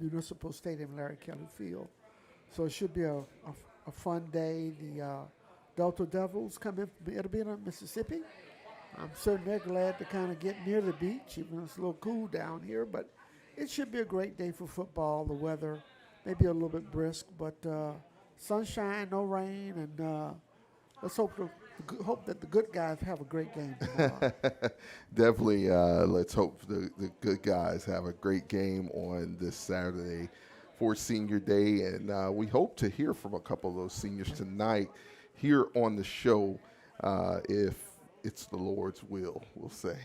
Municipal Stadium, Larry Kelly Field. So it should be a fun day. The Delta Devils come in. It'll be in Mississippi. I'm certain they're glad to kind of get near the beach, even though it's a little cool down here. But it should be a great day for football. The weather maybe a little bit brisk, but sunshine, no rain, and let's hope that the good guys have a great game tomorrow. Definitely, let's hope the good guys have a great game on this Saturday for Senior Day. And we hope to hear from a couple of those seniors tonight here on the show if it's the Lord's will, we'll say.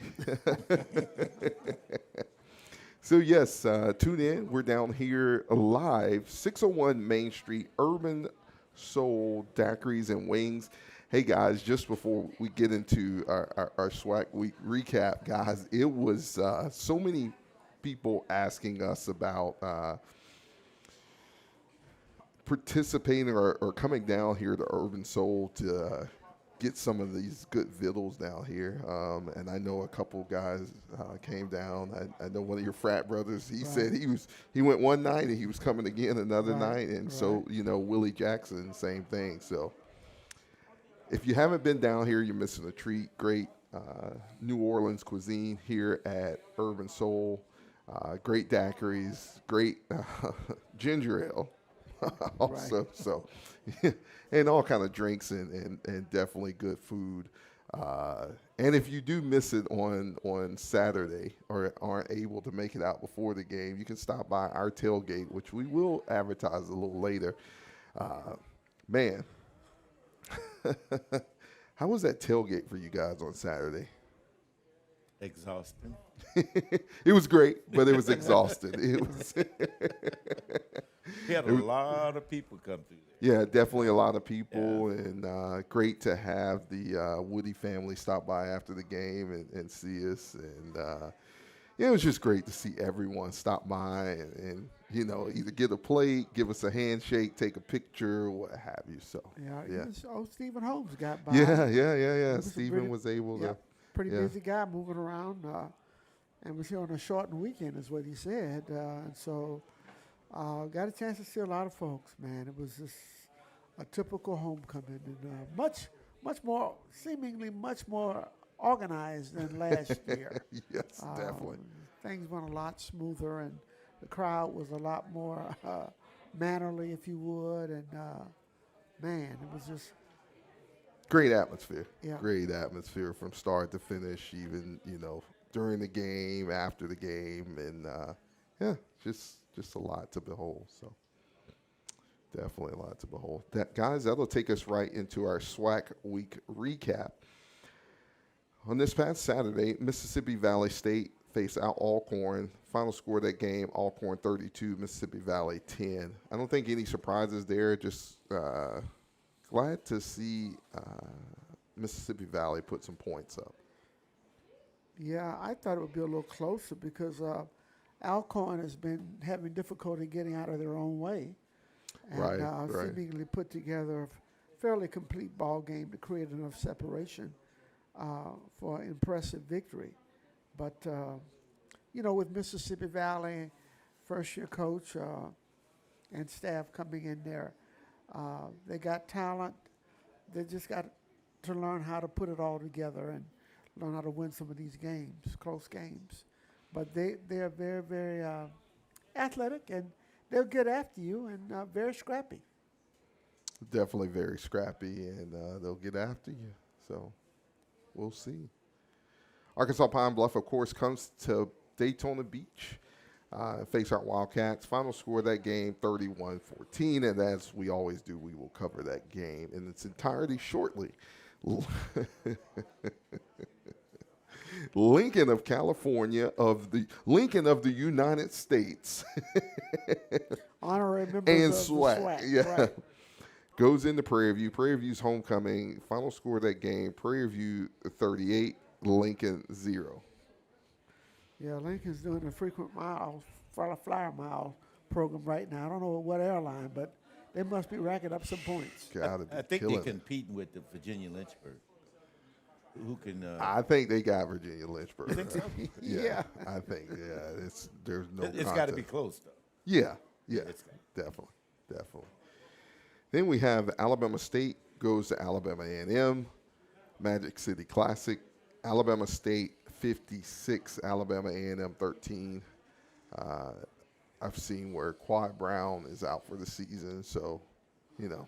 So, yes, tune in. We're down here live, 601 Main Street, Urban Soul Daiquiris and Wingz. Hey, guys, just before we get into our SWAC Week recap, guys, it was so many people asking us about participating or coming down here to Urban Soul to get some of these good vittles down here. And I know a couple guys came down. I know one of your frat brothers, he said he went one night and he was coming again another night. And so, Willie Jackson, same thing. So if you haven't been down here, you're missing a treat. Great New Orleans cuisine here at Urban Soul. Great daiquiris, great ginger ale also. So, and all kind of drinks and definitely good food. And if you do miss it on Saturday or aren't able to make it out before the game, you can stop by our tailgate, which we will advertise a little later. Man, how was that tailgate for you guys on Saturday? Exhausting. It was great, but it was exhausting. It was. We had a lot of people come through there. Yeah, definitely a lot of people, and great to have the Woody family stop by after the game and see us. And it was just great to see everyone stop by and either get a plate, give us a handshake, take a picture, what have you. So Stephen Holmes got by. Yeah. Stephen was able to. Pretty busy guy moving around, and was here on a shortened weekend, is what he said. And so got a chance to see a lot of folks, man. It was just a typical homecoming, and seemingly much more organized than last year. Yes, definitely. Things went a lot smoother, and the crowd was a lot more mannerly, if you would. And, man, it was just great atmosphere. Yeah. Great atmosphere from start to finish, even, during the game, after the game. And, just a lot to behold. So definitely a lot to behold. Guys, that'll take us right into our SWAC Week recap. On this past Saturday, Mississippi Valley State faced out Alcorn. Final score of that game, Alcorn 32, Mississippi Valley 10. I don't think any surprises there. Just glad to see Mississippi Valley put some points up. Yeah, I thought it would be a little closer because Alcorn has been having difficulty getting out of their own way. And seemingly put together a fairly complete ball game to create enough separation for an impressive victory. But, with Mississippi Valley, first-year coach and staff coming in there, they got talent. They just got to learn how to put it all together and learn how to win some of these games, close games. But they are very, very athletic, and they'll get after you, and very scrappy. Definitely very scrappy, and they'll get after you. So we'll see. Arkansas Pine Bluff, of course, comes to Daytona Beach. Face our Wildcats. Final score of that game, 31-14. And as we always do, we will cover that game in its entirety shortly. Lincoln of California, Lincoln of the United States. Honorary members and of SWAC. the SWAC. Yeah. Right. Goes into Prairie View. Prairie View's homecoming. Final score of that game, Prairie View 38, Lincoln 0. Yeah, Lincoln's doing a frequent flyer mile program right now. I don't know what airline, but they must be racking up some points. I think they're competing with the Virginia Lynchburg. Who can? I think they got Virginia Lynchburg. You think so? Yeah, I think. Yeah, there's no. It's got to be close though. Yeah, It's- definitely. Then we have Alabama State goes to Alabama A&M, Magic City Classic, Alabama State 56, Alabama A&M 13. I've seen where Quad Brown is out for the season, so, you know.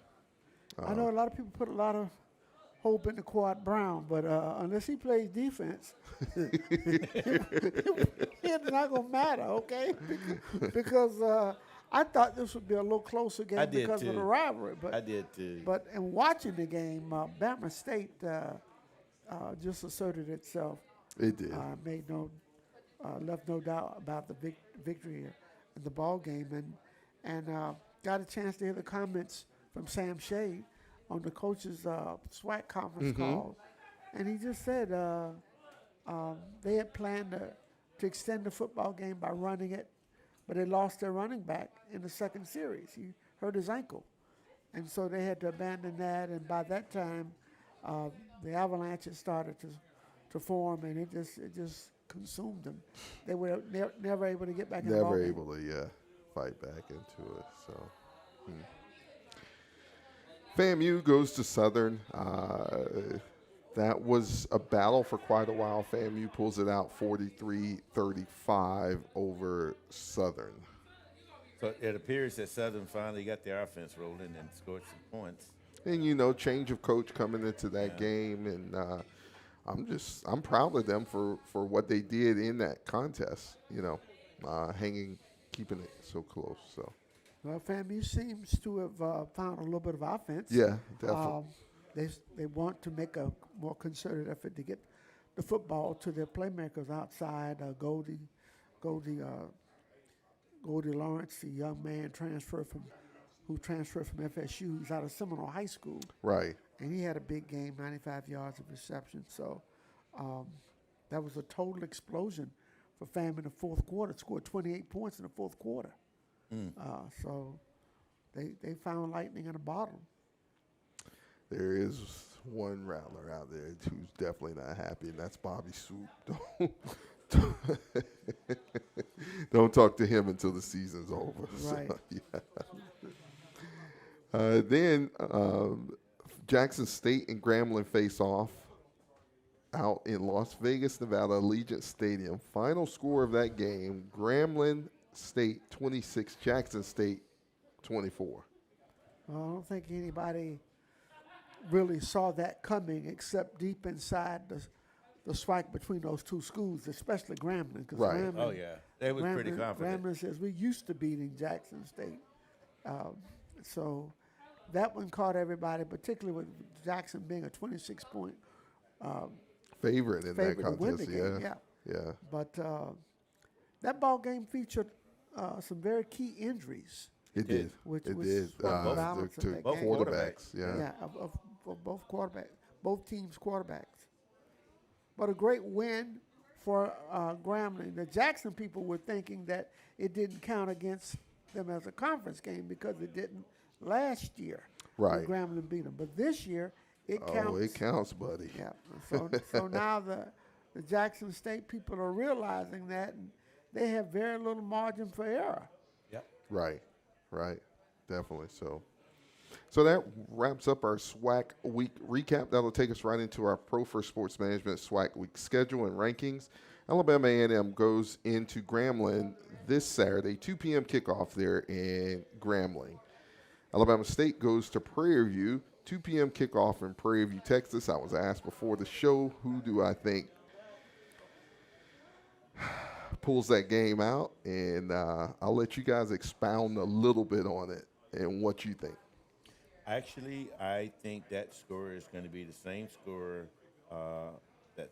I know a lot of people put a lot of hope in the Quad Brown, but unless he plays defense, it's not going to matter, okay? Because I thought this would be a little closer game I did because of the too. rivalry. But I did too. But in watching the game, Bama State just asserted itself. It did. Left no doubt about the victory in the ball game, and got a chance to hear the comments from Sam Shade on the coach's SWAC conference call, and he just said they had planned to extend the football game by running it, but they lost their running back in the second series. He hurt his ankle, and so they had to abandon that. And by that time, the avalanches started to form, and it just consumed them. They were never able to get back in the ball Never game. able to, fight back into it. So, FAMU goes to Southern. That was a battle for quite a while. FAMU pulls it out 43-35 over Southern. So it appears that Southern finally got their offense rolling and scored some points. And, change of coach coming into that game. And I'm proud of them for what they did in that contest, keeping it so close. So. Well, FAMU seems to have found a little bit of offense. Yeah, definitely. They want to make a more concerted effort to get the football to their playmakers outside. Goldie Lawrence, the young man who transferred from FSU. He's out of Seminole High School. Right. And he had a big game, 95 yards of reception. So that was a total explosion for FAM in the fourth quarter. Scored 28 points in the fourth quarter. So they found lightning in a bottle. There is one rattler out there who's definitely not happy, and that's Bobby Swoop. Don't talk to him until the season's over. Right. So, then Jackson State and Grambling face off out in Las Vegas, Nevada, Allegiant Stadium. Final score of that game, Grambling State 26, Jackson State 24. Well, I don't think anybody really saw that coming except deep inside the SWAC between those two schools, especially Grambling. Right. Oh, yeah. They was pretty confident. Grambling says, we used to beating Jackson State. So that one caught everybody, particularly with Jackson being a 26-point favorite in that to win the contest. game. Yeah. But that ball game featured some very key injuries. It did. Which it was did. what the balance of that both game. Quarterbacks. Yeah. For both teams' quarterbacks. But a great win for Grambling. The Jackson people were thinking that it didn't count against them as a conference game because it didn't last year. Right. When Grambling beat them. But this year, it counts. Oh, it counts, buddy. Yeah. So now the Jackson State people are realizing that, and they have very little margin for error. Yep. Right. Definitely. So that wraps up our SWAC week recap. That'll take us right into our Pro for Sports Management SWAC week schedule and rankings. Alabama A&M goes into Grambling this Saturday, 2 p.m. kickoff there in Grambling. Alabama State goes to Prairie View, 2 p.m. kickoff in Prairie View, Texas. I was asked before the show, who do I think pulls that game out? And I'll let you guys expound a little bit on it and what you think. Actually, I think that score is going to be the same score that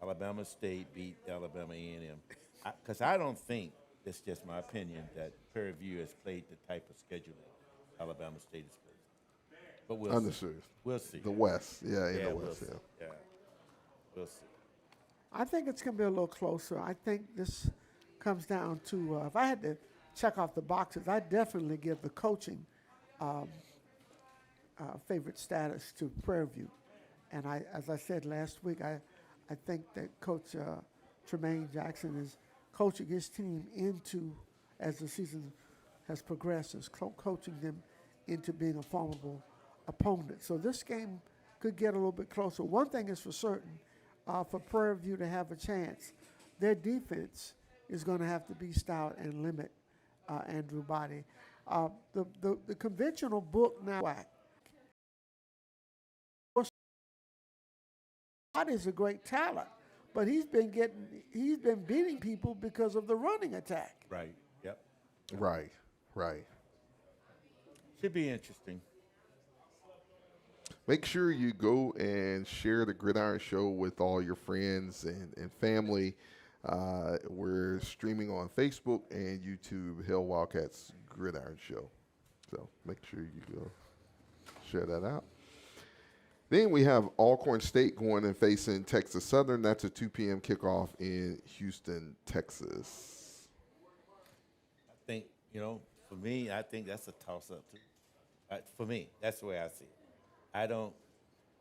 Alabama State beat Alabama A&M. Because I don't think, it's just my opinion, that Prairie View has played the type of scheduling Alabama State has played. But we'll Understood. see. We'll see. The West. Yeah, in the we'll West. see. Yeah. We'll see. I think it's going to be a little closer. I think this comes down to, if I had to check off the boxes, I'd definitely give the coaching favorite status to Prairie View. And as I said last week, I think that Coach Tremaine Jackson is coaching his team into as the season has progressed, is coaching them into being a formidable opponent. So this game could get a little bit closer. One thing is for certain, for Prairie View to have a chance, their defense is going to have to be stout and limit Andrew Body. The conventional book now, Body's a great talent, but he's been beating people because of the running attack. Right. Yep. Right. Right. Should be interesting. Make sure you go and share the Gridiron Show with all your friends and family. We're streaming on Facebook and YouTube, Hail Wildcats Gridiron Show. So make sure you go share that out. Then we have Alcorn State going and facing Texas Southern. That's a 2 p.m. kickoff in Houston, Texas. I think, for me, I think that's a toss-up, too. For me, that's the way I see it.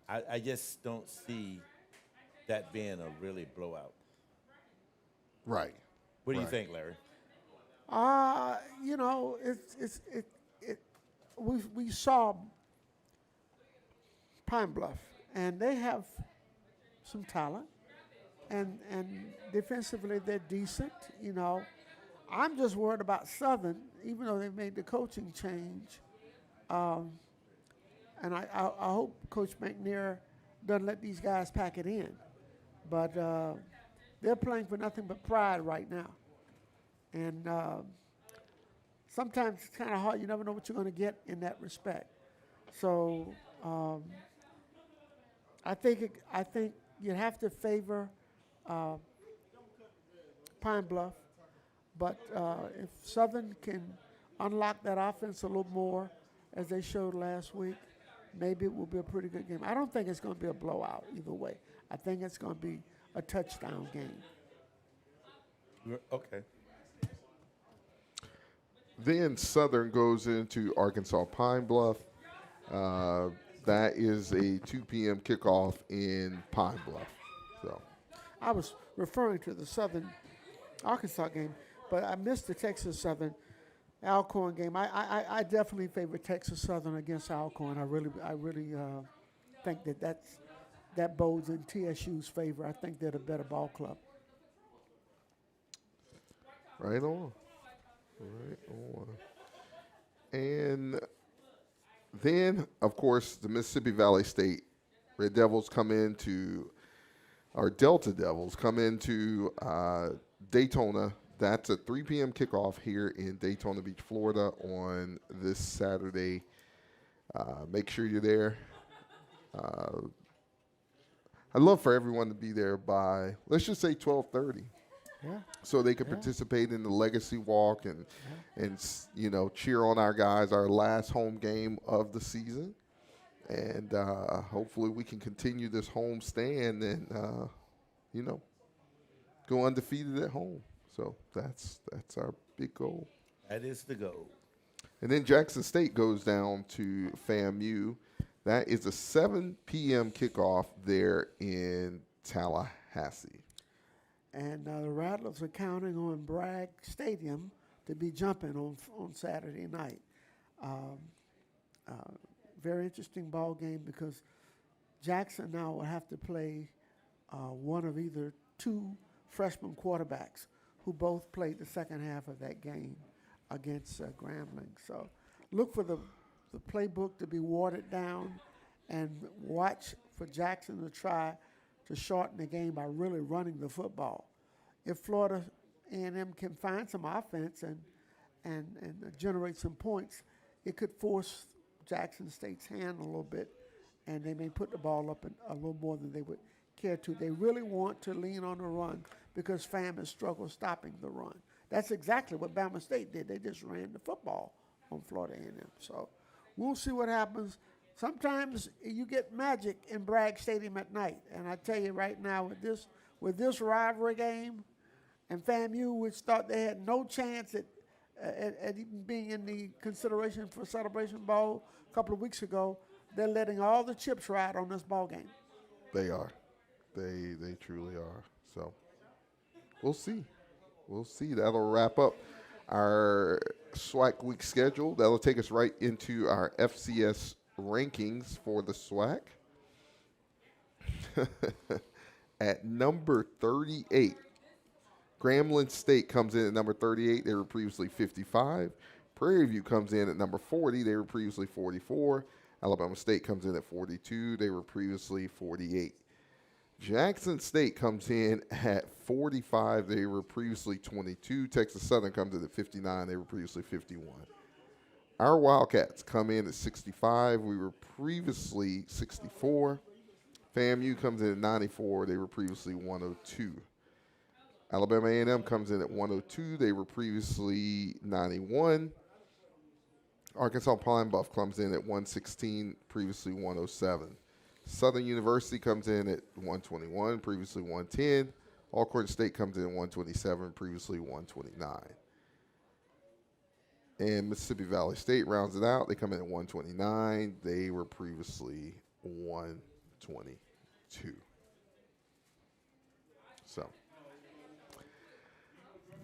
I just don't see that being a really blowout. Right. What do you think, Larry? We saw Pine Bluff, and they have some talent, and defensively they're decent. I'm just worried about Southern, even though they made the coaching change. And I hope Coach McNair doesn't let these guys pack it in. But they're playing for nothing but pride right now. And sometimes it's kind of hard. You never know what you're going to get in that respect. So I think you have to favor Pine Bluff. But if Southern can unlock that offense a little more, as they showed last week, maybe it will be a pretty good game. I don't think it's going to be a blowout either way. I think it's going to be a touchdown game. Okay. Then Southern goes into Arkansas Pine Bluff. That is a 2 p.m. kickoff in Pine Bluff. So I was referring to the Southern Arkansas game, but I missed the Texas Southern Alcorn game. I definitely favor Texas Southern against Alcorn. I really think that bodes in TSU's favor. I think they're the better ball club. Right on. Right on. And then, of course, the Mississippi Valley State Red Devils come into, or Delta Devils come into Daytona. That's a 3 p.m. kickoff here in Daytona Beach, Florida on this Saturday. Make sure you're there. I'd love for everyone to be there by, let's just say 12:30. Yeah. So they could participate in the Legacy Walk and cheer on our guys, our last home game of the season. And hopefully we can continue this home stand and, go undefeated at home. So that's our big goal. That is the goal. And then Jackson State goes down to FAMU. That is a 7 p.m. kickoff there in Tallahassee. And the Rattlers are counting on Bragg Stadium to be jumping on Saturday night. Very interesting ball game because Jackson now will have to play one of either two freshman quarterbacks who both played the second half of that game against Grambling. So look for the playbook to be watered down and watch for Jackson to try to shorten the game by really running the football. If Florida A&M can find some offense and generate some points, it could force Jackson State's hand a little bit, and they may put the ball up a little more than they would care to. They really want to lean on the run because FAM has struggled stopping the run. That's exactly what Bama State did. They just ran the football on Florida A&M. So we'll see what happens. Sometimes you get magic in Bragg Stadium at night, and I tell you right now, with this rivalry game, and FAMU, which thought they had no chance at even being in the consideration for Celebration Bowl a couple of weeks ago, they're letting all the chips ride on this ball game. They are. They truly are. So we'll see. We'll see. That'll wrap up our SWAC week schedule. That'll take us right into our FCS rankings for the SWAC. At number 38, Grambling State comes in at number 38. They were previously 55. Prairie View comes in at number 40. They were previously 44. Alabama State comes in at 42. They were previously 48. Jackson State comes in at 45. They were previously 22. Texas Southern comes in at 59. They were previously 51. Our Wildcats come in at 65. We were previously 64. FAMU comes in at 94. They were previously 102. Alabama A&M comes in at 102. They were previously 91. Arkansas Pine Bluff comes in at 116, previously 107. Southern University comes in at 121, previously 110. Alcorn State comes in at 127, previously 129. And Mississippi Valley State rounds it out. They come in at 129. They were previously 122. So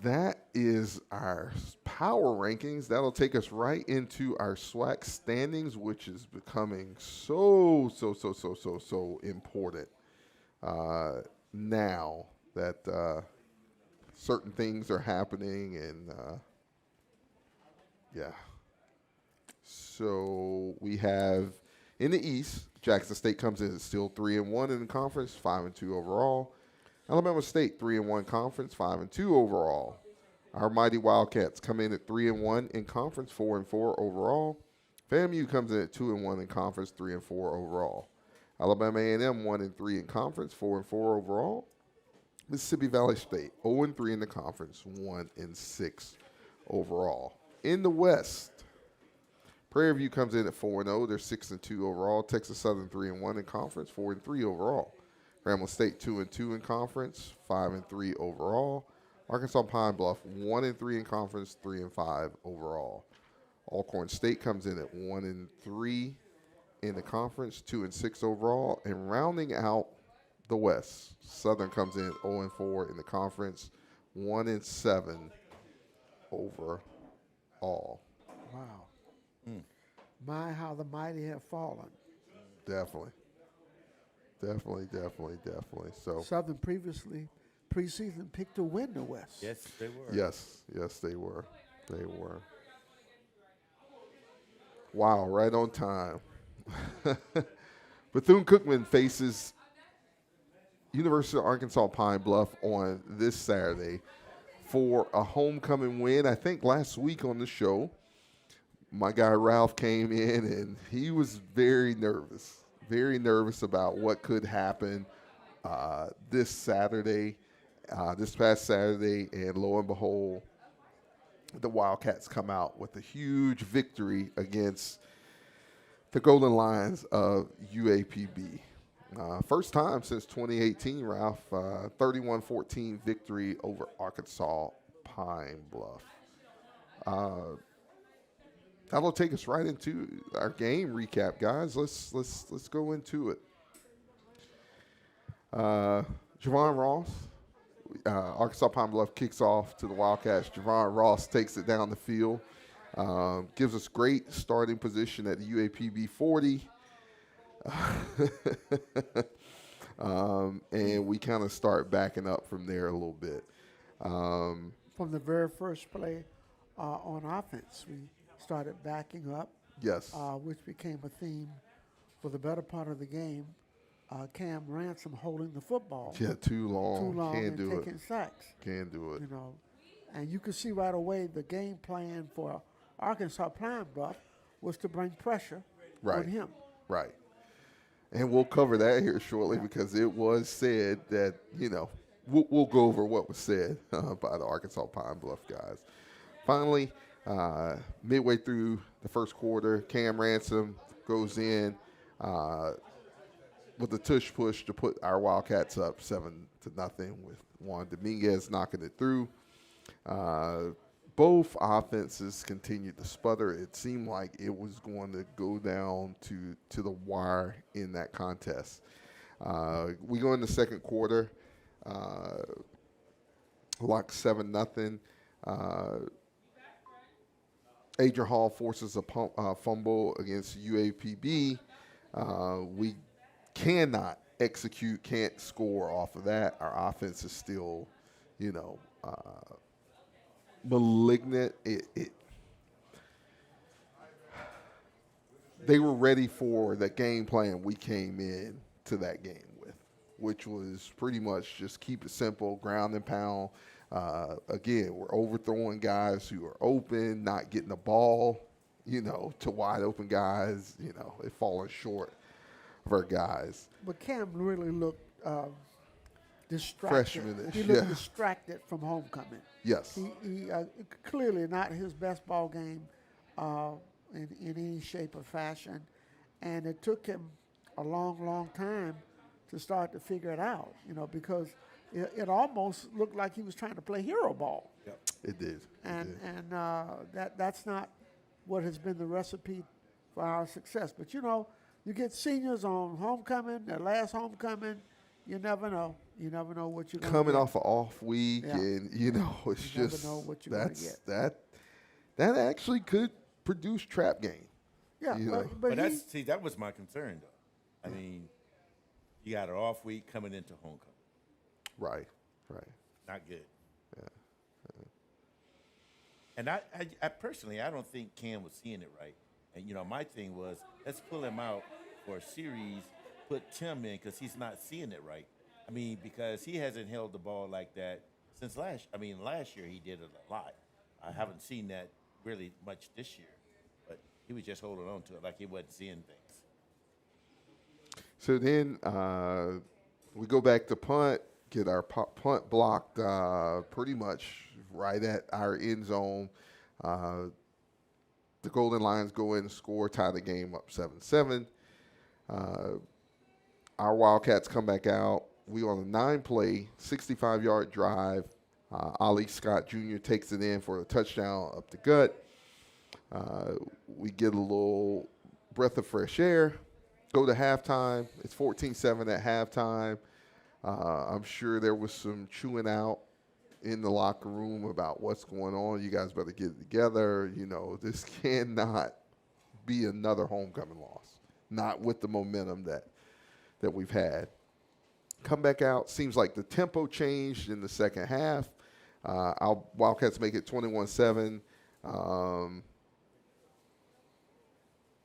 that is our power rankings. That'll take us right into our SWAC standings, which is becoming so important now that certain things are happening. And, yeah. So we have in the East, Jackson State comes in at still 3-1 in the conference, 5-2 overall. Alabama State 3-1 conference, 5-2 overall. Our mighty Wildcats come in at 3-1 in conference, 4-4 overall. FAMU comes in at 2-1 in conference, 3-4 overall. Alabama A&M 1-3 in conference, 4-4 overall. Mississippi Valley State 0-3 in the conference, 1-6 overall. In the West, Prairie View comes in at 4-0. They're 6-2 overall. Texas Southern 3-1 in conference, 4-3 overall. Grambling State 2-2 in conference, 5-3 overall. Arkansas Pine Bluff 1-3 in conference, 3-5 overall. Alcorn State comes in at 1-3 in the conference, 2-6 overall. And rounding out the West, Southern comes in 0-4 in the conference, 1-7 overall. Wow. My, how the mighty have fallen. Definitely. So Southern previously preseason picked to win the West. Yes, they were. yes, they were. Wow, right on time. Bethune-Cookman faces University of Arkansas Pine Bluff on this Saturday for a homecoming win. I think last week on the show, my guy Ralph came in and he was very nervous about what could happen this Saturday, this past Saturday, and lo and behold, the Wildcats come out with a huge victory against the Golden Lions of UAPB. First time since 2018, Ralph, 31-14 victory over Arkansas Pine Bluff. That'll take us right into our game recap, guys. Let's go into it. Javon Ross, Arkansas Pine Bluff kicks off to the Wildcats. Javon Ross takes it down the field, gives us great starting position at the UAPB 40. And we kind of start backing up from there a little bit. From the very first play on offense, we started backing up. Yes. Which became a theme for the better part of the game. Cam Ransom holding the football. Yeah, too long. Can't and do taking sacks. Can't do it. You know, and you could see right away the game plan for Arkansas Pine Bluff was to bring pressure on him. Right. And we'll cover that here shortly because it was said that, you know, we'll go over what was said by the Arkansas Pine Bluff guys. Finally, midway through the first quarter, Cam Ransom goes in with a tush push to put our Wildcats up 7-0 with Juan Dominguez knocking it through. Both offenses continued to sputter. It seemed like it was going to go down to the wire in that contest. We go in the second quarter, like 7-0. Adrian Hall forces a fumble against UAPB. We cannot execute, can't score off of that. Our offense is still, malignant. They were ready for the game plan we came in to that game with, which was pretty much just keep it simple, ground and pound. Again, we're overthrowing guys who are open, not getting the ball, to wide open guys. They're falling short of our guys. But Cam really looked distracted. Freshman-ish, he looked distracted from homecoming. Yes. He clearly not his best ball game in any shape or fashion, and it took him a long, long time to start to figure it out. Because it almost looked like he was trying to play hero ball. Yep. It did. And that's not what has been the recipe for our success. But you get seniors on homecoming, their last homecoming. You never know. You never know what you're coming get. off an off week, Yeah. and it's You just never know what you're gonna get. that actually could produce trap game. Yeah, But that was my concern, though. I mean, you got an off week coming into homecoming. Right. Not good. Yeah. And I personally, I don't think Cam was seeing it right. And, my thing was, let's pull him out for a series, put Tim in because he's not seeing it right. I mean, because he hasn't held the ball like that since last year he did it a lot. I haven't seen that really much this year. But he was just holding on to it like he wasn't seeing things. So then we go back to punt, get our punt blocked pretty much right at our end zone. The Golden Lions go in and score, tie the game up 7-7. Our Wildcats come back out. We on a 9-play, 65-yard drive. Ali Scott Jr. takes it in for a touchdown up the gut. We get a little breath of fresh air. Go to halftime. It's 14-7 at halftime. I'm sure there was some chewing out in the locker room about what's going on. You guys better get it together. This cannot be another homecoming loss. Not with the momentum that we've had. Come back out. Seems like the tempo changed in the second half. Our Wildcats make it 21-7.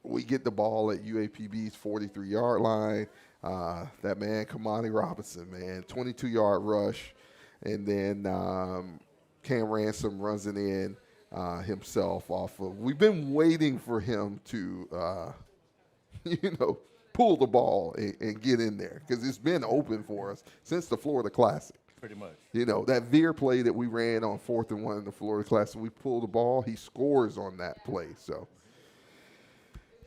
We get the ball at UAPB's 43-yard line. That man, Kamani Robinson, 22-yard rush. And then Cam Ransom runs it in himself off of. We've been waiting for him to, pull the ball and get in there because it's been open for us since the Florida Classic. Pretty much. That veer play that we ran on 4th and 1 in the Florida Classic, we pulled the ball. He scores on that play. So,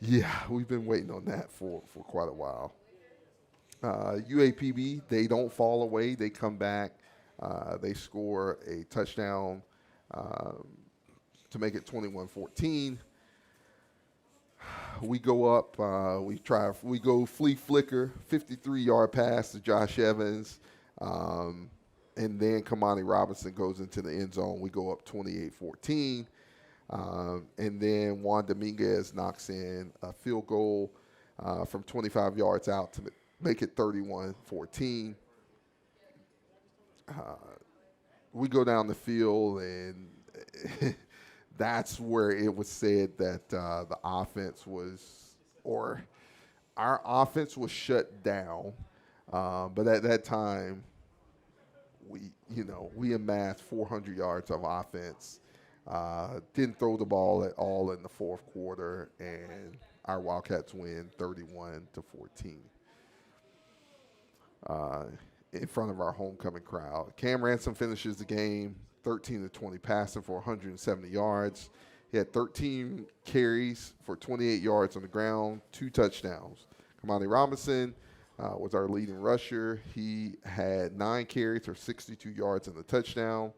yeah, we've been waiting on that for quite a while. UAPB, they don't fall away. They come back. They score a touchdown to make it 21-14. We go up. We go flea flicker, 53-yard pass to Josh Evans. And then Kamani Robinson goes into the end zone. We go up 28-14. And then Juan Dominguez knocks in a field goal from 25 yards out to make it 31-14. We go down the field, and that's where it was said that the offense was, or our offense was shut down. But at that time, we amassed 400 yards of offense. Didn't throw the ball at all in the fourth quarter, and our Wildcats win 31-14 in front of our homecoming crowd. Cam Ransom finishes the game 13-20 passing for 170 yards. He had 13 carries for 28 yards on the ground, 2 touchdowns. Kamani Robinson was our leading rusher. He had 9 carries for 62 yards and a touchdown.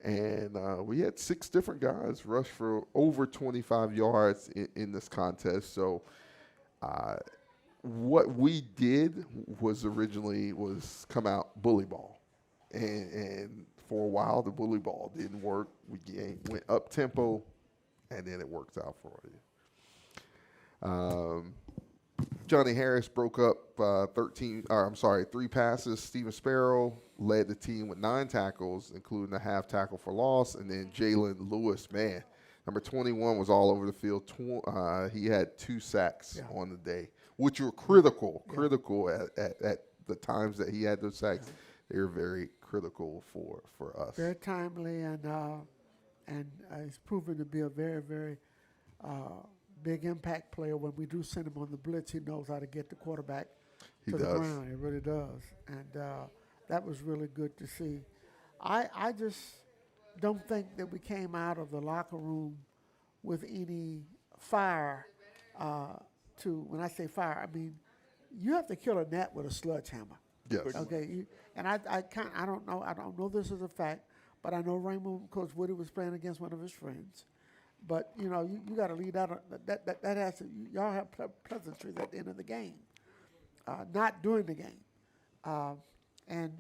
And we had 6 different guys rush for over 25 yards in this contest. So what we did was originally come out bully ball. And for a while, the bully ball didn't work. We went up tempo, and then it works out for you. Johnny Harris broke up 3 passes. Steven Sparrow led the team with 9 tackles, including a half tackle for loss. And then Jalen Lewis, man, number 21 was all over the field. He had 2 sacks on the day, which were critical at the times that he had those sacks. Yeah. They were very critical for us. Very timely, and he's proven to be a very, very big impact player. When we do send him on the blitz, he knows how to get the quarterback to the ground. He really does. And that was really good to see. I just don't think that we came out of the locker room with any fire when I say fire, I mean, you have to kill a gnat with a sledgehammer. Yes. Okay. I don't know this is a fact, but I know Raymond, Coach Woody was playing against one of his friends. But, you got to lead out. That has to, y'all have pleasantries at the end of the game, not during the game. And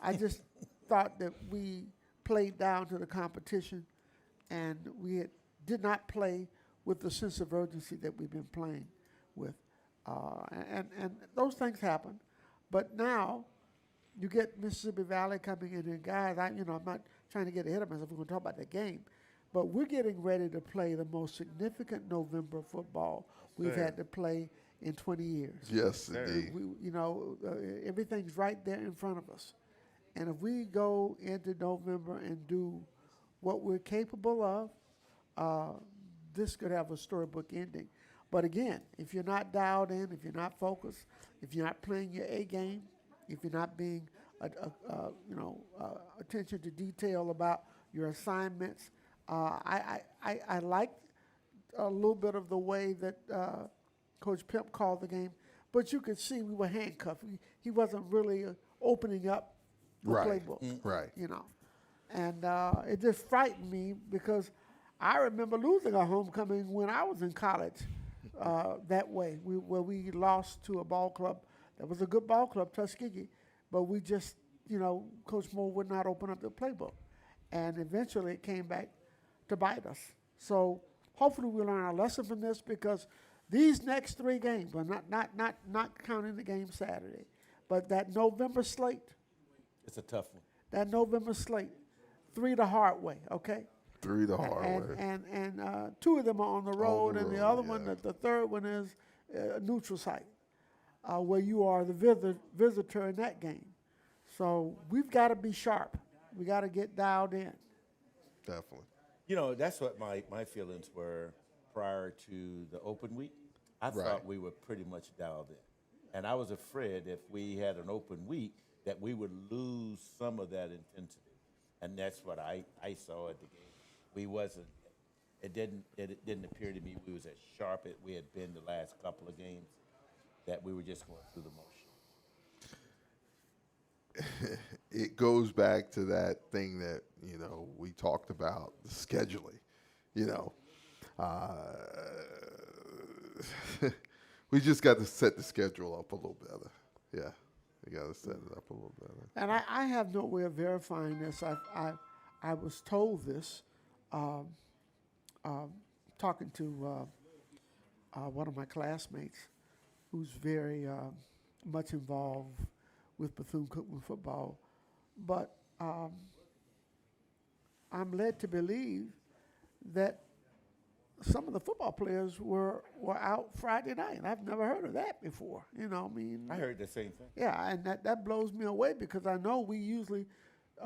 I just thought that we played down to the competition, and we did not play with the sense of urgency that we've been playing with. And those things happen. But now you get Mississippi Valley coming in, and guys, I'm not trying to get ahead of myself. We're going to talk about the game. But we're getting ready to play the most significant November football we've had to play in 20 years. Yes, indeed. Everything's right there in front of us. And if we go into November and do what we're capable of, this could have a storybook ending. But again, if you're not dialed in, if you're not focused, if you're not playing your A game, if you're not being, attention to detail about your assignments, I liked a little bit of the way that Coach Pimp called the game, but you could see we were handcuffed. He wasn't really opening up the playbook, right? And it just frightened me because I remember losing a homecoming when I was in college that way, where we lost to a ball club that was a good ball club, Tuskegee, but we just, Coach Moore would not open up the playbook, and eventually it came back to bite us. So hopefully we learn our lesson from this, because these next 3 games, well, not counting the game Saturday, but that November slate. It's a tough one. That November slate, 3 the hard way, okay? 3 the hard way. And 2 of them are on the road, and the other one, the third one is a neutral site, where you are the visitor in that game. So we've got to be sharp. We got to get dialed in. Definitely. That's what my feelings were prior to the open week. I thought we were pretty much dialed in. And I was afraid if we had an open week that we would lose some of that intensity. And that's what I saw at the game. It didn't appear to me we was as sharp as we had been the last couple of games, that we were just going through the motion. It goes back to that thing that, we talked about, the scheduling, we just got to set the schedule up a little better. Yeah, we got to set it up a little better. And I have no way of verifying this. I was told this, talking to one of my classmates who's very much involved with Bethune-Cookman football. But I'm led to believe that some of the football players were out Friday night. I've never heard of that before. I heard the same thing. Yeah, and that blows me away, because I know we usually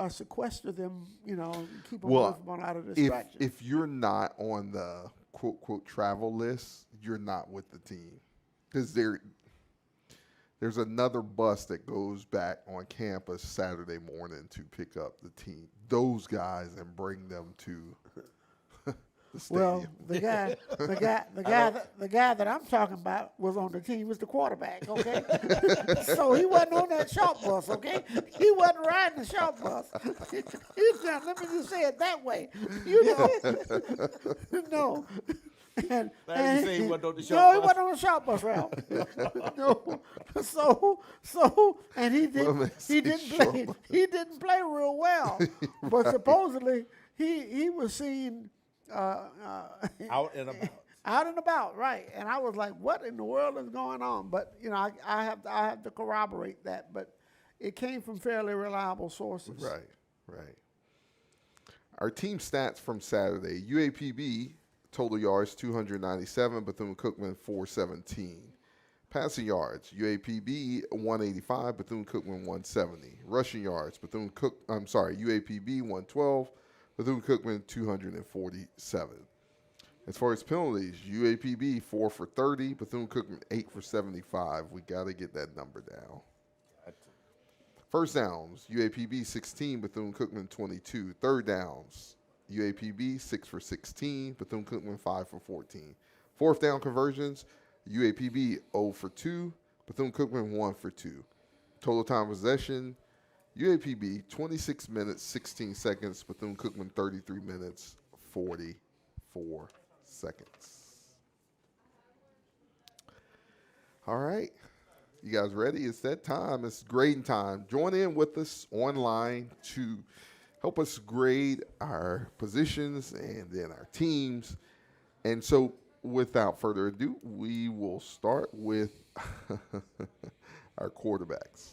sequester them, keep them away from out of distraction. If you're not on the quote travel list, you're not with the team, because there's another bus that goes back on campus Saturday morning to pick up the team, those guys, and bring them to the stadium. Well, the guy that I'm talking about was on the team, was the quarterback, okay? So he wasn't on that short bus, okay? He wasn't riding the short bus. Let me just say it that way. No. And you say he wasn't on the short bus? No, he wasn't on the short bus, Ralph. No. So, and he didn't play real well. But supposedly he was seen Out and about. Out and about, right? And I was like, "What in the world is going on?" But I have to corroborate that. But it came from fairly reliable sources. Right. Our team stats from Saturday: UAPB total yards 297, Bethune-Cookman 417. Passing yards: UAPB 185, Bethune-Cookman 170. Rushing yards: UAPB 112, Bethune-Cookman 247. As far as penalties, UAPB 4 for 30, Bethune-Cookman 8 for 75. We got to get that number down. First downs, UAPB 16, Bethune-Cookman 22. Third downs, UAPB 6 for 16, Bethune-Cookman 5 for 14. Fourth down conversions, UAPB 0 for 2, Bethune-Cookman 1 for 2. Total time possession, UAPB 26 minutes, 16 seconds, Bethune-Cookman 33 minutes, 44 seconds. All right. You guys ready? It's that time. It's grading time. Join in with us online to help us grade our positions and then our teams. And so without further ado, we will start with our quarterbacks.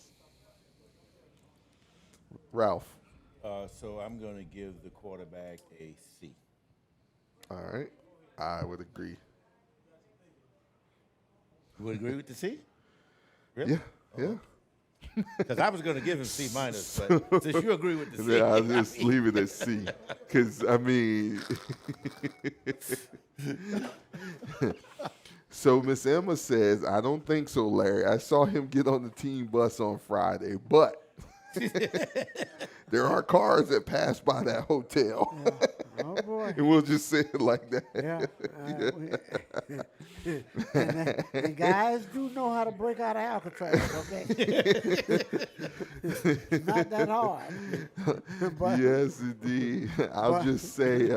Ralph. So I'm going to give the quarterback a C. All right. I would agree. You would agree with the C? Really? Yeah. Because I was going to give him C minus, but since you agree with the C. Yeah, I'll just leave it at C. Because, I mean, so Miss Emma says, I don't think so, Larry. I saw him get on the team bus on Friday, but there are cars that pass by that hotel. Yeah. Oh, boy. And we'll just say it like that. And guys do know how to break out of Alcatraz, okay? It's not that hard. But, Yes, indeed. I'll just say,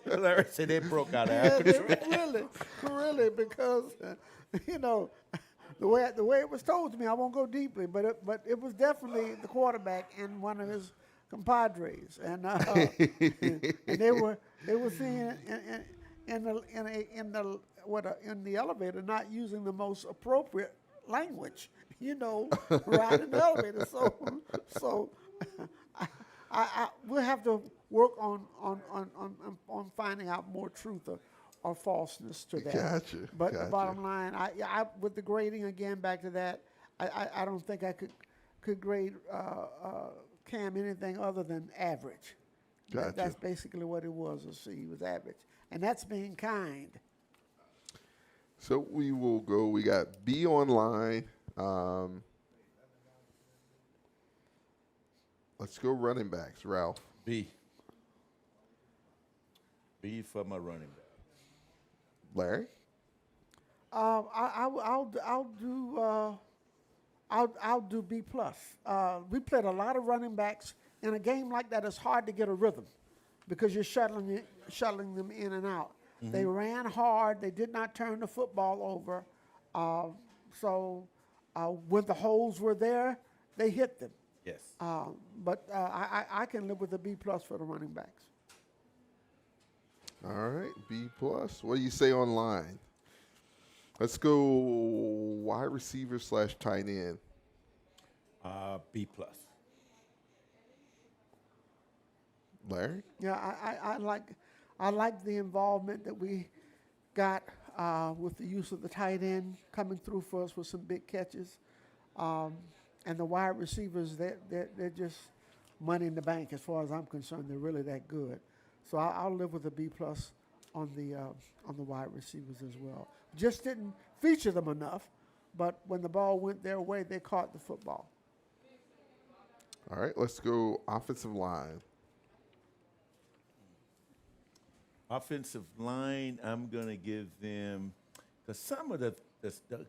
Larry said they broke out of yeah, Alcatraz. really, because, the way it was told to me, I won't go deeply, but it was definitely the quarterback and one of his compadres, and they were seeing in the elevator not using the most appropriate language, riding the elevator. So I we'll have to work on finding out more truth or falseness to that. Gotcha. But the bottom line, I with the grading again, back to that, I don't think I could grade Cam anything other than average. Gotcha. That's basically what it was. He was average, and that's being kind. So we will go. We got B online. Let's go running backs, Ralph. B for my running back. Larry. I'll do B plus. We played a lot of running backs in a game like that. It's hard to get a rhythm because you're shuttling them in and out. Mm-hmm. They ran hard. They did not turn the football over. So when the holes were there, they hit them. Yes. But I can live with a B plus for the running backs. All right, B plus. What do you say online? Let's go wide receiver / tight end. B plus. Larry? Yeah, I like the involvement that we got with the use of the tight end coming through for us with some big catches, and the wide receivers they're just money in the bank as far as I'm concerned. They're really that good, so I'll live with a B plus on the wide receivers as well. Just didn't feature them enough, but when the ball went their way, they caught the football. All right, let's go offensive line. Offensive line, I'm going to give them, because some of the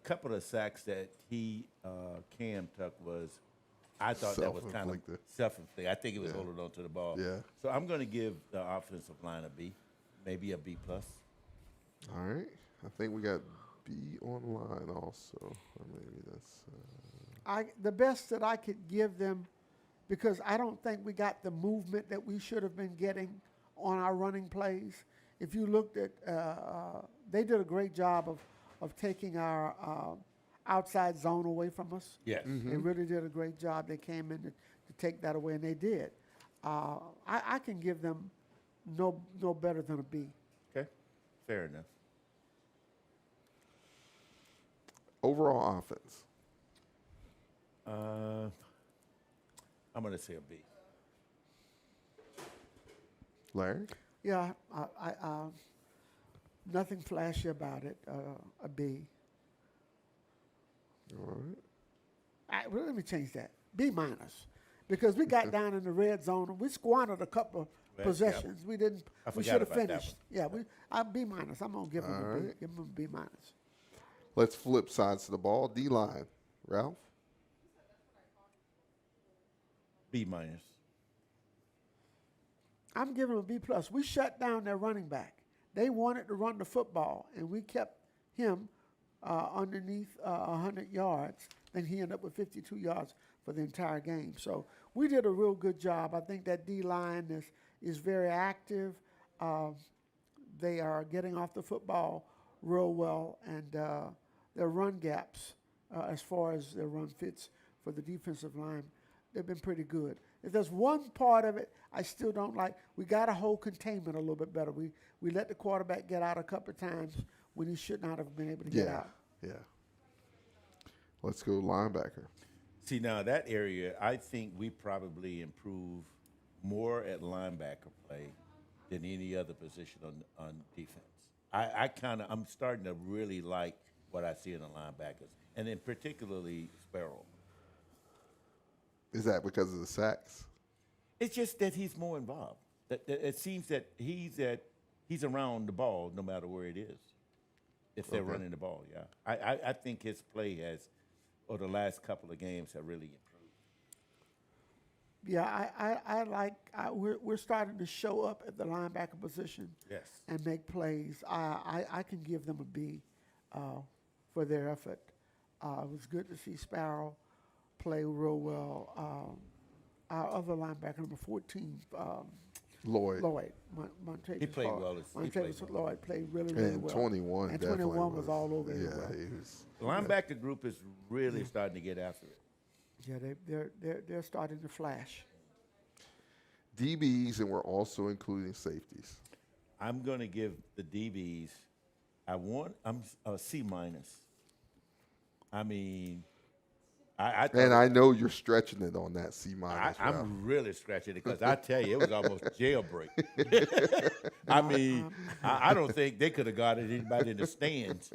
couple of sacks that Cam took I thought that was kind of self-inflicted. I think it was holding on to the ball. Yeah. So I'm going to give the offensive line a B, maybe a B plus. All right. I think we got B online also. Or maybe that's. The best that I could give them, because I don't think we got the movement that we should have been getting on our running plays. If you looked at, they did a great job of taking our outside zone away from us. Yes. They really did a great job. They came in to take that away, and they did. I can give them no better than a B. Okay. Fair enough. Overall offense. I'm going to say a B. Larry? Yeah, I nothing flashy about it. A B. All right. Well, let me change that. B minus, because we got down in the red zone and we squandered a couple of possessions. We didn't. I We forgot should have about that finished. Yeah, I'm B minus. I'm gonna give him a B. right. Give him a B minus. Let's flip sides to the ball. D-line. Ralph? B minus. I'm giving him a B plus. We shut down their running back. They wanted to run the football, and we kept him underneath 100 yards. Then he ended up with 52 yards for the entire game. So we did a real good job. I think that D-line is very active. They are getting off the football real well, and their run gaps, as far as their run fits for the defensive line, they've been pretty good. If there's one part of it I still don't like, we got to hold containment a little bit better. We let the quarterback get out a couple of times when he should not have been able to get out. Yeah. Let's go linebacker. See, now that area, I think we probably improve more at linebacker play than any other position on defense. I'm starting to really like what I see in the linebackers, and then particularly Sparrow. Is that because of the sacks? It's just that he's more involved. It seems that he's around the ball no matter where it is. If they're running the ball, yeah. I think his play has, or the last couple of games, have really improved. Yeah, we're starting to show up at the linebacker position. Yes. And make plays. I can give them a B for their effort. It was good to see Sparrow play real well. Our other linebacker, number 14, Lloyd. Montavious He played well. Lloyd played really, really And well. 21 And definitely 21 was all over Yeah, everywhere. he was. The linebacker group is really starting to get after it. Yeah, they're starting to flash. DBs, and we're also including safeties. I'm going to give the DBs, I'm a C minus. I mean, I thought And I know you're stretching it on that C minus. Ralph. I'm really scratching it because I tell you, it was almost jailbreak. I mean, I don't think they could have got it anybody in the stands.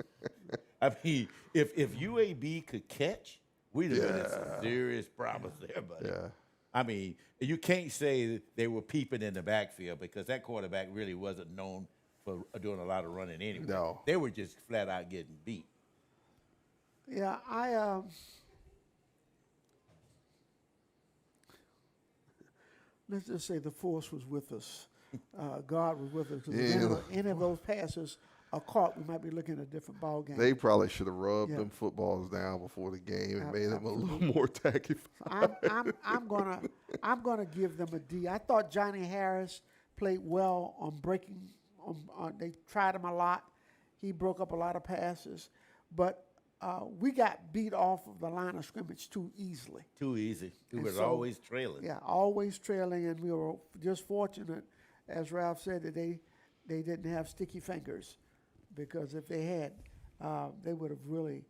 I mean, if UAB could catch, we'd have been in some serious problems there, buddy. Yeah. I mean, you can't say they were peeping in the backfield because that quarterback really wasn't known for doing a lot of running anyway. No. They were just flat out getting beat. Yeah, let's just say the force was with us. God was with us. 'Cause if any of those passes are caught, we might be looking at a different ball game. They probably should have rubbed Yeah. them footballs down before the game and made them a little more tacky. I'm gonna give them a D. I thought Johnny Harris played well on breaking. They tried him a lot. He broke up a lot of passes, but we got beat off of the line of scrimmage too easily. Too easy. He And was so- always trailing. Yeah, always trailing, and we were just fortunate, as Ralph said, that they didn't have sticky fingers, because if they had, they would have really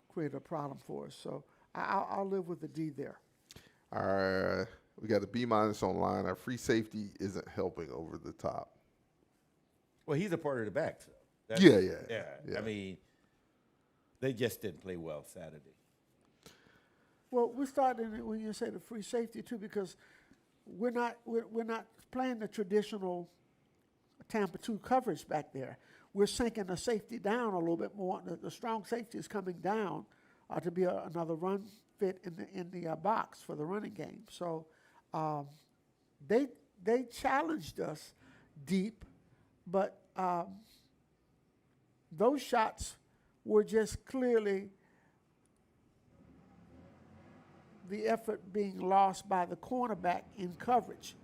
created a problem for us. So I'll live with the D there. We got a B minus on line. Our free safety isn't helping over the top. Well, he's a part of the back. So Yeah. I mean, they just didn't play well Saturday. Well, we're starting it when you say the free safety too, because we're not playing the traditional Tampa 2 coverage back there. We're sinking the safety down a little bit more. The strong safety is coming down to be another run fit in the box for the running game. So they challenged us deep, but those shots were just clearly the effort being lost by the cornerback in coverage,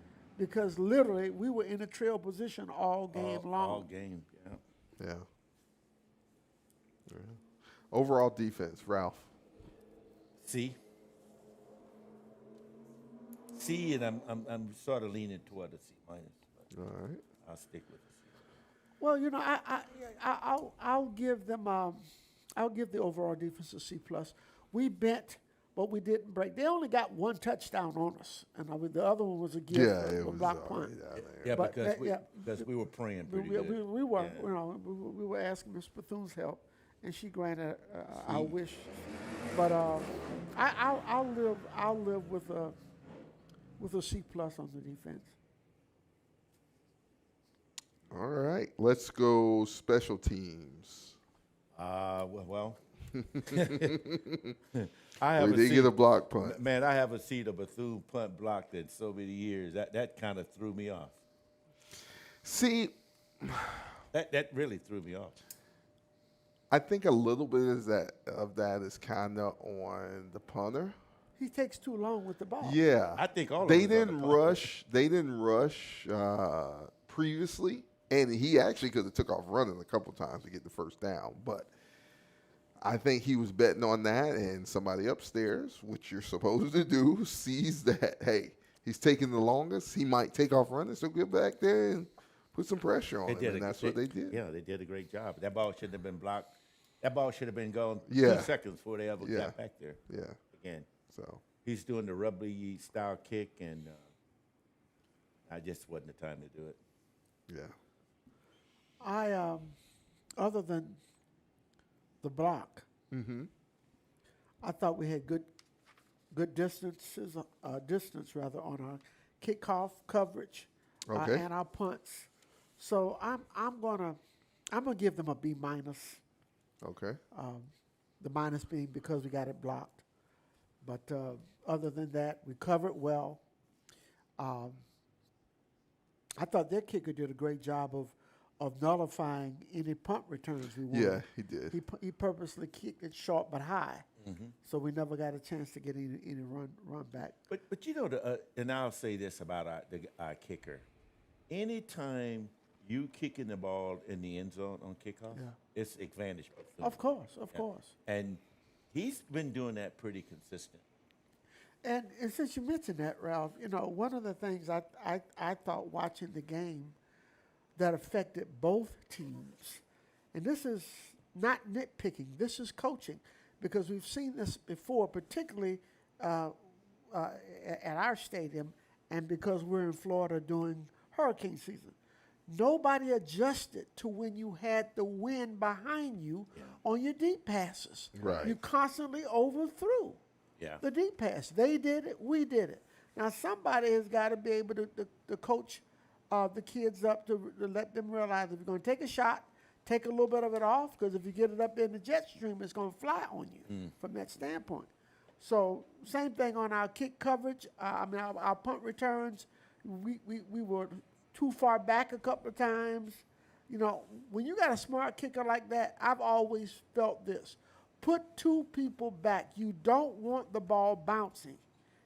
because literally we were in a trail position all game long. All game, yeah. Yeah. Overall defense, Ralph. C, and I'm sort of leaning toward a C minus. But All right. I'll stick with the C. Well, you know, I'll give them I'll give the overall defense a C plus. We bent, but we didn't break. They only got one touchdown on us, and the other one was a gift, It a was block punt. Yeah, But because we were praying pretty good. We were, Yeah. you know, we were asking Ms. Bethune's help, and she granted our wish. But I'll live with a C plus on the defense. All right. Let's go special teams. Well, I We have did get a block punt. Man, I haven't seen a Bethune punt blocked in so many years. That kind of threw me off. See, That really threw me off. I think a little bit of that is kind of on the punter. He takes too long with the ball. Yeah. I think all of they us on the didn't punt. rush. They didn't rush previously, and he actually could have took off running a couple times to get the first down. But I think he was betting on that, and somebody upstairs, which you're supposed to do, sees that, hey, he's taking the longest. He might take off running, so get back there and put some pressure on him, and that's what they did. Yeah, they did a great job. That ball shouldn't have been blocked. That ball should have been gone 2 Yeah. seconds before they ever got back there. Yeah. Again, So he's doing the rugby style kick, and I just wasn't the time to do it. yeah. I other than the block, I thought we had good distance rather on our kickoff coverage Okay. and our punts. So I'm gonna give them a B minus. Okay. The minus being because we got it blocked. But other than that, we covered well. I thought their kicker did a great job of nullifying any punt returns we wanted. Yeah, he did. He purposely kicked it short but high, so we never got a chance to get any run back. But you know, and I'll say this about our kicker. Anytime you kicking the ball in the end zone on kickoff, it's advantage. Of course. And he's been doing that pretty consistent. And since you mentioned that, Ralph, you know, one of the things I thought watching the game that affected both teams, and this is not nitpicking, this is coaching, because we've seen this before, particularly at our stadium, and because we're in Florida during hurricane season. Nobody adjusted to when you had the wind behind you on your deep passes. Right. You constantly overthrew the deep pass. They did it. We did it. Now, somebody has got to be able to coach the kids up to let them realize if you're going to take a shot, take a little bit of it off, because if you get it up in the jet stream, it's going to fly on you from that standpoint. So same thing on our kick coverage. Our punt returns. We were too far back a couple of times. You know, when you got a smart kicker like that, I've always felt this. Put two people back. You don't want the ball bouncing.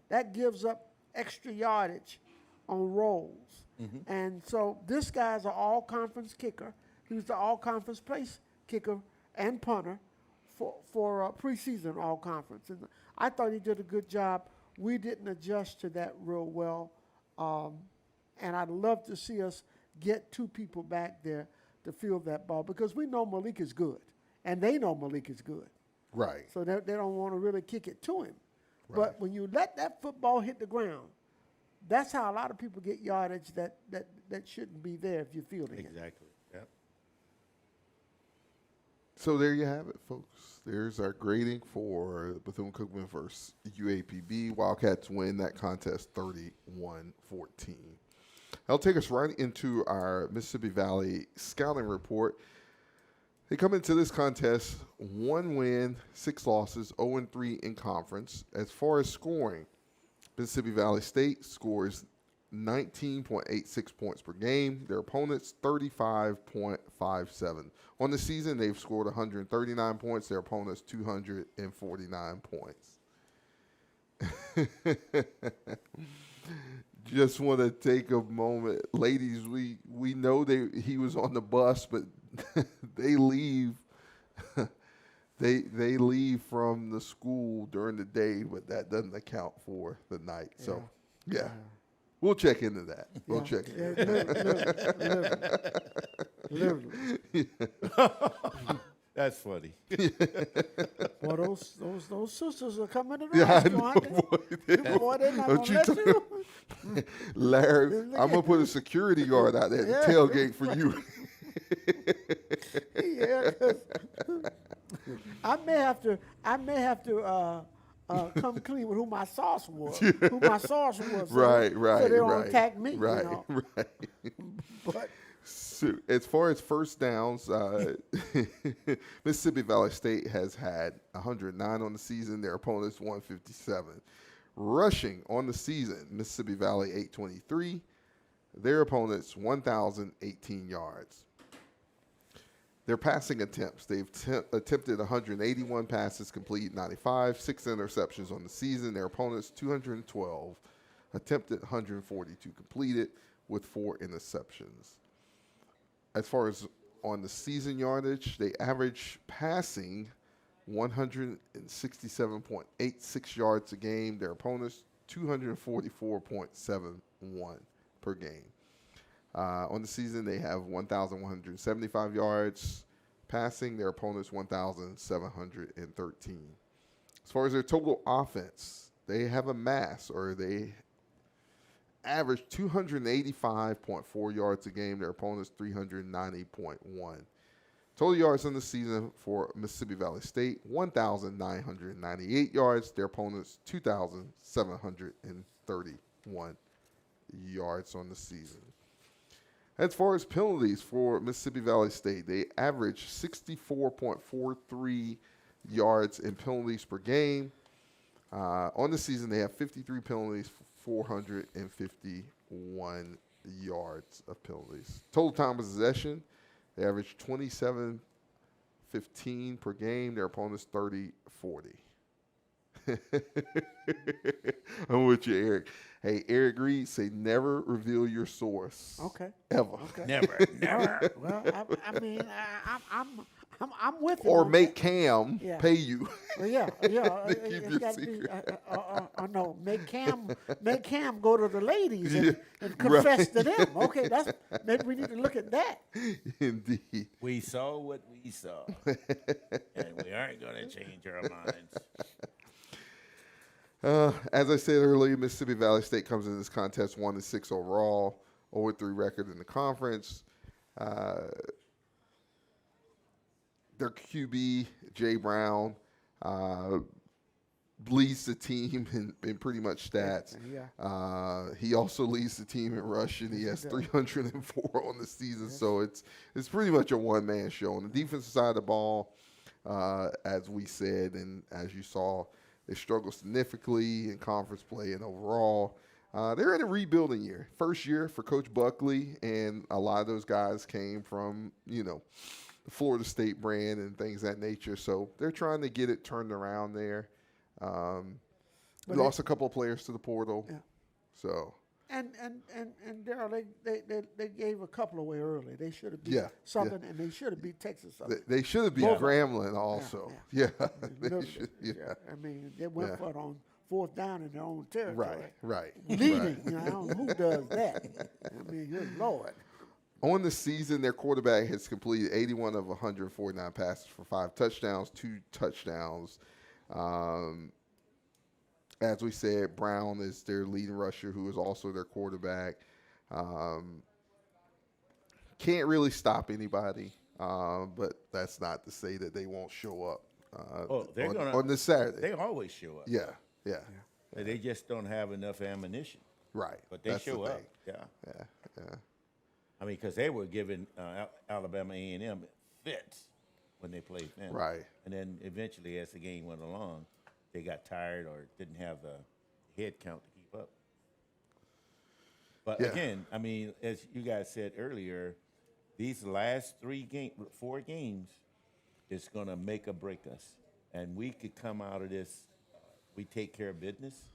That gives up extra yardage on rolls. And so this guy's an all-conference kicker. He was the all-conference place kicker and punter for preseason all-conference. And I thought he did a good job. We didn't adjust to that real well. And I'd love to see us get two people back there to field that ball, because we know Malik is good, and they know Malik is good. Right. So they don't want to really kick it to him. Right. But when you let that football hit the ground, that's how a lot of people get yardage that shouldn't be there if you're fielding it. Exactly. Yep. So there you have it, folks. There's our grading for Bethune-Cookman versus UAPB. Wildcats win that contest 31-14. That'll take us right into our Mississippi Valley scouting report. They come into this contest 1 win, 6 losses, 0-3 in conference. As far as scoring, Mississippi Valley State scores 19.86 points per game. Their opponents 35.57. On the season, they've scored 139 points. Their opponents 249 points. just want to take a moment, ladies. We know he was on the bus, but they leave. They leave from the school during the day, but that doesn't account for the night. So, yeah. We'll check into that. We'll check into that. Literally. That's funny. Well, those sisters are coming to the Yeah, I restaurant. know, Boy, they're not Don't gonna let you. Larry, I'm gonna put a security guard out there at the tailgate for you. Yeah, 'cause I may have to come clean with who my sauce was. Who my sauce was. Right. So they don't attack me. Right. You know? Right. But So as far as first downs, Mississippi Valley State has had 109 on the season. Their opponents 157. Rushing on the season, Mississippi Valley 823. Their opponents 1,018 yards. Their passing attempts, they've attempted 181 passes, complete 95, 6 interceptions on the season. Their opponents 212, attempted 142 completed with 4 interceptions. As far as on the season yardage, they average passing 167.86 yards a game. Their opponents 244.71 per game. On the season, they have 1,175 yards passing. Their opponents 1,713. As far as their total offense, they have they average 285.4 yards a game. Their opponents 390.1. Total yards on the season for Mississippi Valley State, 1,998 yards. Their opponents 2,731 yards on the season. As far as penalties for Mississippi Valley State, they average 64.43 yards in penalties per game. On the season, they have 53 penalties, 451 yards of penalties. Total time of possession, they average 27:15 per game. Their opponents 30:40. I'm with you, Eric. Hey, Eric Reed, say never reveal your source. okay. Ever. Okay. Never. Well, I'm with you. Or on make that. Cam pay you. Well, yeah. They keep It's your gotta be, secret. no, make Cam go to the ladies and confess to them. Okay, maybe we need to look at that. Indeed. We saw what we saw, and we aren't going to change our minds. As I said earlier, Mississippi Valley State comes into this contest 1-6 overall, 0-3 record in the conference. Their QB, Jay Brown, leads the team in pretty much stats. Yeah. He also leads the team in rushing. He has 304 on the season, so it's pretty much a one-man show. On the defensive side of the ball, as we said and as you saw, they struggle significantly in conference play and overall. They're in a rebuilding year. First year for Coach Buckley, and a lot of those guys came from, the Florida State brand and things of that nature. So they're trying to get it turned around there. We lost a couple of players to the portal. Yeah. So. And Daryl, they gave a couple away early. They should have beat Southern, and they should have beat Texas Southern. They should have beat Grambling also. Yeah. They should, I mean, they went for it on fourth down in their own territory. Right. Leading. I don't know who does that. I mean, good Lord. On the season, their quarterback has completed 81 of 149 passes for 5 touchdowns, 2 touchdowns. As we said, Brown is their leading rusher, who is also their quarterback. Can't really stop anybody, but that's not to say that they won't show up on this Saturday. They always show up. Yeah. They just don't have enough ammunition. Right. But they show up. Yeah. I mean, because they were giving Alabama A&M fits when they played them. Right. And then eventually, as the game went along, they got tired or didn't have the head count to keep up. But again, I mean, as you guys said earlier, these last 4 games is going to make or break us. And we could come out of this, we take care of business,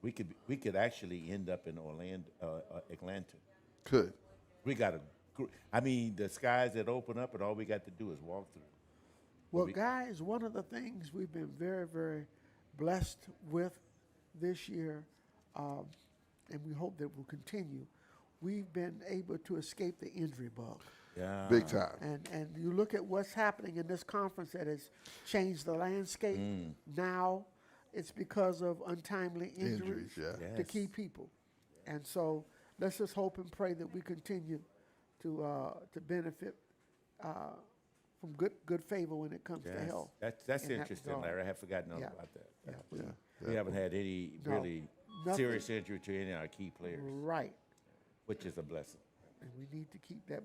we could actually end up in Orlando, Atlanta. Could. We got I mean, the skies that open up, and all we got to do is walk through. Well, guys, one of the things we've been very, very blessed with this year, and we hope that will continue, we've been able to escape the injury bug. Yeah. Big time. And you look at what's happening in this conference that has changed the landscape. Now it's because of untimely injuries yeah. to key people. And so let's just hope and pray that we continue to benefit from good favor when it comes to health. That's in that interesting, regard. Larry. I have forgotten all Yeah. about that. Yeah. We haven't had any really nothing. serious injury to any of our key players, Right. which is a blessing. And we need to keep that,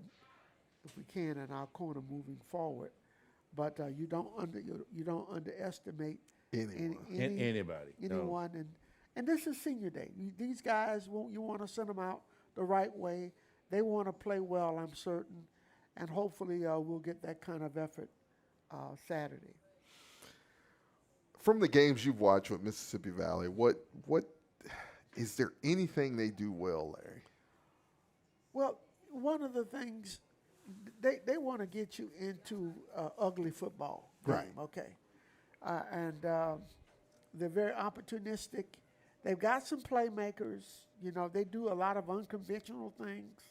if we can, in our corner moving forward. But you don't underestimate Anyone. Anybody. No. anyone. And this is senior day. These guys, you want to send them out the right way. They want to play well, I'm certain. And hopefully we'll get that kind of effort Saturday. From the games you've watched with Mississippi Valley, what is there anything they do well, Larry? Well, one of the things, they want to get you into ugly football game, Right. okay? And they're very opportunistic. They've got some playmakers. You know, they do a lot of unconventional things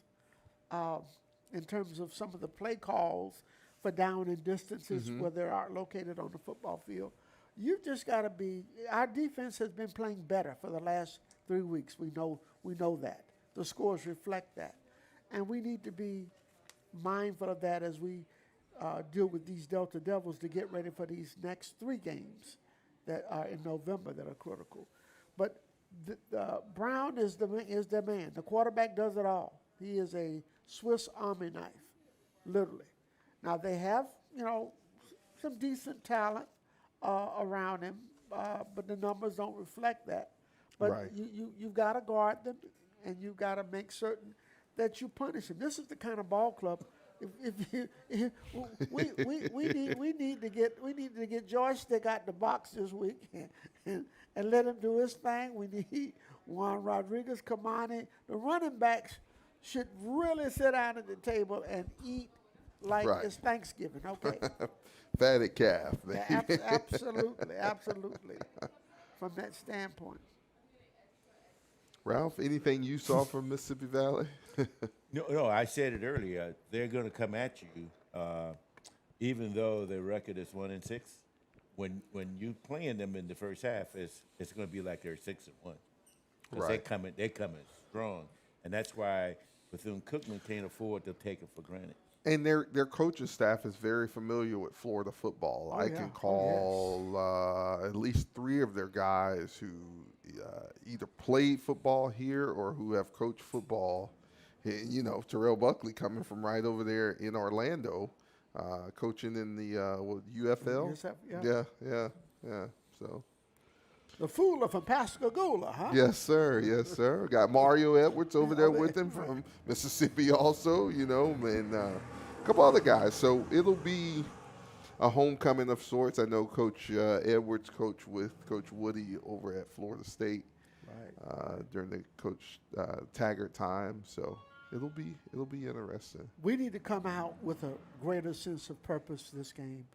in terms of some of the play calls for down and distances where they are located on the football field. You've just got to be. Our defense has been playing better for the last 3 weeks. We know that. The scores reflect that, and we need to be mindful of that as we deal with these Delta Devils to get ready for these next 3 games that are in November that are critical. But Brown is the man. The quarterback does it all. He is a Swiss Army knife, literally. Now they have, some decent talent around him, but the numbers don't reflect that. But Right. you've got to guard them, and you've got to make certain that you punish them. This is the kind of ball club. We need to get Joystick out the box this week and let him do his thing. We need Juan Rodriguez, Kamani. The running backs should really sit down at the table and eat like Right. it's Thanksgiving. Okay. Fatted calf. Yeah, absolutely. From that standpoint. Ralph, anything you saw from Mississippi Valley? No, I said it earlier. They're going to come at you, even though their record is 1-6. When you playing them in the first half, it's going to be like they're 6-1. Because Right. they're coming strong, and that's why Bethune-Cookman can't afford to take it for granted. And their coaching staff is very familiar with Florida football. I can call at least 3 of their guys who either played football here or who have coached football. Terrell Buckley coming from right over there in Orlando, coaching in the UFL. Yeah. So. The Fooler from Pascagoula, huh? Yes, sir. Got Mario Edwards over there with him from Mississippi also, and a couple other guys. So it'll be a homecoming of sorts. I know Coach Edwards coached with Coach Woody over at Florida State during the Coach Taggart time. So it'll be interesting. We need to come out with a greater sense of purpose this game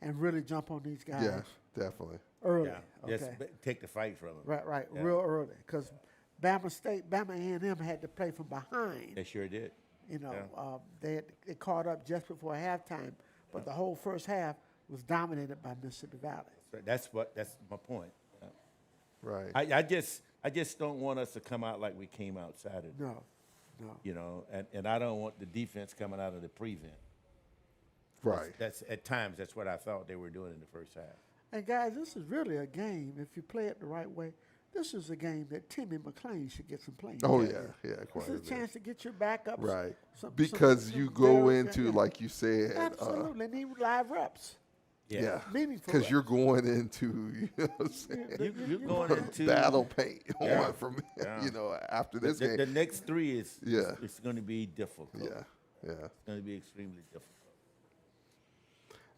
and really jump on these guys. Yeah, definitely. Early. Just Okay. take the fight from them. Right. Yeah. Real early. Because Bama A&M had to play from behind. They sure did. They caught up just before halftime, but the whole first half was dominated by Mississippi Valley. That's my point. Right. I just don't want us to come out like we came out Saturday. No. And I don't want the defense coming out of the prevent. Right. That's at times that's what I thought they were doing in the first half. And guys, this is really a game. If you play it the right way, this is a game that Timmy McClain should get some playing. Oh, time. quite This is a bit. chance to get your backups. Right. some Because you go veterans, into, like you said, absolutely need live reps. yeah, Meaningful because you're reps. going into, what I'm saying, You're going into battle paint Yeah. on from, Yeah. after this game. the next 3 is it's going to be difficult. Yeah. It's going to be extremely difficult.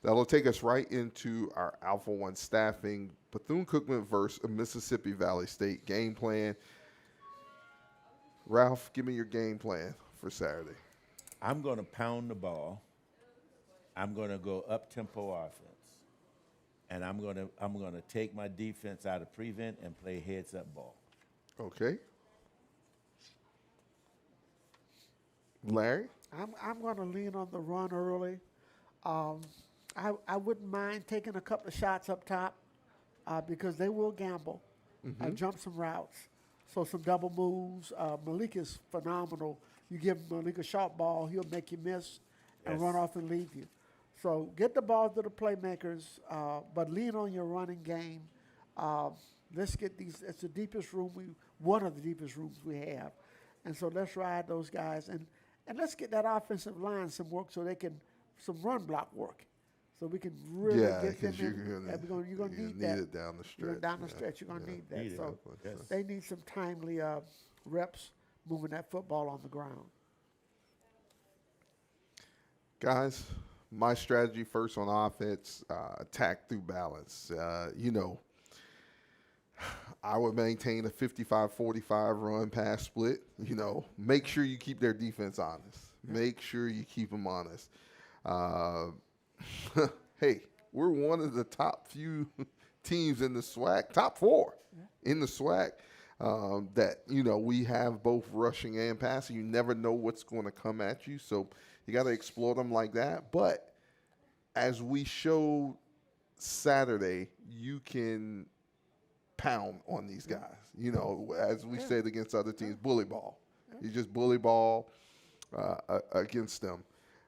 That'll take us right into our Alpha 1 staffing, Bethune-Cookman versus Mississippi Valley State game plan. Ralph, give me your game plan for Saturday. I'm going to pound the ball. I'm going to go up-tempo offense. And I'm going to take my defense out of prevent and play heads-up ball. Okay. Larry? I'm going to lean on the run early. I wouldn't mind taking a couple of shots up top because they will gamble, jump some routes, so some double moves. Malik is phenomenal. You give Malik a short ball, he'll make you miss and run off and leave you. So get the ball to the playmakers, but lean on your running game. Let's get these. It's the deepest room one of the deepest rooms we have, and so let's ride those guys and let's get that offensive line some work so they can some run block work, so we can really get them in. You're gonna need that. It down the stretch. Down the stretch, you're gonna need that. So they need some timely reps moving that football on the ground. Guys, my strategy first on offense, attack through balance. I would maintain a 55-45 run pass split. Make sure you keep their defense honest. Make sure you keep them honest. Hey, we're one of the top few teams in the SWAC, top 4 in the SWAC, that, we have both rushing and passing. You never know what's going to come at you, so you got to explore them like that. But as we showed Saturday, you can pound on these guys. As we said against other teams, bully ball. You just bully ball against them.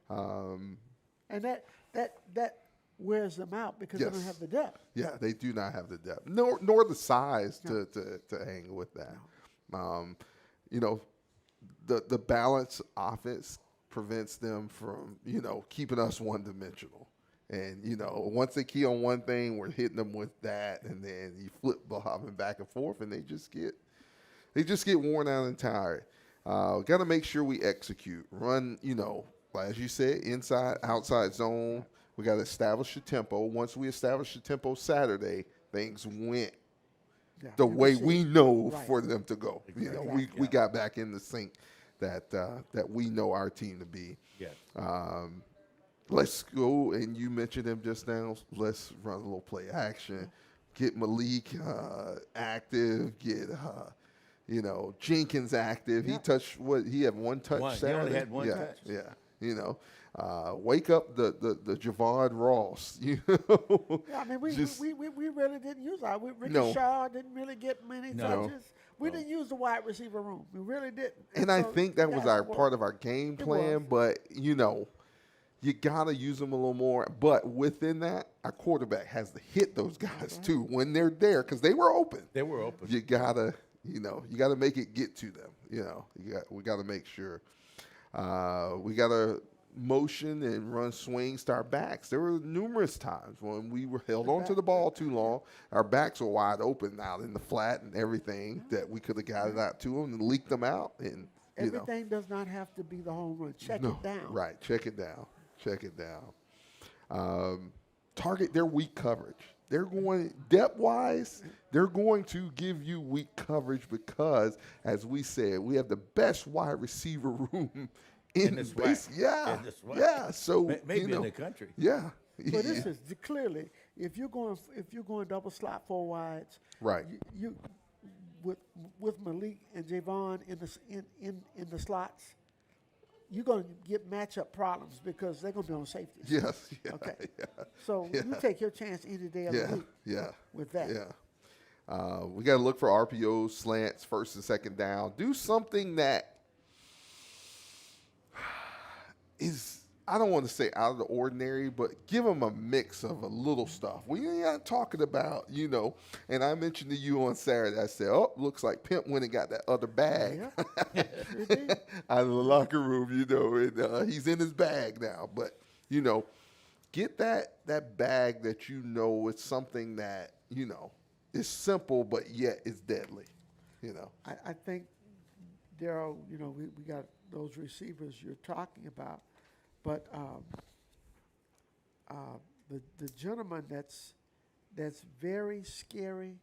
And that wears them out because they don't have the depth. Yeah, they do not have the depth, nor the size to hang with that. The balance offense prevents them from keeping us one-dimensional. And once they key on one thing, we're hitting them with that, and then you flip bobbing back and forth, and they just get worn out and tired. Got to make sure we execute, run. As you said, inside, outside zone. We got to establish the tempo. Once we establish the tempo Saturday, things went the way we know for them to go. We got back in the sync that we know our team to be. Yes. Let's go, and you mentioned him just now. Let's run a little play action. Get Malik active. Get Jenkins active. He touched he had one touch Saturday. He only had one touch. Yeah. Wake up the JarHead Ross. Yeah, I mean we really didn't use our Ricky Shaw didn't really get many touches. We didn't use the wide receiver room. We really didn't. And I think that was part of our game plan, but you got to use them a little more. But within that, our quarterback has to hit those guys too when they're there because they were open. They were open. You got to, you got to make it get to them. We got to make sure. We got to motion and run swings to our backs. There were numerous times when we were held onto the ball too long. Our backs were wide open out in the flat and everything that we could have got it out to them and leaked them out. And everything does not have to be the home run. Check it down. Right. Check it down. Target their weak coverage. They're going depth-wise. They're going to give you weak coverage because, as we said, we have the best wide receiver room in the SWAC. Yeah. So maybe in the country. Yeah. So this is clearly if you're going double slot 4 wides. Right. You with Malik and Javon in the slots. You're going to get matchup problems because they're going to be on safety. Yes. Yeah, okay. Yeah, so you take your chance any day of the week. Yeah. With that. Yeah. We got to look for RPOs, slants, first and second down. Do something that is, I don't want to say out of the ordinary, but give them a mix of a little stuff. We ain't talking about, and I mentioned to you on Saturday, I said, looks like Pimp went and got that other bag out of the locker room, and he's in his bag now. But, get that bag that it's something that, is simple, but yet it's deadly, I think, Daryl, we got those receivers you're talking about. But the gentleman that's very scary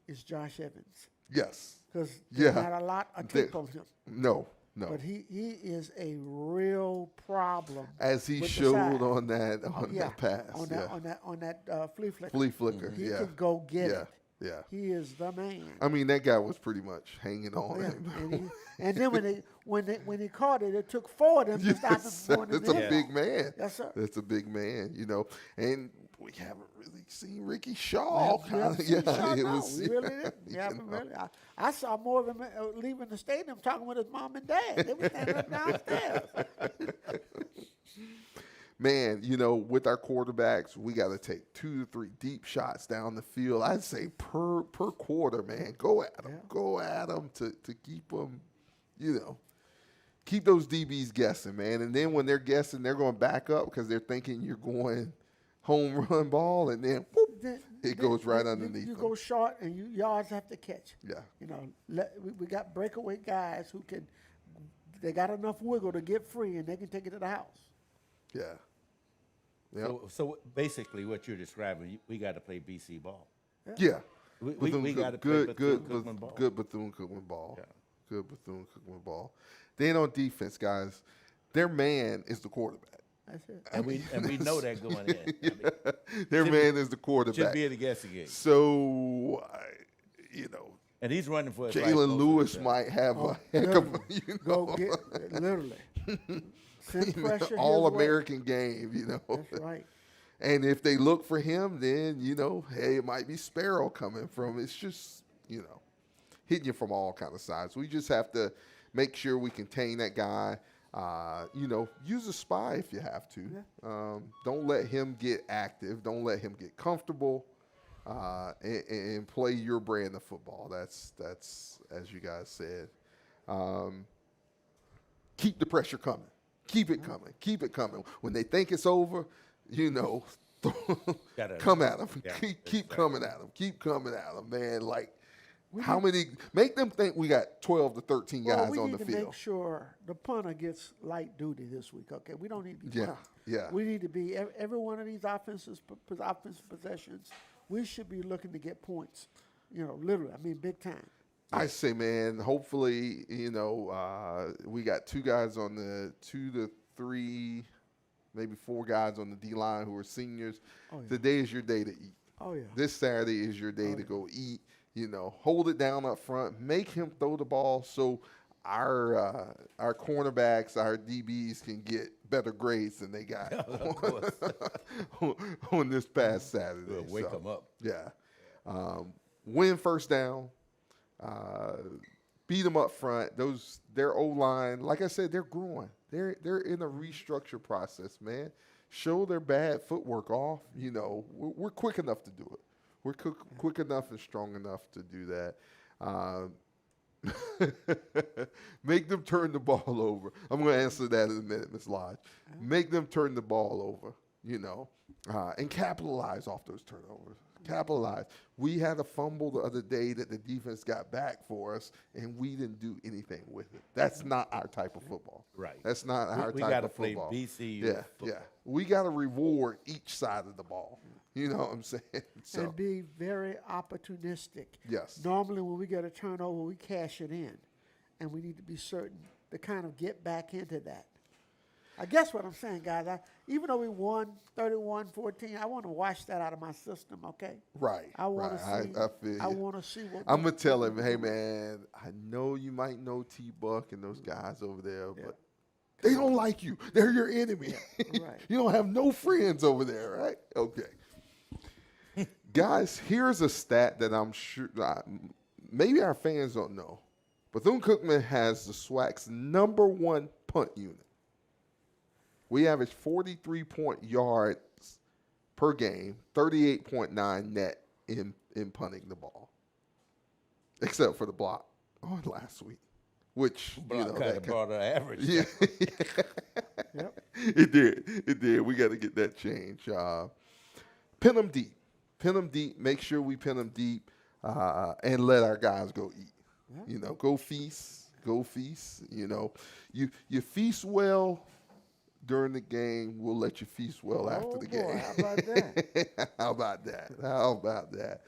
is Josh Evans. Yes. Because there's not a lot of tape on him. No. But he is a real problem. As he showed on that pass. On that flea flicker. Flea flicker, He can go get it. Yeah. He is the man. I mean, that guy was pretty much hanging on him. And then when he caught it, it took 4 of them to stop him from going to It's a big man. Yes, sir. It's a big man, you know. And we haven't really seen Ricky Shaw. We really didn't. We haven't really. I saw more of him leaving the stadium talking with his mom and dad. They were standing up downstairs. Man, you know, with our quarterbacks, we got to take 2 to 3 deep shots down the field. I'd say per quarter, man. Go at them. Go at them to keep them, you know, keep those DBs guessing, man. And then when they're guessing, they're going back up because they're thinking you're going home run ball, and then whoop, it goes right underneath you them. go short, and you yards have to catch. Yeah. You know, we got breakaway guys who can. They got enough wiggle to get free, and they can take it to the house. Yeah. Yep. So basically, what you're describing, we got to play BC ball. Yeah. We got to play Bethune-Cookman ball. Good Bethune-Cookman ball. Yeah. Good Bethune-Cookman ball. Then on defense, guys, their man is the quarterback. That's it. And we know that going in. I mean, their man is the quarterback. Should be able to guess again. So, you know, And he's running for his life Jalen most of the Lewis time. might have a heck of a, you know, Go get literally. Send pressure all his way. American game, you know. That's right. And if they look for him, then, you know, hey, it might be Sparrow coming from. It's just, you know, hitting you from all kind of sides. We just have to make sure we contain that guy. You know, use a spy if you have to. Yeah. Don't let him get active. Don't let him get comfortable. And play your brand of football. That's as you guys said. Keep the pressure coming. Keep it coming. Keep it coming. When they think it's over, you know, come at them. Yeah, Keep coming at them. Keep coming at them, man. Like, how many? Make them think we got 12 to 13 guys on the we need to field. make sure the punter gets light duty this week. Okay, we don't need to be. Yeah. We need to be every one of these offensive possessions. We should be looking to get points. You know, literally. I mean, big time. I say, man, hopefully, you know, we got 2 guys on the 2 to 3, maybe 4 guys on the D-line who are seniors. Oh, yeah. Today is your day to eat. Oh, yeah. This Saturday is your day to go eat. You know, hold it down up front. Make him throw the ball so our cornerbacks, our DBs can get better grades than they got on this past Saturday. We'll wake them up. Yeah. Win first down. Beat them up front. Their O-line, like I said, they're growing. They're in a restructure process, man. Show their bad footwork off. You know, we're quick enough to do it. We're quick enough and strong enough to do that. Make them turn the ball over. I'm going to answer that in a minute, Ms. Lodge. Make them turn the ball over, you know, and capitalize off those turnovers. Capitalize. We had a fumble the other day that the defense got back for us, and we didn't do anything with it. That's not our type of football. Right. That's not our We type got to of play football. BCU. Yeah. football. We got to reward each side of the ball. You know what I'm saying? So, And be very opportunistic. yes. Normally, when we get a turnover, we cash it in, and we need to be certain to kind of get back into that. I guess what I'm saying, guys, even though we won 31-14, I want to wash that out of my system, okay? Right. I want to right. see. I feel you. I want to see what. I'm going to tell him, hey, man, I know you might know T-Buck and those guys over there, but they don't like you. They're your enemy. Right. You don't have no friends over there, right? Okay. Guys, here's a stat that I'm sure maybe our fans don't know. Bethune-Cookman has the SWAC's #1 punt unit. We average 43 yards per game, 38.9 net in punting the ball, except for the block on last week, which Block kind of brought our average. Yeah, Yep. It did. We got to get that changed. Pin them deep. Pin them deep. Make sure we pin them deep, and let our guys go eat. Yeah. You know, go feast. Go feast. You know, you feast well. during the game, we'll let you feast well after the game. How about that? How about that? How about that?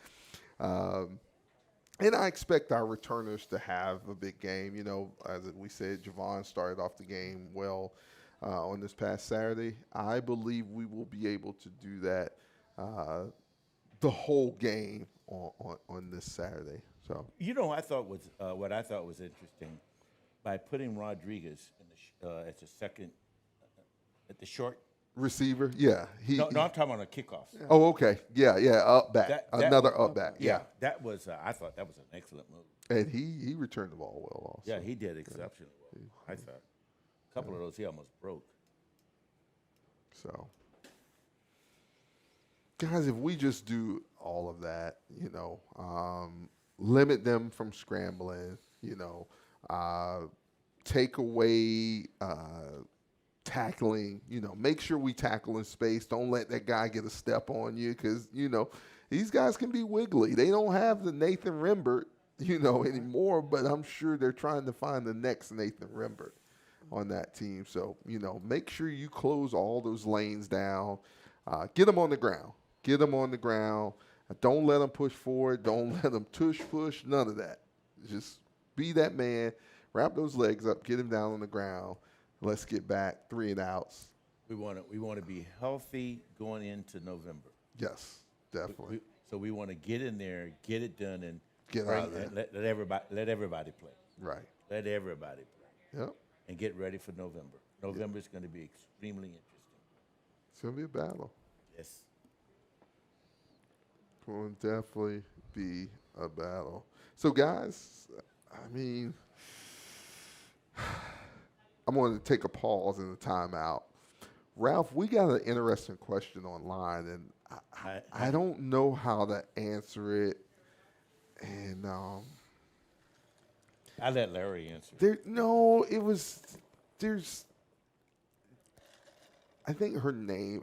And I expect our returners to have a big game. You know, as we said, Javon started off the game well on this past Saturday. I believe we will be able to do that the whole game on this Saturday. So You know, I thought was what I thought was interesting by putting Rodriguez in as the second at the short. receiver, yeah. No, I'm talking about a kickoff. Oh, okay. Yeah. Up back. That- Another up back. Yeah. that was. I thought that was an excellent move. And he returned the ball well also. Yeah, he did exceptionally well. I thought a couple of those he almost broke. So, guys, if we just do all of that, you know, limit them from scrambling, you know, take away tackling, you know, make sure we tackle in space. Don't let that guy get a step on you because, you know, these guys can be wiggly. They don't have the Nathan Rimbert, you know, anymore, but I'm sure they're trying to find the next Nathan Rimbert on that team. So, you know, make sure you close all those lanes down. Get them on the ground. Get them on the ground. Don't let them push forward. Don't let them push, none of that. Just be that man. Wrap those legs up. Get him down on the ground. Let's get back 3 and outs. We want to be healthy going into November. Yes, definitely. So we want to get in there, get it done, and Get out of there. Let everybody play. Right. Let everybody play. Yep. And get ready for November. November is going to be extremely interesting. It's going to be a battle. Yes. It's going to definitely be a battle. So, guys, I mean, I'm going to take a pause and a timeout. Ralph, we got an interesting question online, and I don't know how to answer it. And I let Larry answer. I think her name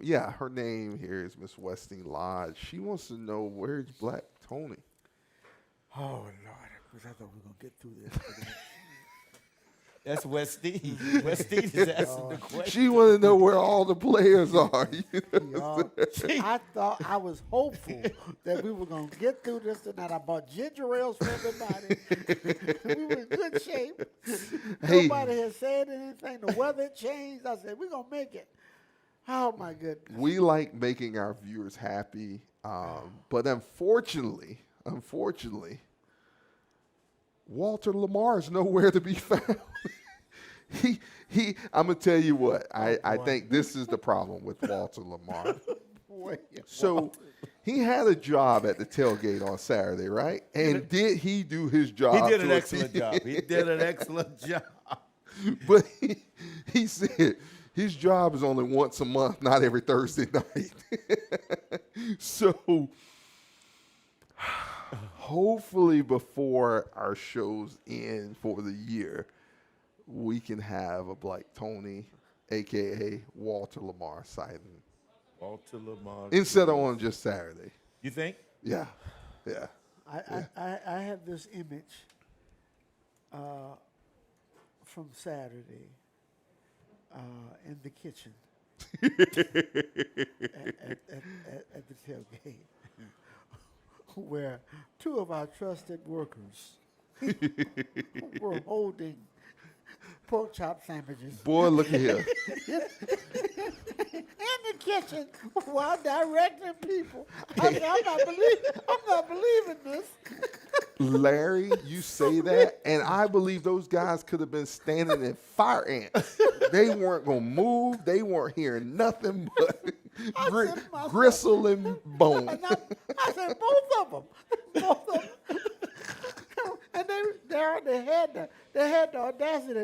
here is Miss Wesley Lodge. She wants to know where's Black Tony. Oh, Lord. Because I thought we were going to get through this. That's West Steve. West Steve is asking the question. She want to know where all the players are. You know? I was hopeful that we were going to get through this tonight. I bought ginger ales for everybody. We were in good shape. Hey. Nobody had said anything. The weather changed. I said, we're going to make it. Oh, my goodness. We like making our viewers happy. But unfortunately, Walter Lamar is nowhere to be found. I'm going to tell you what, I think this is the problem with Walter Lamar. So he had a job at the tailgate on Saturday, right? And did he do his job? He did an excellent job. He did an excellent job. But he said his job is only once a month, not every Thursday night. So hopefully before our shows end for the year, we can have a Black Tony, a.k.a. Walter Lamar sighting. Walter Lamar. Instead of on just Saturday. You think? Yeah. I have this image from Saturday in the kitchen at the tailgate, where 2 of our trusted workers were holding pork chop sandwiches. Boy, look at here. In the kitchen while directing people. I said, I'm not believing this. Larry, you say that, and I believe those guys could have been standing in fire ants. They weren't going to move. They weren't hearing nothing but gristle and bone. I said, both of them. And they had the audacity.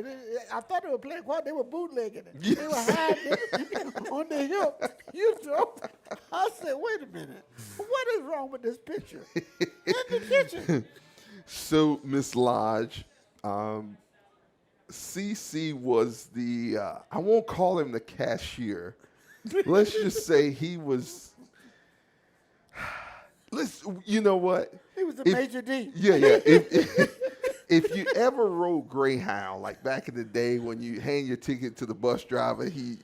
I thought they were playing what? They were bootlegging it. Yes. They were hiding it on the hip. You know? I said, wait a minute. What is wrong with this picture? In the kitchen. So, Miss Lodge, CC was the, I won't call him the cashier. Let's just say he was, you know what? He was the major D. Yeah. if you ever rode Greyhound, like back in the day when you hand your ticket to the bus driver, he,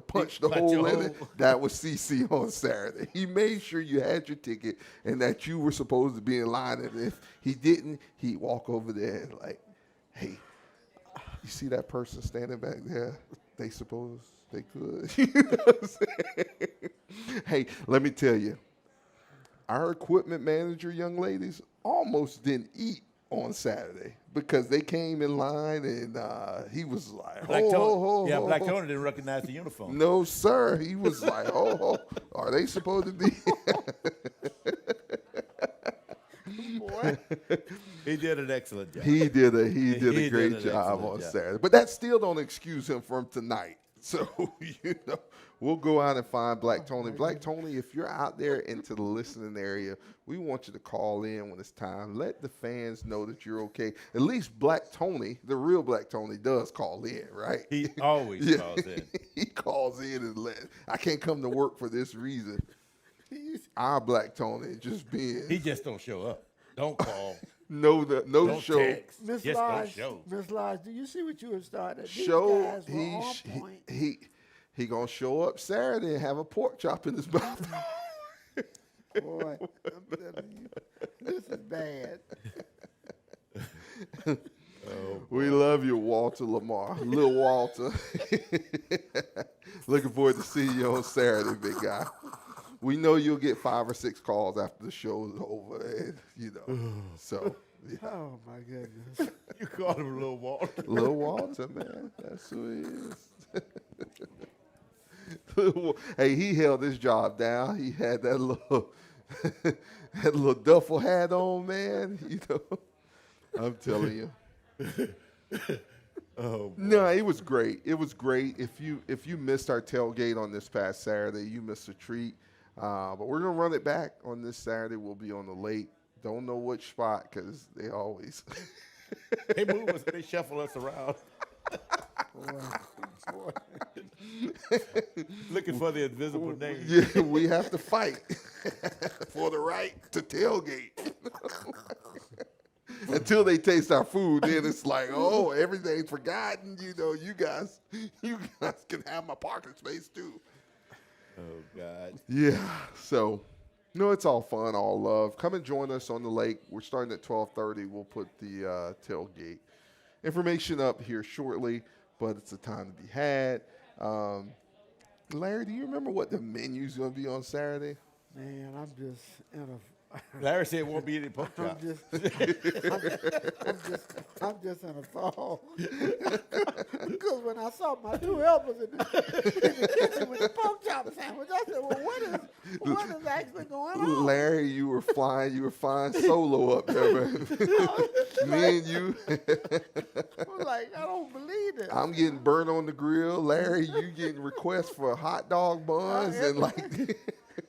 punched the hole in it. That was CC on Saturday. He made sure you had your ticket and that you were supposed to be in line. And if he didn't, he'd walk over there and like, hey, you see that person standing back there? They suppose they could. You know what I'm saying? Hey, let me tell you, our equipment manager, young ladies, almost didn't eat on Saturday because they came in line and he was like, Black Tony didn't recognize the uniform. No, sir. He was like, are they supposed to be? Boy. He did an excellent job. He did a great job on Saturday. But that still don't excuse him from tonight. So, we'll go out and find Black Tony. Black Tony, if you're out there into the listening area, we want you to call in when it's time. Let the fans know that you're okay. At least Black Tony, the real Black Tony, does call in, right? He always calls in. He calls in and I can't come to work for this reason. Our Black Tony just being. He just don't show up. Don't call. No don't show. Text. Miss Just Lodge, don't show. Miss Lodge, do you see what you have started? These Show. guys were on point. He gonna show up Saturday and have a pork chop in his mouth. Boy, I'm telling you, this is bad. We love you, Walter Lamar. Little Walter. Looking forward to seeing you on Saturday, big guy. We know you'll get 5 or 6 calls after the show is over, and, so. Yeah. Oh, my goodness. You called him Little Walter. Little Walter, man. That's who he is. Hey, he held his job down. He had that little duffel hat on, man. I'm telling you. No, it was great. It was great. If you missed our tailgate on this past Saturday, you missed a treat. But we're gonna run it back on this Saturday. We'll be on the lake. Don't know which spot because they always They move us. They shuffle us around. Boy. Looking for the invisible name. Yeah, we have to fight for the right to tailgate. Until they taste our food, then it's like, oh, everything's forgotten. You guys can have my parking space too. Oh, God. Yeah. So, it's all fun, all love. Come and join us on the lake. We're starting at 12:30. We'll put the tailgate information up here shortly, but it's a time to be had. Larry, do you remember what the menu's going to be on Saturday? Man, I'm just in a. Larry said it won't be any pork I'm chops. I'm just in a fall. Because when I saw my 2 helpers in the kitchen with the pork chop sandwich, I said, well, what is actually going on? Larry, you were flying solo up there, man. Me and you. I was like, I don't believe it. I'm getting burnt on the grill. Larry, you getting requests for hot dog buns and like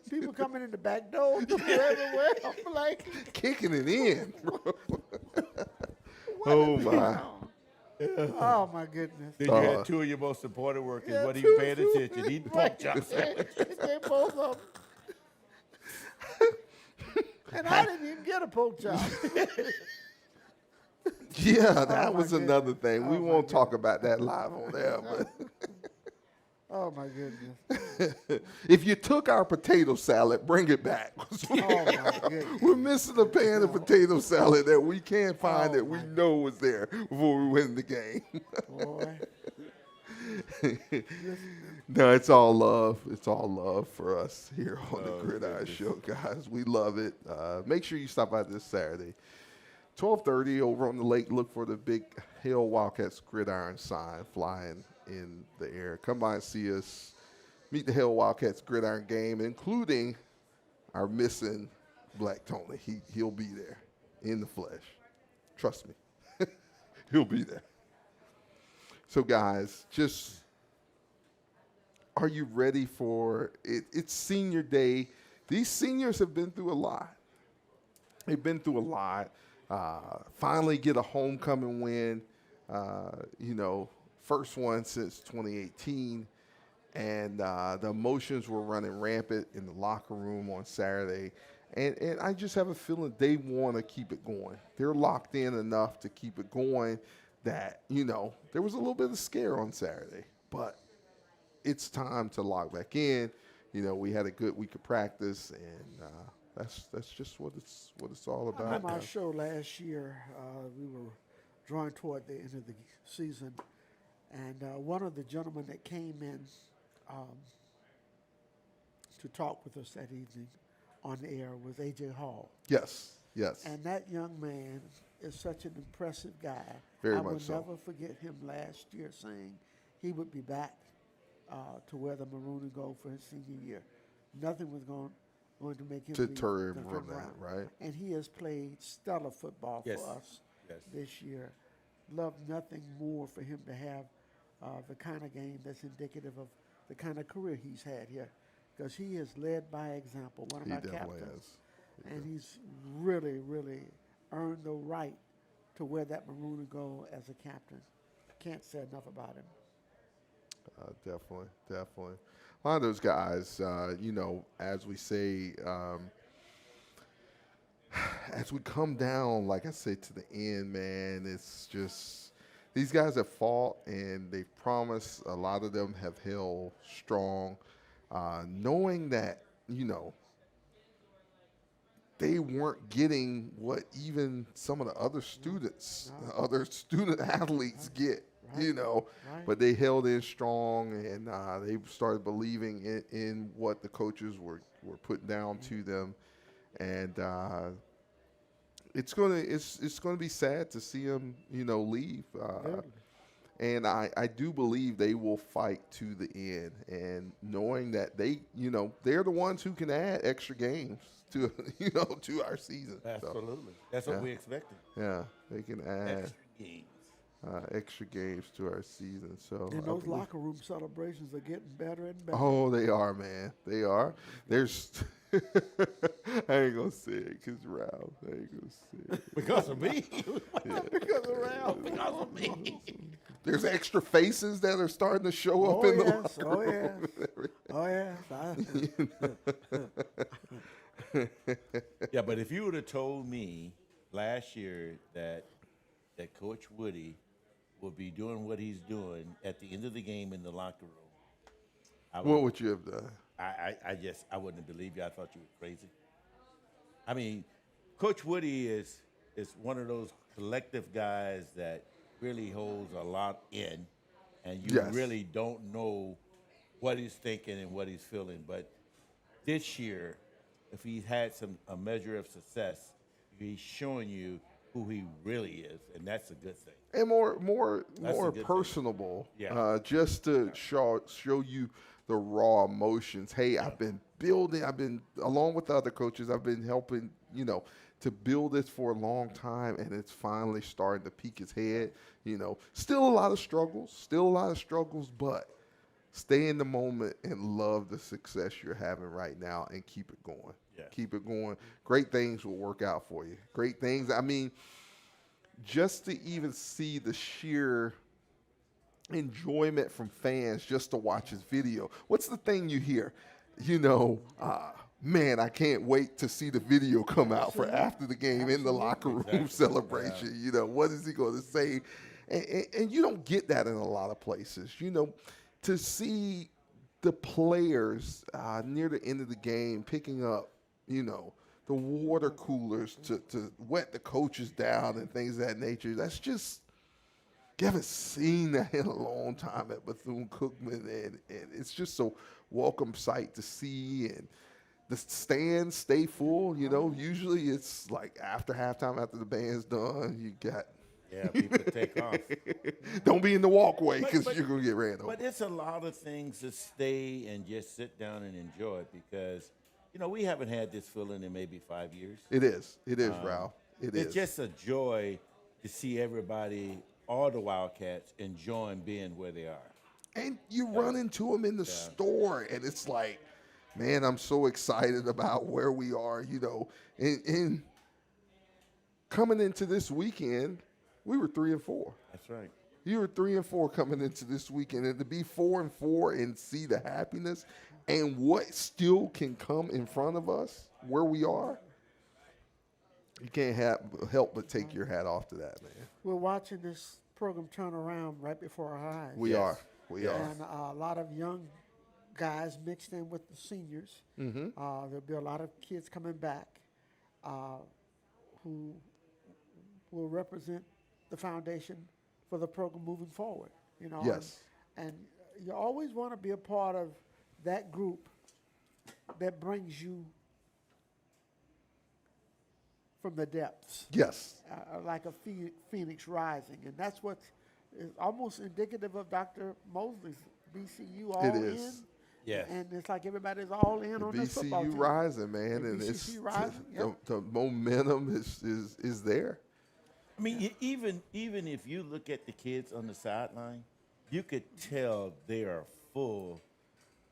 people coming in the back door everywhere. I'm like, kicking it in. Oh my. Oh my goodness. Then you had 2 of your most important workers. What are you paying attention? Eating pork chops. They both of them. And I didn't even get a pork chop. Yeah, that was goodness. another thing. We Oh, won't my talk about that live on there, but Oh my goodness. if you took our potato salad, bring it back. Oh my goodness. We're missing a pan of potato salad that we can't find Oh, that we know was there before we win the game. Boy. No, it's all love. It's all love for us here on the Gridiron Show, guys. We love it. Make sure you stop by this Saturday. 12:30 over on the lake. Look for the big Hail Wildcats Gridiron sign flying in the air. Come by and see us. Meet the Hail Wildcats Gridiron Gang, including our missing Black Tony. He'll be there in the flesh. Trust me. He'll be there. So, guys, are you ready for it? It's senior day. These seniors have been through a lot. They've been through a lot. Finally get a homecoming win, first one since 2018. And the emotions were running rampant in the locker room on Saturday And I just have a feeling they want to keep it going. They're locked in enough to keep it going that, there was a little bit of scare on Saturday, but it's time to lock back in. We had a good week of practice, and that's just what it's all about. On our show last year, we were drawing toward the end of the season, and one of the gentlemen that came in to talk with us that evening on the air was A.J. Hall. Yes. And that young man is such an impressive guy. Very I much will so. never forget him last year saying he would be back to wear the maroon and gold for his senior year. Nothing was going to make him Deter him turn from that, around. right? And he has played stellar football Yes. for us Yes. this year. Love nothing more for him to have the kind of game that's indicative of the kind of career he's had here, because he has led by example, one of He our definitely captains. has. And he's really, really earned the right to wear that maroon and gold as a captain. Can't say enough about him. Definitely. A lot of those guys, as we say, as we come down, like I say, to the end, man, it's just these guys have fought and they've promised. A lot of them have held strong, knowing that, they weren't getting what even some of the other students, other student athletes get. Right. But they held in strong, and they started believing in what the coaches were putting down to them, and it's gonna be sad to see them leave. And I do believe they will fight to the end, and knowing that they're the ones who can add extra games to to our season. Absolutely. That's what we expected. Yeah, they can add Extra games. extra games to our season. So And those locker room celebrations are getting better and better. Oh, they are, man. They are. There's. I ain't gonna say it because Ralph. I ain't gonna say it. Because of me. Because of Ralph. Because of me. There's extra faces that are starting to show up in the locker room. Oh yes. Yeah, but if you would have told me last year that Coach Woody would be doing what he's doing at the end of the game in the locker room, What would you have done? I wouldn't believe you. I thought you were crazy. I mean, Coach Woody is one of those collective guys that really holds a lot in, and you Yes. really don't know what he's thinking and what he's feeling. But this year, if he's had a measure of success, he's showing you who he really is, and that's a good thing. And more That's a good thing. personable. Yeah. Just to show you the raw emotions. Hey, I've been building. I've been along with the other coaches. I've been helping. To build this for a long time, and it's finally starting to peak its head. Still a lot of struggles, but stay in the moment and love the success you're having right now and keep it going. Yeah. Keep it going. Great things will work out for you. Great things. I mean, just to even see the sheer enjoyment from fans just to watch his video. What's the thing you hear? Man, I can't wait to see the video come out for after the game in the locker room celebration. What is he going to say? And you don't get that in a lot of places. To see the players near the end of the game picking up, the water coolers to wet the coaches down and things of that nature. That's just, you haven't seen that in a long time at Bethune-Cookman, and it's just a welcome sight to see. And the stands stay full. Usually it's like after halftime, after the band's done, you got. Yeah, people take off. Don't be in the walkway because But- you're going to get ran over. But it's a lot of things to stay and just sit down and enjoy it because, we haven't had this feeling in maybe 5 years. It is, Ralph. It's just a joy to see everybody, all the Wildcats, enjoying being where they are. And you run into them in the store, and it's like, man, I'm so excited about where we are, And coming into this weekend, we were 3-4. That's right. You were 3-4 coming into this weekend, and to be 4-4 and see the happiness and what still can come in front of us where we are, you can't help but take your hat off to that, man. We're watching this program turn around right before our eyes. We are. We are. And a lot of young guys mixed in with the seniors. Mm-hmm. There'll be a lot of kids coming back who will represent the foundation for the program moving forward. You know. Yes. And you always want to be a part of that group that brings you from the depths. Yes. Like a phoenix rising. And that's what is almost indicative of Dr. Mosley's BCU all It in. is. Yes. And it's like everybody's all in on this football BCU team. rising, man, The and BCU it's rising, yep. the momentum is there. I mean, even if you look at the kids on the sideline, you could tell they are full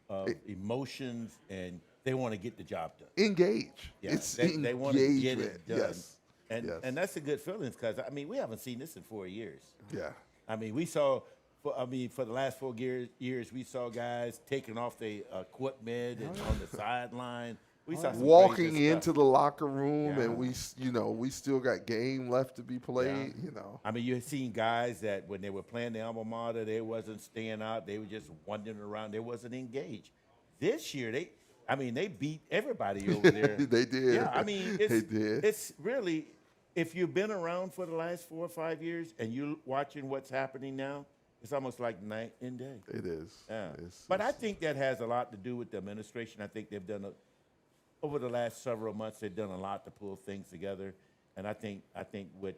of emotions and they want to get the job done. Engage. Yeah, It's they want to get engagement. it done. Yes. And Yes. and that's a good feeling because, I mean, we haven't seen this in 4 years. Yeah. I mean, we saw, for the last 4 years, we saw guys taking off their equipment and on the sideline. We saw some Walking crazy into stuff. the locker room, Yeah. and we still got game left to be played. Yeah. You know. I mean, you had seen guys that when they were playing the alma mater, they wasn't staying out. They were just wandering around. They wasn't engaged. This year, they beat everybody over there. They did. Yeah, I mean, They did. It's really, if you've been around for the last 4 or 5 years and you're watching what's happening now, it's almost like night and day. It is. Yeah. It's- But I think that has a lot to do with the administration. I think they've done over the last several months, they've done a lot to pull things together. And I think with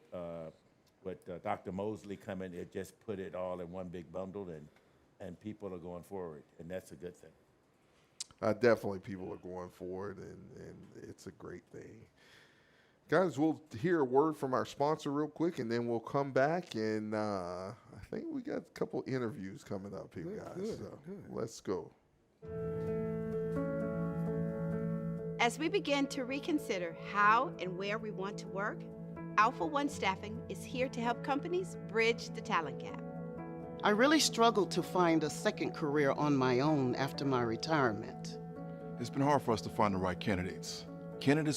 Dr. Mosley coming, it just put it all in one big bundle, and people are going forward, and that's a good thing. Definitely people are going forward, and it's a great thing. Guys, we'll hear a word from our sponsor real quick, and then we'll come back, and I think we got a couple interviews coming up here, guys. So let's go. As we begin to reconsider how and where we want to work, Alpha One Staffing is here to help companies bridge the talent gap. I really struggled to find a second career on my own after my retirement. It's been hard for us to find the right candidates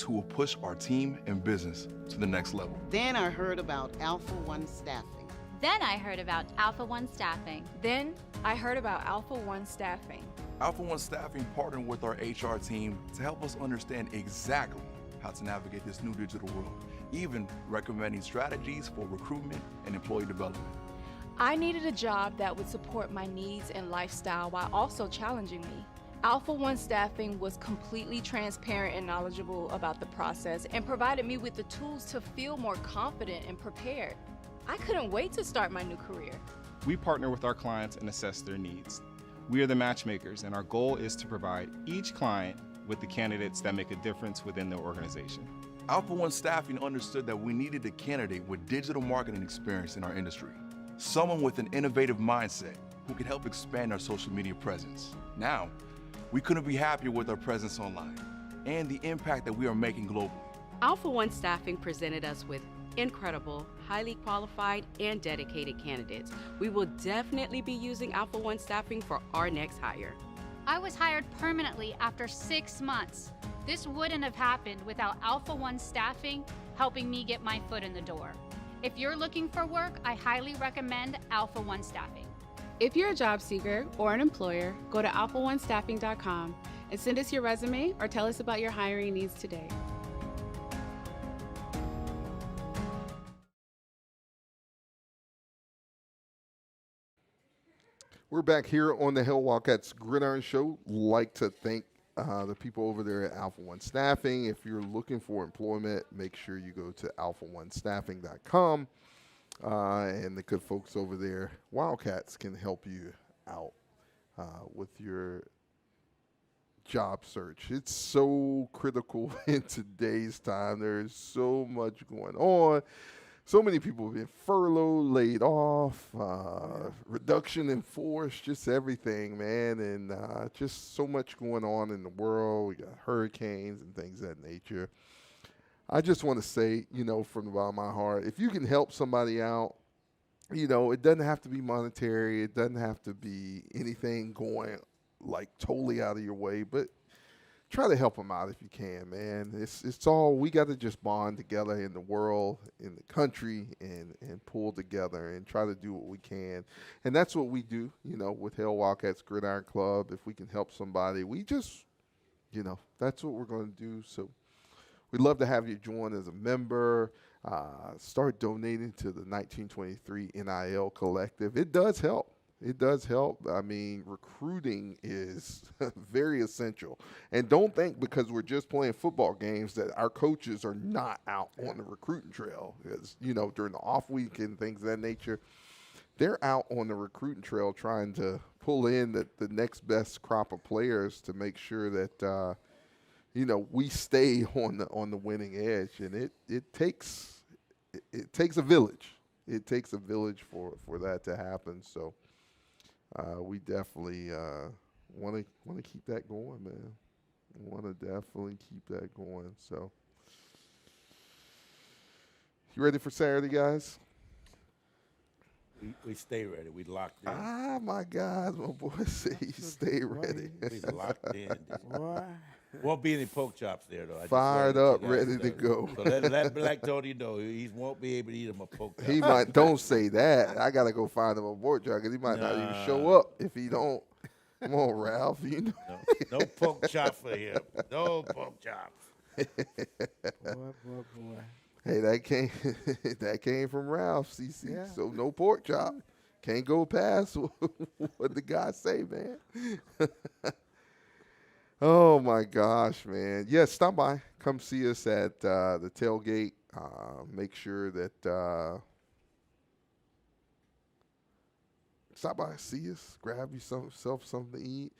who will push our team and business to the next level. Then I heard about Alpha One Staffing. Then I heard about Alpha One Staffing. Then I heard about Alpha One Staffing. Alpha One Staffing partnered with our HR team to help us understand exactly how to navigate this new digital world, even recommending strategies for recruitment and employee development. I needed a job that would support my needs and lifestyle while also challenging me. Alpha One Staffing was completely transparent and knowledgeable about the process and provided me with the tools to feel more confident and prepared. I couldn't wait to start my new career. We partner with our clients and assess their needs. We are the matchmakers, and our goal is to provide each client with the candidates that make a difference within their organization. Alpha One Staffing understood that we needed a candidate with digital marketing experience in our industry, someone with an innovative mindset who could help expand our social media presence. Now, we couldn't be happier with our presence online and the impact that we are making globally. Alpha One Staffing presented us with incredible, highly qualified, and dedicated candidates. We will definitely be using Alpha One Staffing for our next hire. I was hired permanently after 6 months. This wouldn't have happened without Alpha One Staffing helping me get my foot in the door. If you're looking for work, I highly recommend Alpha One Staffing. If you're a job seeker or an employer, go to alphaonestaffing.com and send us your resume or tell us about your hiring needs today. We're back here on the Hail Wildcats Gridiron Show. Like to thank the people over there at Alpha One Staffing. If you're looking for employment, make sure you go to alphaonestaffing.com. And the good folks over there, Wildcats, can help you out with your job search. It's so critical in today's time. There's so much going on. So many people have been furloughed, laid off, reduction in force, just everything, man. And just so much going on in the world. We got hurricanes and things of that nature. I just want to say, from the bottom of my heart, if you can help somebody out, you know, it doesn't have to be monetary. It doesn't have to be anything going like totally out of your way, but try to help them out if you can, man. It's all, we got to just bond together in the world, in the country, and pull together and try to do what we can. And that's what we do, you know, with Hail Wildcats Gridiron Club. If we can help somebody, we just, you know, that's what we're going to do. So we'd love to have you join as a member. Start donating to the 1923 NIL Collective. It does help. It does help. I mean, recruiting is very essential. And don't think because we're just playing football games that our coaches are not out on the recruiting trail. Because, you know, during the off week and things of that nature, they're out on the recruiting trail trying to pull in the next best crop of players to make sure that, you know, we stay on the winning edge. And it takes a village. It takes a village for that to happen. So we definitely want to keep that going, man. Want to definitely keep that going. So you ready for Saturday, guys? We stay ready. We locked in. Ah, my God, my boy say you stay ready. We locked in. Boy. Won't be any pork chops there, though. Fired up, ready to go. So let Black Tony know he won't be able to eat him a pork chop. He might. Don't say that. I gotta go find him a pork chop because he might not even show up if he don't. Come on, Ralph. You know. No pork chop for him. No pork chops. Boy. Hey, that came from Ralph, CC. Yeah. So no pork chop. Can't go past what the guy say, man. Oh, my gosh, man. Yeah, stop by. Come see us at the tailgate. Make sure that stop by, see us, grab yourself something to eat.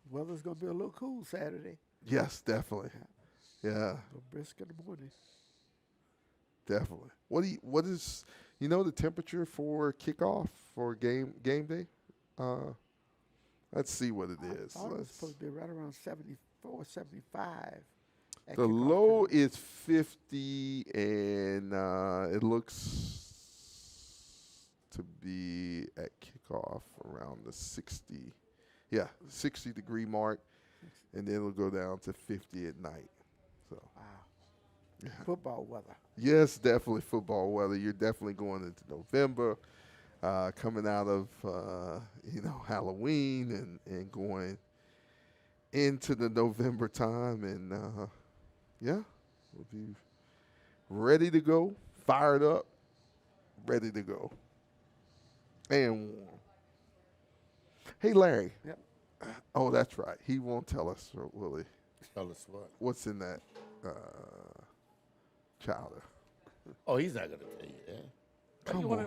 Weather's going to be a little cool Saturday. Yes, definitely. Yeah. A little brisk in the morning. Definitely. What is the temperature for kickoff for game day? Let's see what it is. It's supposed to be right around 74, 75. The low is 50, and it looks to be at kickoff around the 60 degree mark, and then it'll go down to 50 at night. So, wow. Yeah. Football weather. Yes, definitely football weather. You're definitely going into November, coming out of Halloween and going into the November time, and we'll be ready to go, fired up, ready to go, and warm. Hey, Larry. Yep. Oh, that's right. He won't tell us, will he? Tell us what? What's in that chowder? Oh, he's not going to tell you that.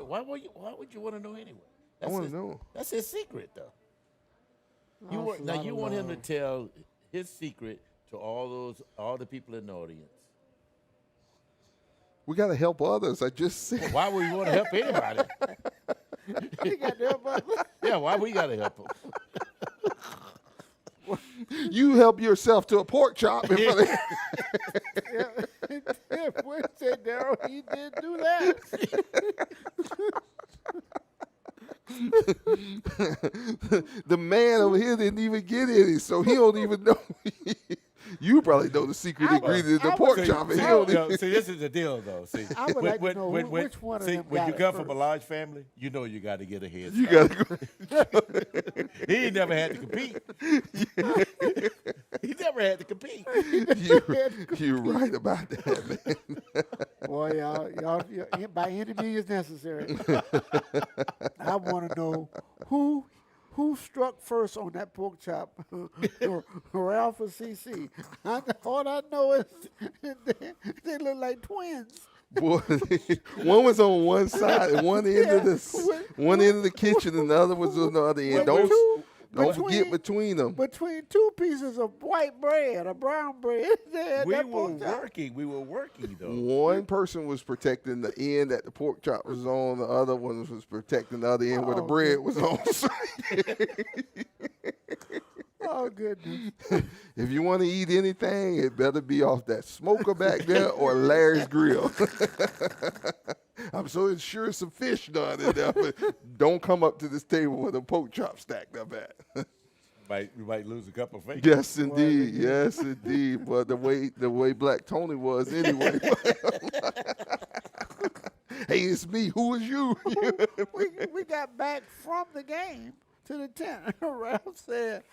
Why would you want to know anyway? I want to know. That's his secret, though. You want him to tell his secret to all the people in the audience. We got to help others. I just said. Well, why would we want to help anybody? We got to help others. Yeah, why we got to help them? You help yourself to a pork chop. Yeah, we said Daryl, he did do that. The man over here didn't even get any, so he don't even know. You probably know the secret ingredient of the pork chop. See, this is the deal, though. See, I would like to know which one of them when you got come it from a first. large family, you know you got to get a head start. You got to go. He ain't never had to compete. He never had to compete. You're right about that, man. Boy, y'all, by any means necessary. I want to know who struck first on that pork chop, Ralph or CC. All I know is they look like twins. Boy, one was on one side and one end of the kitchen, and the other was on the other end. Don't forget between them. Between two pieces of white bread, a brown bread. We were working though. One person was protecting the end that the pork chop was on. The other one was protecting the other end where the bread was on. Oh, goodness. If you want to eat anything, it better be off that smoker back there or Larry's Grill. I'm so sure some fish done in there, but don't come up to this table with a pork chop stacked up at. You might lose a couple of fingers. Yes, indeed. Yes, indeed. But the way Black Tony was anyway. Hey, it's me. Who is you? we got back from the game to the tent. Ralph said,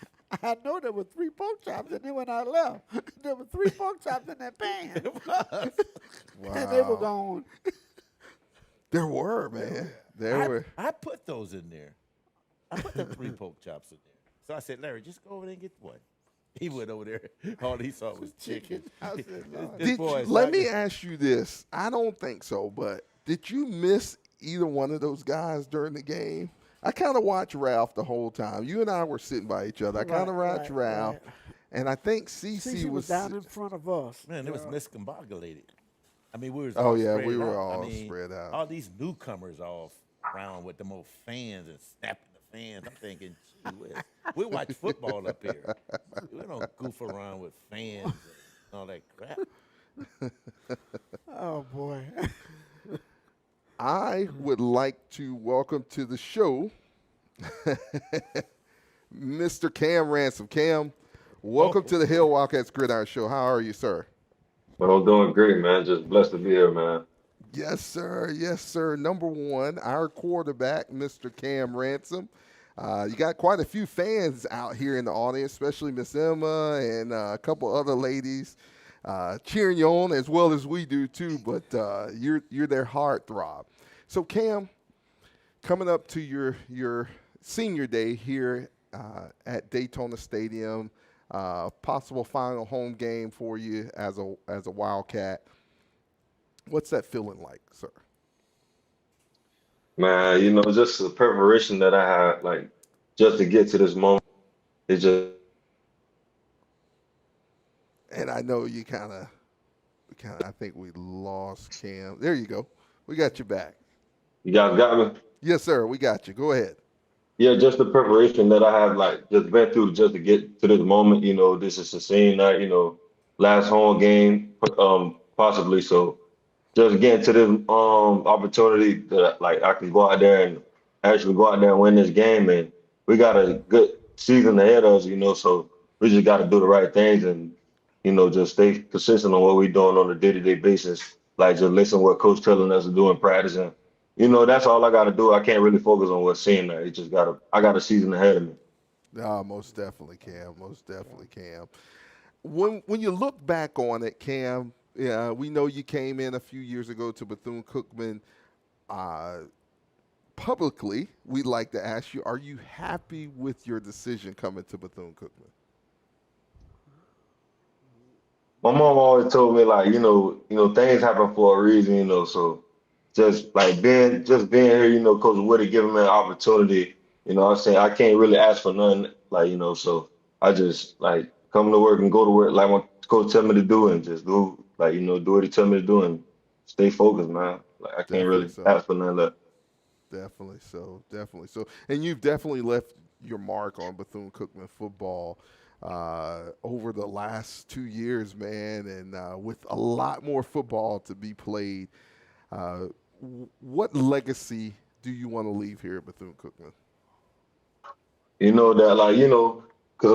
I know there were 3 pork chops, and then when I left, there were 3 pork chops in that pan. Wow. And they were gone. There were, man. There were. I put those in there. I put the 3 pork chops in there. So I said, Larry, just go over there and get one. He went over there. All he saw was chicken. I said, let me ask you this. I don't think so, but did you miss either one of those guys during the game? I kind of watched Ralph the whole time. You and I were sitting by each other. I kind of watched Ralph. Right. And I think CC was down in front of us. Man, it was miscombobulated. I mean, we were we were all spread out. All these newcomers all around with the most fans and snapping the fans. I'm thinking, gee whiz. We watch football up here. We don't goof around with fans and all that crap. Oh, boy. I would like to welcome to the show Mr. Cam Ransom. Cam, welcome to the Hail Wildcats Gridiron Show. How are you, sir? Well, I'm doing great, man. Just blessed to be here, man. Yes, sir. Yes, sir. Number one, our quarterback, Mr. Cam Ransom. You got quite a few fans out here in the audience, especially Miss Emma and a couple other ladies cheering you on as well as we do too. But you're their heartthrob. So Cam, coming up to your senior day here at Daytona Stadium, possible final home game for you as a Wildcat. What's that feeling like, sir? Man, you know, just the preparation that I had, like, just to get to this moment, it just. And I know you kind of, I think we lost Cam. There you go. We got you back. You guys got me? Yes, sir. We got you. Go ahead. Yeah, just the preparation that I have, like, just been through just to get to this moment. You know, this is the same night, you know, last home game, possibly. So just getting to this opportunity that, like, I can go out there and actually go out there and win this game. And we got a good season ahead of us, you know, so we just got to do the right things and, you know, just stay consistent on what we're doing on a day-to-day basis. Like, just listen to what Coach telling us to do in practice. And, you know, that's all I got to do. I can't really focus on what's seeing there. I got a season ahead of me. Most definitely, Cam. Most definitely, Cam. When you look back on it, Cam, yeah, we know you came in a few years ago to Bethune-Cookman. Publicly, we'd like to ask you, are you happy with your decision coming to Bethune-Cookman? My mom always told me, like, you know, things happen for a reason, you know, so just being here, you know, Coach Woody giving me an opportunity, you know, I'm saying I can't really ask for nothing, like, you know, so I just, like, come to work and go to work like my coach tell me to do and just do, like, you know, do what he tell me to do and stay focused, man. Like, I can't really ask for nothing less. Definitely so. Definitely so. And you've definitely left your mark on Bethune-Cookman football over the last 2 years, man, and with a lot more football to be played. What legacy do you want to leave here at Bethune-Cookman? You know, that, like, you know, because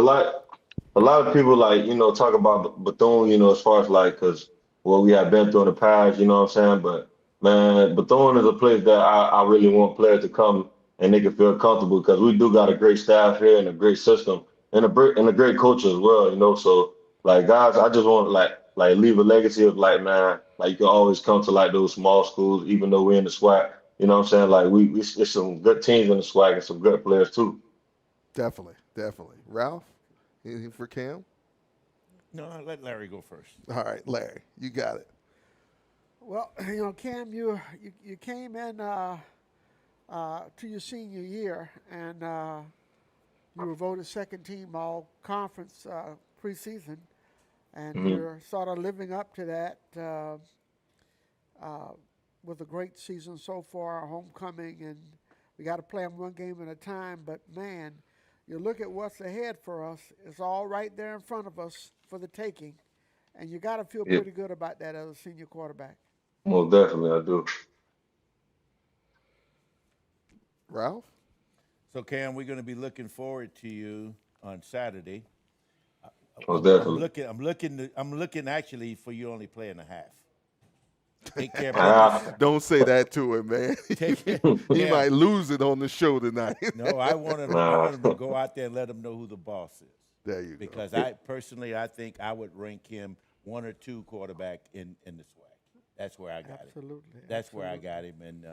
a lot of people, like, you know, talk about Bethune, you know, as far as, like, because, well, we have been through in the past, you know what I'm saying? But, man, Bethune is a place that I really want players to come and they can feel comfortable because we do got a great staff here and a great system and a great coach as well, you know? So, like, guys, I just want to, like leave a legacy of, like, man, like, you can always come to, like, those small schools, even though we're in the SWAC. You know what I'm saying? Like, it's some good teams in the SWAC and some good players, too. Definitely. Ralph, anything for Cam? No, let Larry go first. All right, Larry, you got it. Well, you know, Cam, you came in to your senior year, and you were voted second team all conference preseason, and you're sort of living up to that with a great season so far, homecoming, and we got to play them one game at a time. But man, you look at what's ahead for us; it's all right there in front of us for the taking, and you got to feel pretty good about that as a senior quarterback. Most definitely, I do. Ralph? So, Cam, we're going to be looking forward to you on Saturday. Oh, definitely. I'm looking actually for you only playing a half. Take care, Don't say that to him, man. He might lose it on the show tonight. No, I want him to go out there and let him know who the boss is. There you go. Because I think I would rank him 1 or 2 quarterback in the swag. That's where I got him. That's where I got him, and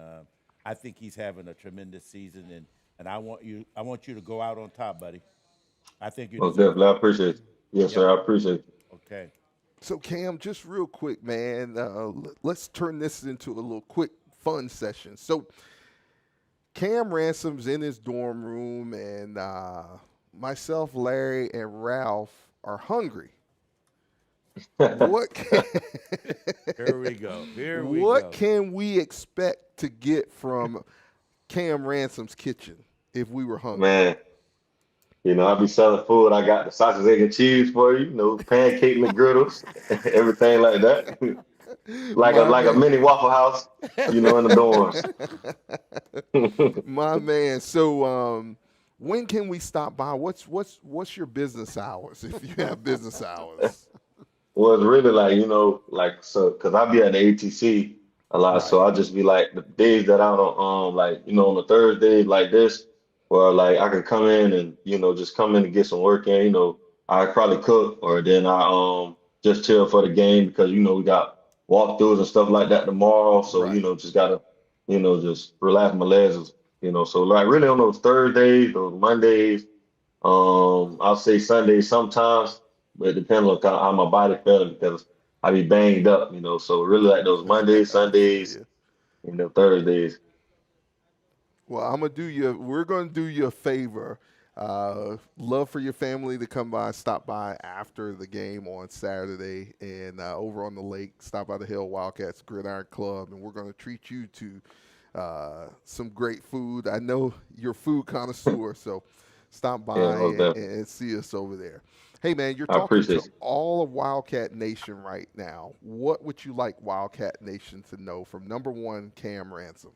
I think he's having a tremendous season. And I want you to go out on top, buddy. I think you. Most definitely, I appreciate it. Yes, sir, I appreciate it. Okay. So, Cam, just real quick, man, let's turn this into a little quick fun session. So, Cam Ransom's in his dorm room, and myself, Larry, and Ralph are hungry. What Here we go. What can we expect to get from Cam Ransom's kitchen if we were hungry? Man, I'll be selling food. I got the sausage, egg, and cheese for you. Pancake McGriddles, everything like that. like a mini Waffle House, in the dorms. My man. So, when can we stop by? What's your business hours if you have business hours? Well, it's really because I be at the ATC a lot, right. So I'll just be like the days that I don't on the Thursdays like this, where I can come in and just come in and get some work in. I probably cook, or then I just chill for the game because we got walkthroughs and stuff like that tomorrow. So right. Just gotta just relax my legs. So really on those Thursdays, those Mondays, I'll say Sundays sometimes. But it depends on how my body feels because I be banged up, So really those Mondays, Sundays, Thursdays. Well, we're gonna do you a favor. Love for your family to come by, stop by after the game on Saturday, and over on the lake, stop by the Hail Wildcats Gridiron Club, and we're gonna treat you to some great food. I know you're a food connoisseur, so stop by and see us over there. Hey, man, you're talking to all of Wildcat Nation right now. What would you like Wildcat Nation to know from number one, Cam Ransom?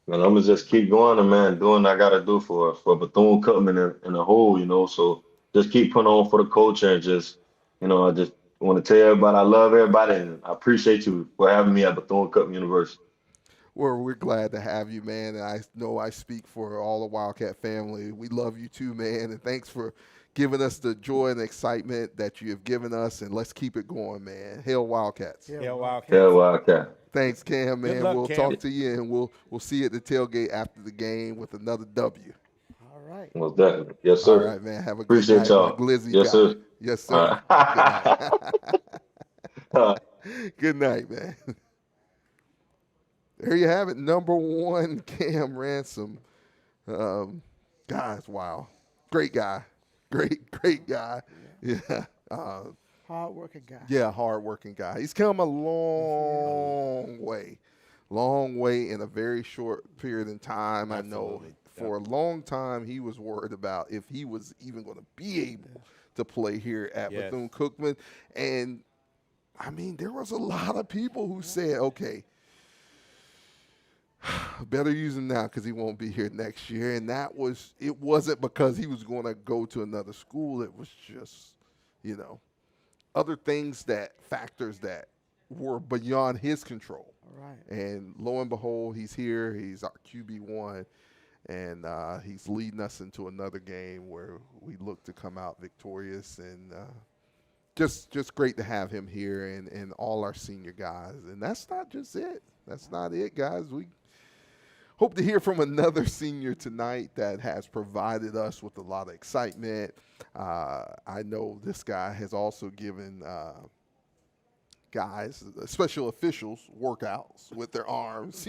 Man, I'm going to just keep going, man, doing what I got to do for Bethune-Cookman in a whole, so just keep putting on for the culture and just, I just want to tell everybody I love everybody and I appreciate you for having me at Bethune-Cookman University. Well, we're glad to have you, man, and I know I speak for all the Wildcat family. We love you too, man, and thanks for giving us the joy and excitement that you have given us, and let's keep it going, man. Hail Wildcats. Hail Wildcats. Hail Wildcats. Thanks, Cam, man. Luck, Cam. Talk to you, and we'll see you at the tailgate after the game with another W. All right. Most definitely. Yes, sir. All right, man. Have a Appreciate good night. y'all. Glizzy yes, guy. sir. Yes, sir. Right. Good night, man. There you have it. Number one, Cam Ransom. Guys, wow. Great guy. Great guy. Yeah. Hard-working guy. Yeah, hard-working guy. He's come a long way. Long way in a very short period of time. Absolutely. I know for a long time he was worried about if he was even going to be able to play here at Bethune-Cookman. And, I mean, there was a lot of people who said, okay, better use him now because he won't be here next year. And it wasn't because he was going to go to another school. It was just, other factors that were beyond his control. All right. And lo and behold, he's here. He's our QB1, and he's leading us into another game where we look to come out victorious. And just great to have him here and all our senior guys. And that's not just it. That's not it, guys. We hope to hear from another senior tonight that has provided us with a lot of excitement. I know this guy has also given guys, special officials, workouts with their arms.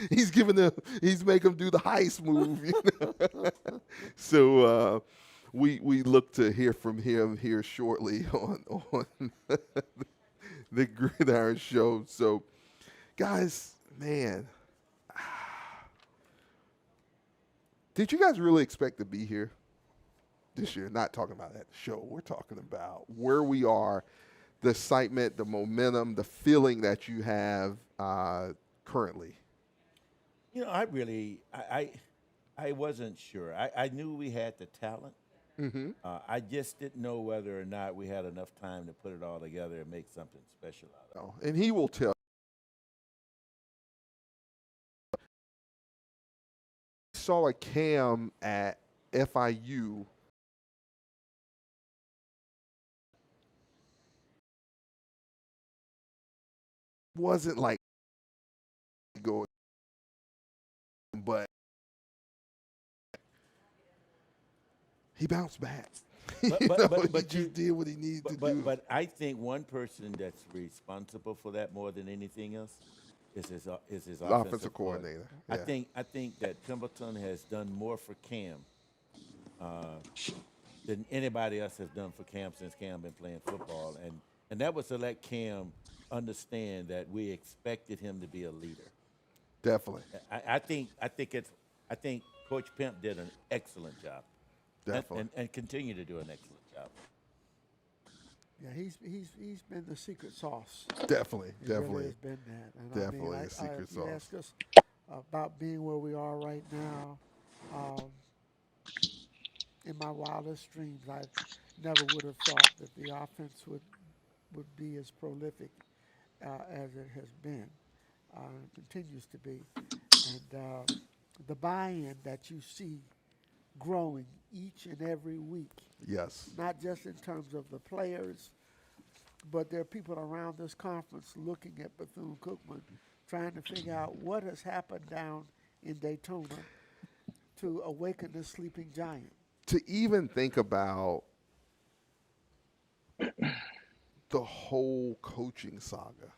He's making them do the heist move. So we look to hear from him here shortly on the Gridiron Show. So, guys, man. Did you guys really expect to be here this year? Not talking about at the show. We're talking about where we are, the excitement, the momentum, the feeling that you have currently. You know, I wasn't sure. I knew we had the talent. Mm-hmm. I just didn't know whether or not we had enough time to put it all together and make something special out of it. Oh, and he will tell. Saw a Cam at FIU. Wasn't like going, but he bounced back. He just did what he needed to do. But I think one person that's responsible for that more than anything else is his offensive coordinator. I Yeah. think that Templeton has done more for Cam than anybody else has done for Cam since Cam been playing football, and that was to let Cam understand that we expected him to be a leader. Definitely. I think Coach Pimp did an excellent job. Definitely. And continue to do an excellent job. Yeah, he's been the secret sauce. Definitely. He really has been that. And Definitely I mean, a secret you sauce. ask us about being where we are right now. In my wildest dreams, I never would have thought that the offense would be as prolific as it has been, continues to be. And the buy-in that you see growing each and every week. Yes. Not just in terms of the players, but there are people around this conference looking at Bethune-Cookman, trying to figure out what has happened down in Daytona to awaken this sleeping giant. To even think about the whole coaching saga,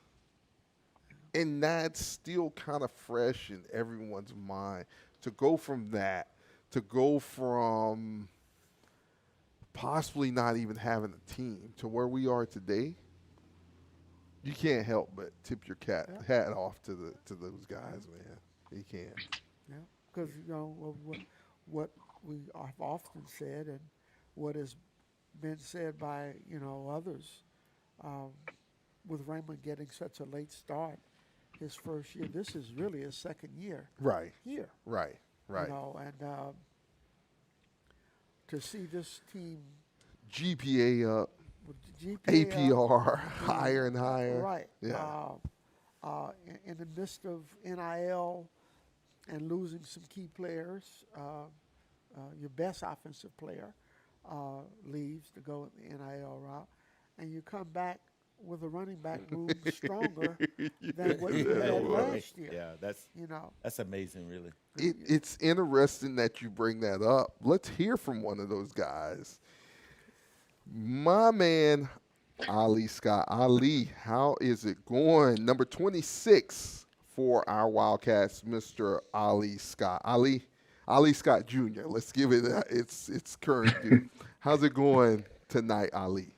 and that's still kind of fresh in everyone's mind, to go from that, to go from possibly not even having a team to where we are today, you can't help but tip your hat off to those guys, man. You can't. Yeah, because what we have often said, and what has been said by others, with Raymond getting such a late start, his first year. This is really his second year. Right. Here. Right. And to see this team GPA up, GPA APR up, higher and higher. Right. Yeah. In the midst of NIL and losing some key players, your best offensive player leaves to go the NIL route, and you come back with a running back room stronger than what you had last year. Yeah, that's amazing, really. It's interesting that you bring that up. Let's hear from one of those guys. My man, Ali Scott. Ali, how is it going? Number 26 for our Wildcats, Mr. Ali Scott. Ali Scott Jr. Let's give it its current due. How's it going tonight, Ali?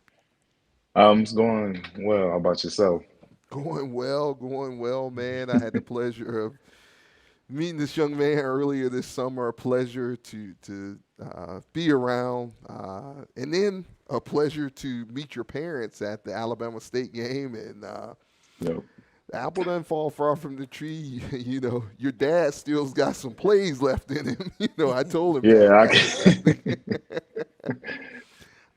It's going well. How about yourself? Going well, man. I had the pleasure of meeting this young man earlier this summer. A pleasure to be around, and then a pleasure to meet your parents at the Alabama State game. And Yep. the apple doesn't fall far from the tree. Your dad still's got some plays left in him. I told him. Yeah.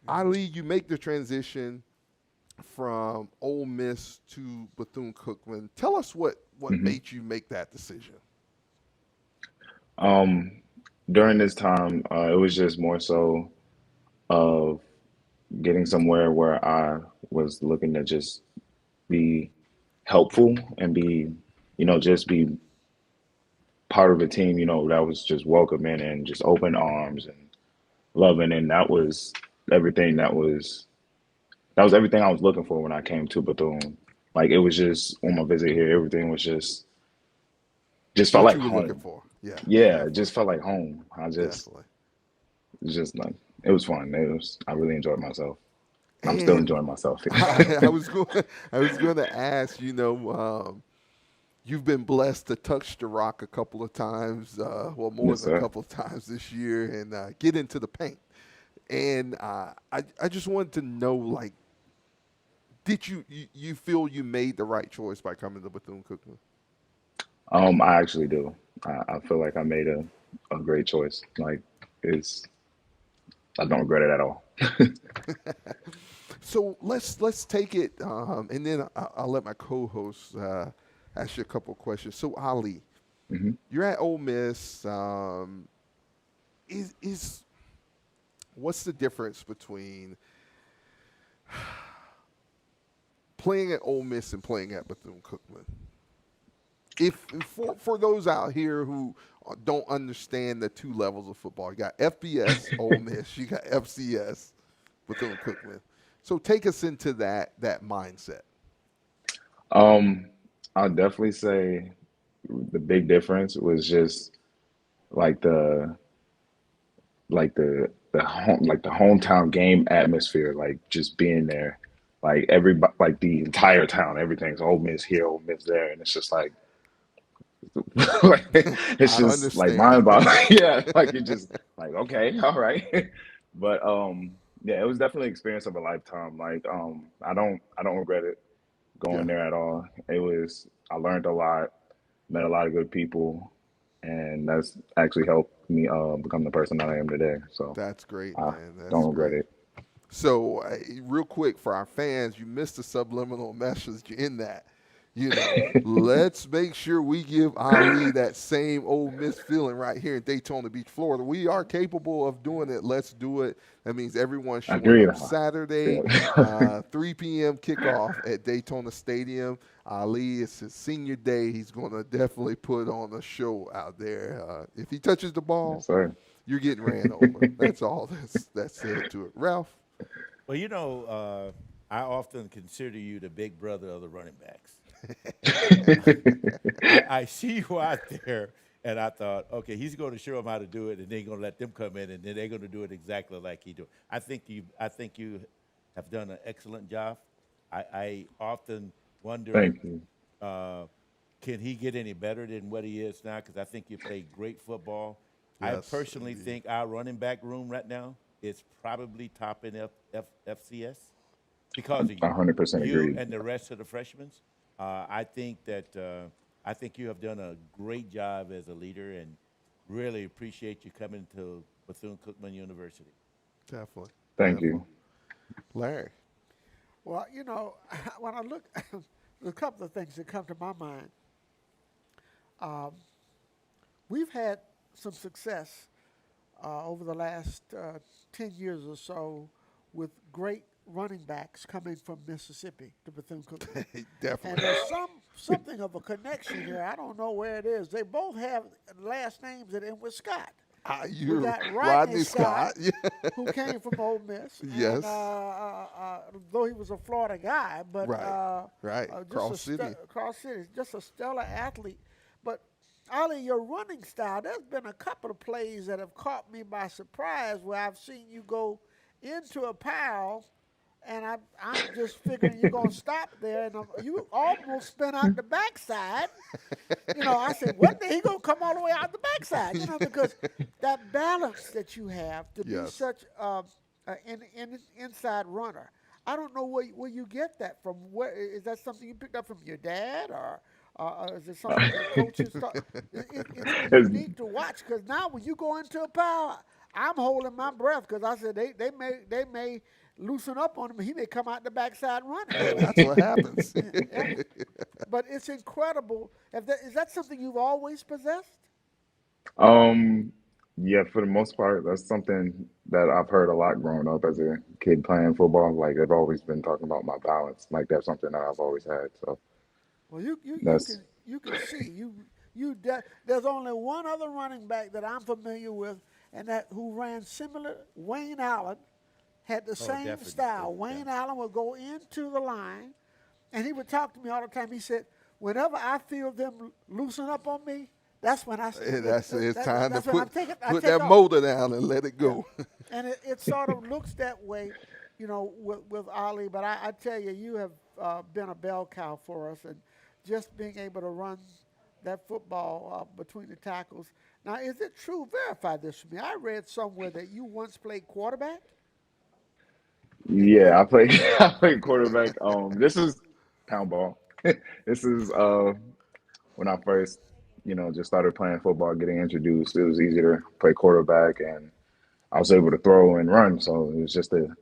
Ali, you make the transition from Ole Miss to Bethune-Cookman. Tell us what made you make that decision. During this time, it was just more so of getting somewhere where I was looking to just be helpful and be, just be part of a team, that was just welcoming and just open arms and loving. And that was everything that was everything I was looking for when I came to Bethune. Like, it was just on my visit here, everything was just felt like home. Looking for. Yeah, it just felt like home. Definitely. It was just like, it was fun. I really enjoyed myself. I'm still enjoying myself. I was going to ask, you've been blessed to touch the rock a couple of times, more than a couple of times this year, and get into the paint. And I just wanted to know, like, did you feel you made the right choice by coming to Bethune-Cookman? I actually do. I feel like I made a great choice. Like I don't regret it at all. So let's take it, and then I'll let my co-host ask you a couple of questions. So Ali, you're at Ole Miss. Is what's the difference between playing at Ole Miss and playing at Bethune-Cookman? If for those out here who don't understand the two levels of football, you got FBS Ole Miss, you got FCS Bethune-Cookman. So take us into that mindset. I'll definitely say the big difference was just like the hometown game atmosphere, like just being there, like everybody, like the entire town, everything's Ole Miss here, Ole Miss there, and it's just like it's just like mind-boggling. Yeah, like you just like, okay, all right. But yeah, it was definitely an experience of a lifetime. Like I don't regret it going there at all. I learned a lot, met a lot of good people, and that's actually helped me become the person that I am today. So that's great, I man. don't regret it. So real quick for our fans, you missed the subliminal message in that. You know, let's make sure we give Ali that same Ole Miss feeling right here in Daytona Beach, Florida. We are capable of doing it. Let's do it. That means everyone should wake up Saturday, 3 p.m. kickoff at Daytona Stadium. Ali, it's his senior day. He's going to definitely put on a show out there. If he touches the ball, yes, you're getting ran over. That's all that's said to it. Ralph? Well, you know, I often consider you the big brother of the running backs. I see you out there, and I thought, okay, he's going to show them how to do it, and they're going to let them come in, and then they're going to do it exactly like he do. I think you have done an excellent job. I often wonder, thank you. Can he get any better than what he is now? Because I think you play great football. Yes, I personally think our running back room right now is probably top in FCS because of you. 100% agree. And the rest of the freshmen. I think you have done a great job as a leader, and really appreciate you coming to Bethune-Cookman University. Definitely. Thank you. Larry? Well, you know, when I look, there's a couple of things that come to my mind. We've had some success over the last 10 years or so with great running backs coming from Mississippi to Bethune-Cookman. Definitely. And there's something of a connection here. I don't know where it is. They both have last names that end with Scott. You got Rodney Scott, who came from Ole Miss. Yes. And, though he was a Florida guy, but right. Cross City, just a stellar athlete. But Ali, your running style, there's been a couple of plays that have caught me by surprise where I've seen you go into a pile, and I'm just figuring you're going to stop there, and you almost spin out the backside. You know, I said, one day he's going to come all the way out the backside, you know, because that balance that you have to be such an inside runner. I don't know where you get that from. Where is that something you picked up from your dad, or is it something that coaches taught? It's neat to watch, because now when you go into a pile, I'm holding my breath, because I said they may loosen up on him. He may come out the backside running. That's what happens. Yeah. But it's incredible. Is that something you've always possessed? Yeah, for the most part, that's something that I've heard a lot growing up as a kid playing football. Like, they've always been talking about my balance. Like, that's something that I've always had. So, well, you can see there's only one other running back that I'm familiar with, and that who ran similar. Wayne Allen had the same style. Wayne Allen would go into the line, and he would talk to me all the time. He said, "Whenever I feel them loosen up on me, that's when I say it's time to put that off. motor down and let it go." And it sort of looks that way, you know, with Ali. But I tell you, you have been a bell cow for us, and just being able to run that football between the tackles. Now, is it true? Verify this for me. I read somewhere that you once played quarterback. Yeah, I played quarterback. This is pound ball. This is when I first just started playing football, getting introduced, it was easy to play quarterback, and I was able to throw and run. So it was just a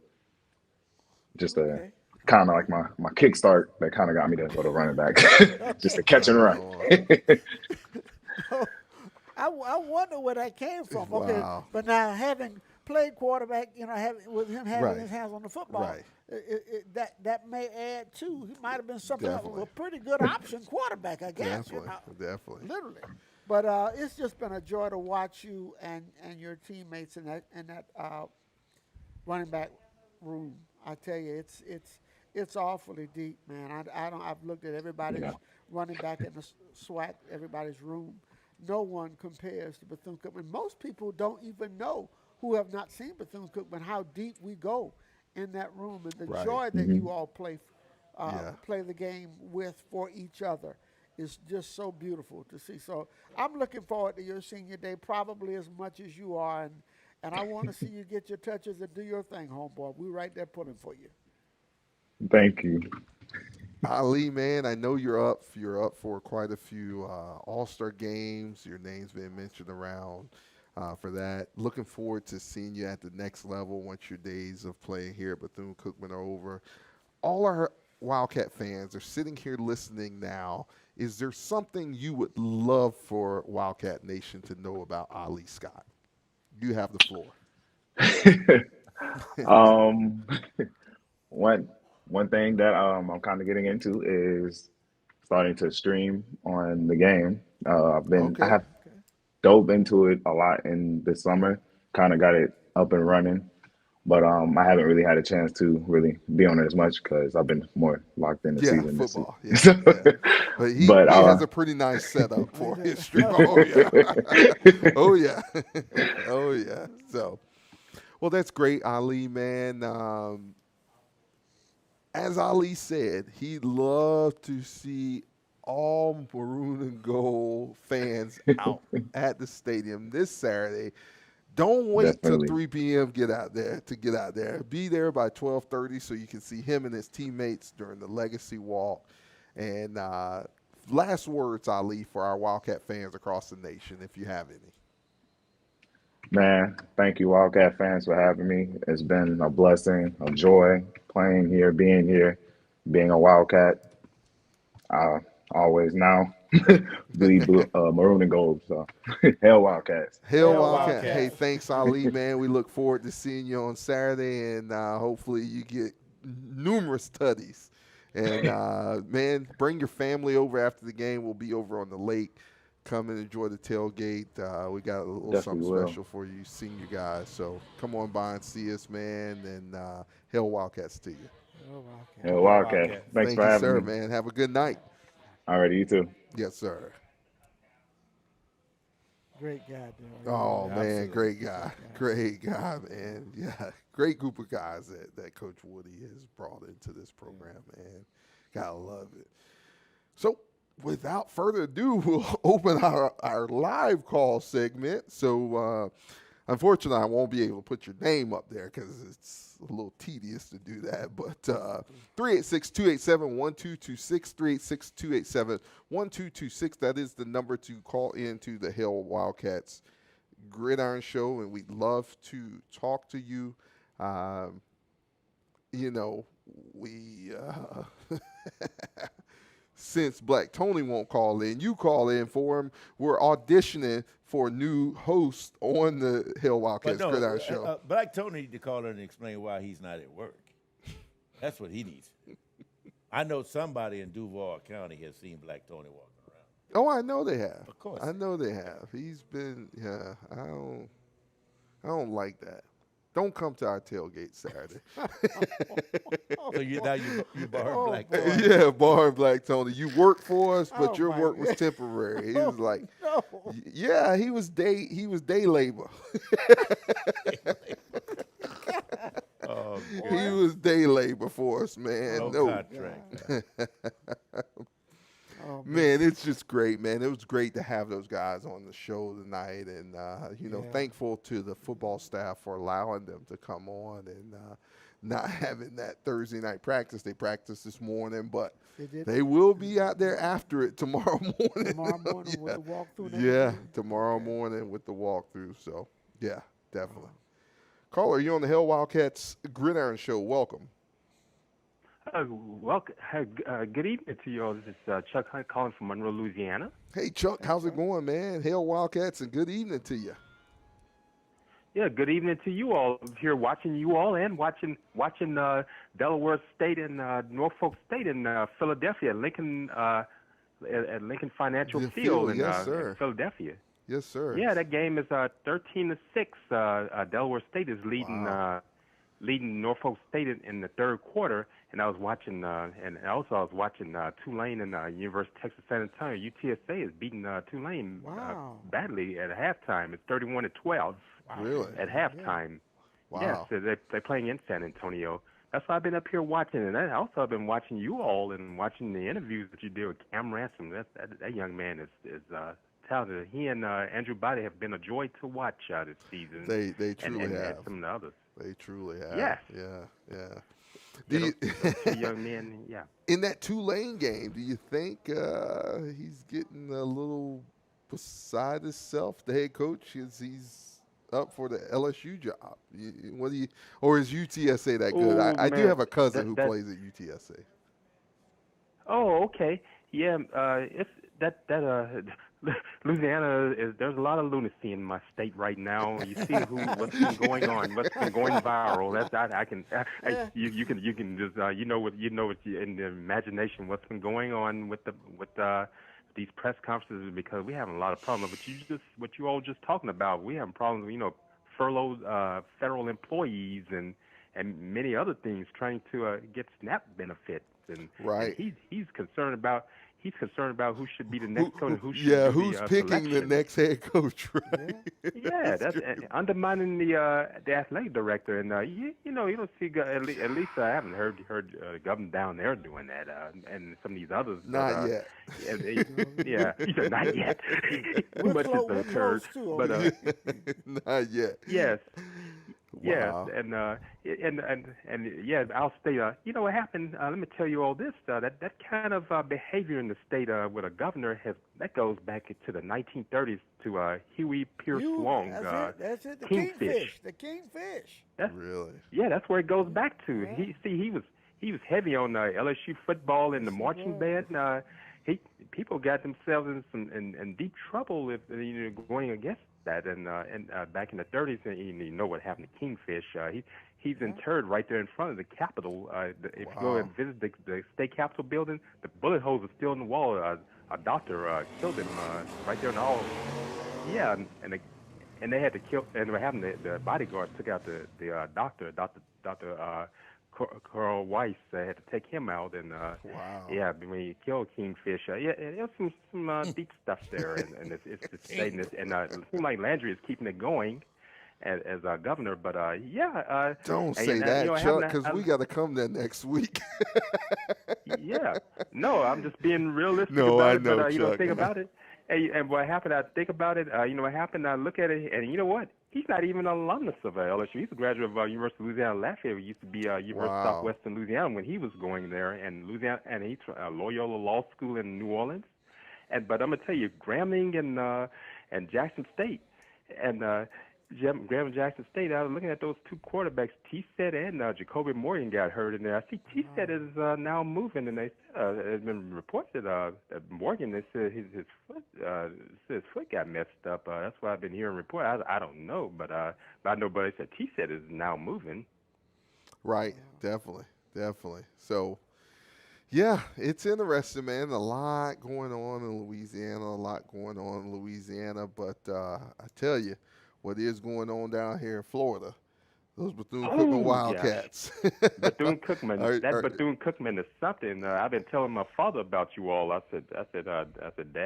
kind of like my kickstart that kind of got me to go to running back, just to catch and run. I wonder where that came from. Wow. Okay, but now having played quarterback, with him having his hands on the football, that may add too. He might have been something a pretty good option quarterback, I guess. Definitely. Literally. But it's just been a joy to watch you and your teammates in that running back room. I tell you, it's awfully deep, man. I've looked at everybody's running back in the SWAC, everybody's room. No one compares to Bethune-Cookman. Most people don't even know, who have not seen Bethune-Cookman, how deep we go in that room and the joy that you all play the game with for each other is just so beautiful to see. So I'm looking forward to your senior day probably as much as you are, and I want to see you get your touches and do your thing, homeboy. We're right there pulling for you. Thank you. Ali, man, I know you're up for quite a few All-Star games. Your name's been mentioned around for that. Looking forward to seeing you at the next level once your days of playing here at Bethune-Cookman are over. All our Wildcat fans are sitting here listening now. Is there something you would love for Wildcat Nation to know about Ali Scott? You have the floor. One thing that I'm kind of getting into is starting to stream on the game. I have dove into it a lot in the summer, kind of got it up and running, but I haven't really had a chance to really be on it as much because I've been more locked in the season. Football. But he has a pretty nice setup for his stream. Oh yeah. Oh yeah. So, well, that's great, Ali, man. As Ali said, he'd love to see all maroon and gold fans out at the stadium this Saturday. Don't wait till 3 p.m. Get out there. Be there by 12:30 so you can see him and his teammates during the Legacy Walk. And last words, Ali, for our Wildcat fans across the nation, if you have any. Man, thank you, Wildcat fans, for having me. It's been a blessing, a joy playing here, being a Wildcat. Always now bleed maroon and gold. So, Hail Wildcats. Hail Wildcats. Hey, thanks, Ali, man. We look forward to seeing you on Saturday, and hopefully you get numerous tutties. And, man, bring your family over after the game. We'll be over on the lake. Come and enjoy the tailgate. We got a little something special for you senior guys. So come on by and see us, man. And Hail Wildcats to you. Hail Wildcats. Thanks for having me, man. Have a good night. All right, you too. Yes, sir. Great guy, Daryl. Oh, man, great guy. Great guy, man. Yeah, great group of guys that Coach Woody has brought into this program, man. Gotta love it. So, without further ado, we'll open our live call segment. So, unfortunately, I won't be able to put your name up there because it's a little tedious to do that. But 386-287-1226, 386-287-1226. That is the number to call into the Hail Wildcats Gridiron Show, and we'd love to talk to you. We since Black Tony won't call in, you call in for him. We're auditioning for a new host on the Hail Wildcats Gridiron Show. Black Tony need to call in and explain why he's not at work. That's what he needs. I know somebody in Duval County has seen Black Tony walking around. Oh, I know they have. Of course. I know they have. He's been, I don't like that. Don't come to our tailgate Saturday. So you borrowed Black Tony. Yeah, borrowed Black Tony. You worked for us, but your work was temporary. He was like, yeah, he was day labor. He was day labor for us, man. No contract. Man, it's just great, man. It was great to have those guys on the show tonight, and thankful to the football staff for allowing them to come on and not having that Thursday night practice. They practiced this morning, but They they will be out there after it tomorrow morning. Tomorrow morning with the walkthrough. and Yeah, everything? tomorrow morning with the walkthrough. So, yeah, definitely. Caller, you're on the Hail Wildcats Gridiron Show. Welcome. Good evening to you all. This is Chuck Hunt calling from Monroe, Louisiana. Hey, Chuck, how's it going, man? Hail Wildcats, and good evening to you. Yeah, good evening to you all. I'm here watching you all and watching Delaware State and Norfolk State in Philadelphia, at Lincoln Financial Field in Philadelphia. Yes, sir. Yeah, that game is 13-6. Delaware State is leading Norfolk State in the third quarter, and I was watching, Tulane and University of Texas San Antonio. UTSA is beating Tulane badly at halftime. It's 31-12. Wow. Really? At halftime. Wow. Yes, they're playing in San Antonio. That's why I've been up here watching, and I also have been watching you all and watching the interviews that you do with Cam Ransom. That young man is talented. He and Andrew Body have been a joy to watch this season. They truly have. And some of the others. They truly have. Yes. Yeah. Young men, yeah. In that Tulane game, do you think he's getting a little beside himself, the head coach, as he's up for the LSU job? Or is UTSA that good? I do have a cousin who plays at UTSA. Oh, okay. Yeah, it's that Louisiana there's a lot of lunacy in my state right now. You see what's been going on, what's been going viral. You can just in the imagination what's been going on with these press conferences, because we have a lot of problems. But what you all just talking about, we have problems. Furloughed federal employees and many other things trying to get SNAP benefits. And he's concerned about who should be the next coach and who should be who's picking selection. the next head coach, right? Yeah, that's undermining the athletic director, and you don't see at least I haven't heard the governor down there doing that, and some of these others. Not yet. Not yet. Much has occurred, but not yet. Yes. Wow. Yes, and yeah, our state. You know what happened? Let me tell you all this. That kind of behavior in the state with a governor that goes back to the 1930s to Huey Pierce Wong. That's it. The Kingfish. The Kingfish. Really? Yeah, that's where it goes back to. Yeah. He was heavy on LSU football and the marching band. People got themselves in deep trouble if going against that, and back in the 30s, and you know what happened to Kingfish. He's interred right there in front of the Capitol. If you go and visit the state Capitol building, the bullet holes are still in the wall. A doctor killed him right there in the hall. Yeah, and they had to kill. And what happened? The bodyguard took out the doctor, Dr. Carl Weiss, had to take him out, and yeah, when he killed Kingfish, there's some deep stuff there, and it's stating this, and it seems like Landry is keeping it going as governor, but don't say that, Chuck, because we got to come there next week. Yeah, no, I'm just being realistic No, about I it, know, but Chuck. think about it. And what happened, I think about it, what happened, I look at it, and you know what? He's not even an alumnus of LSU. He's a graduate of University of Louisiana Lafayette. He used to be University of Southwestern Louisiana when he was going there, and Louisiana, and he's Loyola Law School in New Orleans. But I'm gonna tell you, Grambling and Jackson State, and Graham Jackson State, I was looking at those two quarterbacks, T-Set and Jacoby Morgan got hurt in there. I see T-Set is now moving, and they it's been reported that Morgan, they said his foot got messed up. That's why I've been hearing reports. I don't know, but I know, but they said T-Set is now moving. Right, definitely. So, yeah, it's interesting, man. A lot going on in Louisiana, but I tell you, what is going on down here in Florida, those Bethune-Cookman Wildcats. Yes. Bethune-Cookman. Bethune-Cookman is something. I've been telling my father about you all. I said, Dad,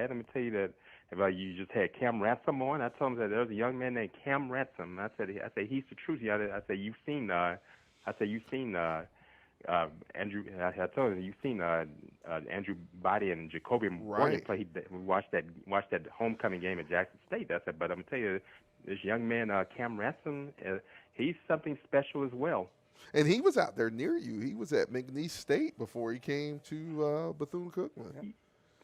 let me tell you that if you just had Cam Ransom on, I told him that there's a young man named Cam Ransom. I said he's the truth. I said you've seen Andrew. I told him you've seen Andrew Body and Jacoby Morgan play. We watched that homecoming game at Jackson State. I said, but I'm gonna tell you, this young man, Cam Ransom, he's something special as well. And he was out there near you. He was at McNeese State before he came to Bethune-Cookman.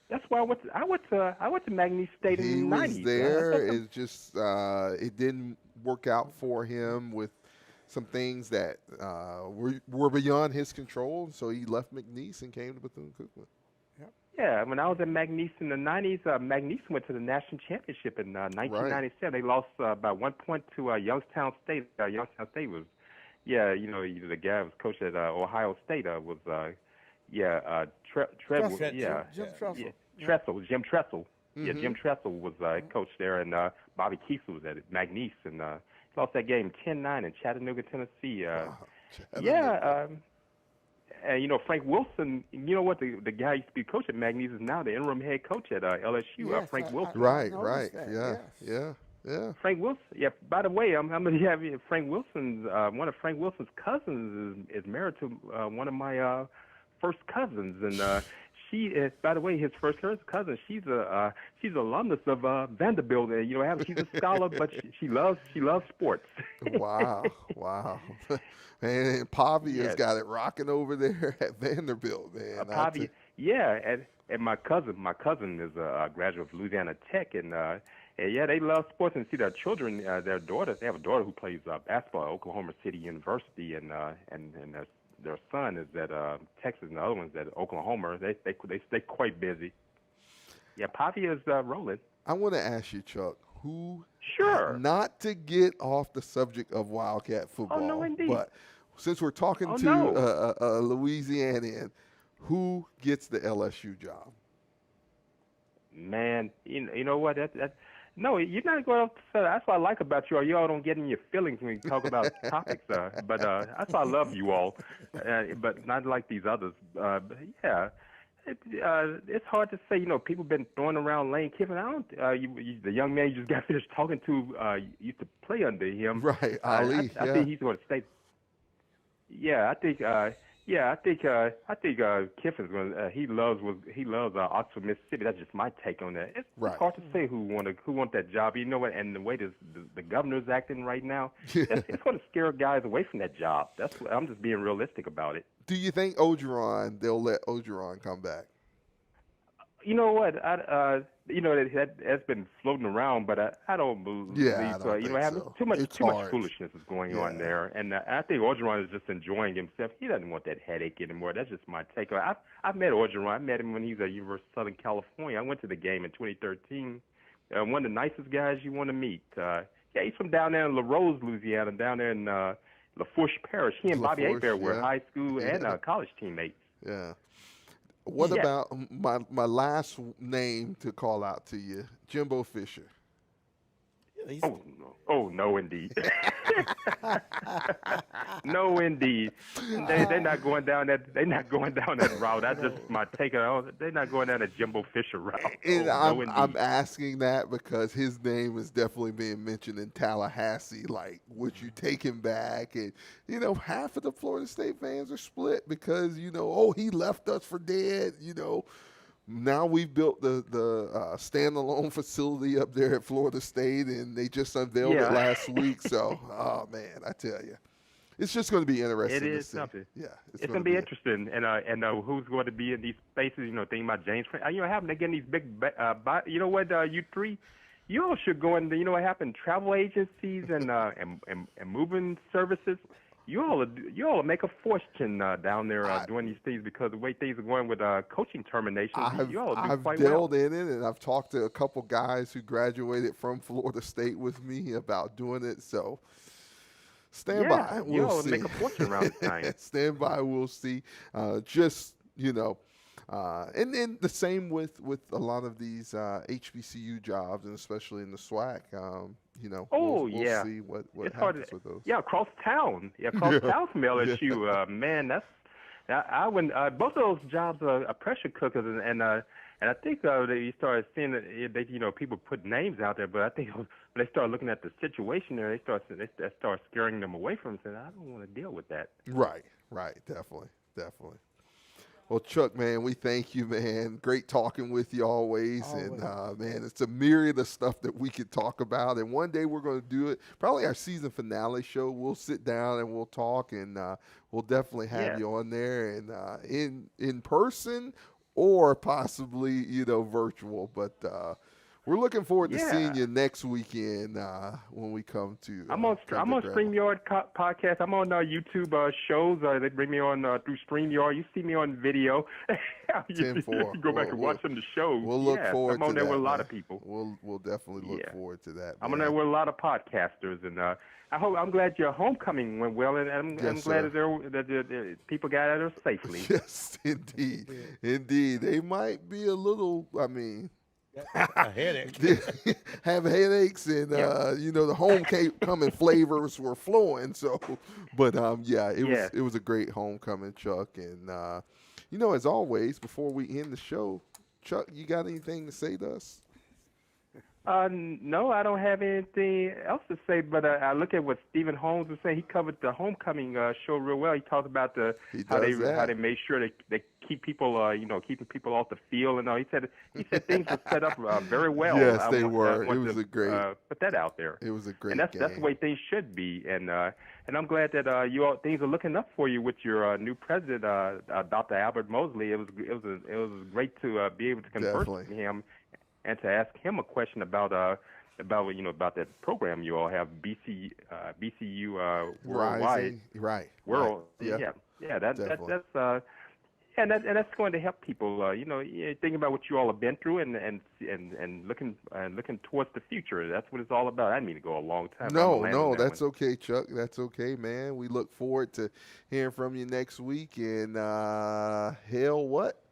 That's why I went to McNeese State in the 90s. He was there. It just it didn't work out for him with some things that were beyond his control. So he left McNeese and came to Bethune-Cookman. Yeah, when I was at McNeese in the 90s, McNeese went to the national championship in 1997. They lost by 1 point to Youngstown State. Youngstown State was, the guy who was coach at Ohio State Jim Tressel. Jim Tressel. Yeah, Jim Tressel was coach there, and Bobby Keith was at McNeese, and lost that game 10-9 in Chattanooga, Tennessee. Frank Wilson, you know what, the guy who used to be coach at McNeese is now the interim head coach at LSU, yes, Frank Wilson. Right. Yeah. Frank Wilson. Yeah. By the way, I'm going to have Frank Wilson's one of Frank Wilson's cousins is married to one of my first cousins, and she is, by the way, his first cousin. She's an alumnus of Vanderbilt. She's a scholar, but she loves sports. Wow. Man, Pavia's got it rocking over there at Vanderbilt, man. Pavia, and my cousin is a graduate of Louisiana Tech, and they love sports and see their children, their daughters. They have a daughter who plays basketball at Oklahoma City University, and their son is at Texas, and the other one's at Oklahoma. They quite busy. Yeah, Pavia is rolling. I want to ask you, Chuck, who? Sure. Not to get off the subject of Wildcat football, no, indeed. But since we're talking a Louisianian, who gets the LSU job? Man, you know what? No, you're not going off. That's what I like about you all. You all don't get in your feelings when you talk about topics. But that's why I love you all. But not like these others. It's hard to say. People been throwing around Lane Kiffin. The young man you just got finished talking to used to play under him. Right, Ali. I think he's going to stay. Yeah, I think Kiffin's going. He loves Oxford, Mississippi. That's just my take on that. It's hard to say who want that job. You know what? And the way the governor's acting right now, it's going to scare guys away from that job. That's what, I'm just being realistic about it. Do you think they'll let Ogeron come back? You know what? That's been floating around, but I don't believe so. Too much foolishness is going on there, and I think Orgeron is just enjoying himself. He doesn't want that headache anymore. That's just my take. I've met Orgeron. I met him when he was at University of Southern California. I went to the game in 2013. One of the nicest guys you want to meet. He's from down there in La Rose, Louisiana, down there in Lafourche Parish. He and Bobby Hebert were high school and college teammates. Yeah. What about my last name to call out to you, Jimbo Fisher? Oh no, indeed. No, indeed. They're not going down that. They're not going down that route. That's just my take. They're not going down the Jimbo Fisher route. And I'm asking that because his name is definitely being mentioned in Tallahassee. Like, would you take him back? And half of the Florida State fans are split because he left us for dead. Now we've built the standalone facility up there at Florida State, and they just unveiled it last week. So, oh man, I tell you, it's just going to be interesting. It is to see. something. Yeah, it's going to be interesting, and who's going to be in these spaces? Thinking about James. Having to get in these big. You know what? You three, you all should go into. What happened? Travel agencies and moving services. You all make a fortune down there doing these things because the way things are going with coaching terminations. I've delved in it, and I've talked to a couple guys who graduated from Florida State with me about doing it. So stand by. We'll see. Make a fortune around this time. Stand by. We'll see. And then the same with a lot of these HBCU jobs, and especially in the SWAC. We'll see what happens with those. Yeah, across town. Yeah, across town from LSU. Man, I went. Both of those jobs are pressure cookers, and I think they started seeing that people put names out there, but I think when they start looking at the situation there, they start scaring them away from it, saying, I don't want to deal with that. Right, definitely. Well, Chuck, man, we thank you, man. Great talking with you always. And, man, it's a myriad of stuff that we could talk about. And one day we're going to do it, probably our season finale show. We'll sit down and we'll talk, and we'll definitely have you on there and in person or possibly, you know, virtual. But we're looking forward to seeing you next weekend when we come to. I'm on StreamYard podcast. I'm on YouTube shows. They bring me on through StreamYard. You see me on video. 10-4. Go back and watch some of the shows. We'll look forward to that. I'm on there with a lot man. of people. We'll definitely look forward to that. I'm on there with a lot of podcasters, and I'm glad your homecoming went well, and I'm glad that people got out of there safely. Yes, indeed, indeed. They might be a little. I mean. A headache. Have headaches, and you know, the homecoming flavors were flowing. So, but it was a great homecoming, Chuck. And you know, as always, before we end the show, Chuck, you got anything to say to us? No, I don't have anything else to say, but I look at what Stephen Holmes was saying. He covered the homecoming show real well. He talked about how they made sure they keep people, keeping people off the field and all. He said things were set up very well. Yes, they were. It was a great. Put that out there. It was a great. And that's the way things should be. And I'm glad that things are looking up for you with your new president, Dr. Albert Mosley. It was great to be able to converse with him. And to ask him a question about that program you all have, BCU worldwide, right? World, right. that's going to help people. Thinking about what you all have been through and looking towards the future. That's what it's all about. I didn't mean to go a long time. No, that's okay, Chuck. That's okay, man. We look forward to hearing from you next week. And Hail what?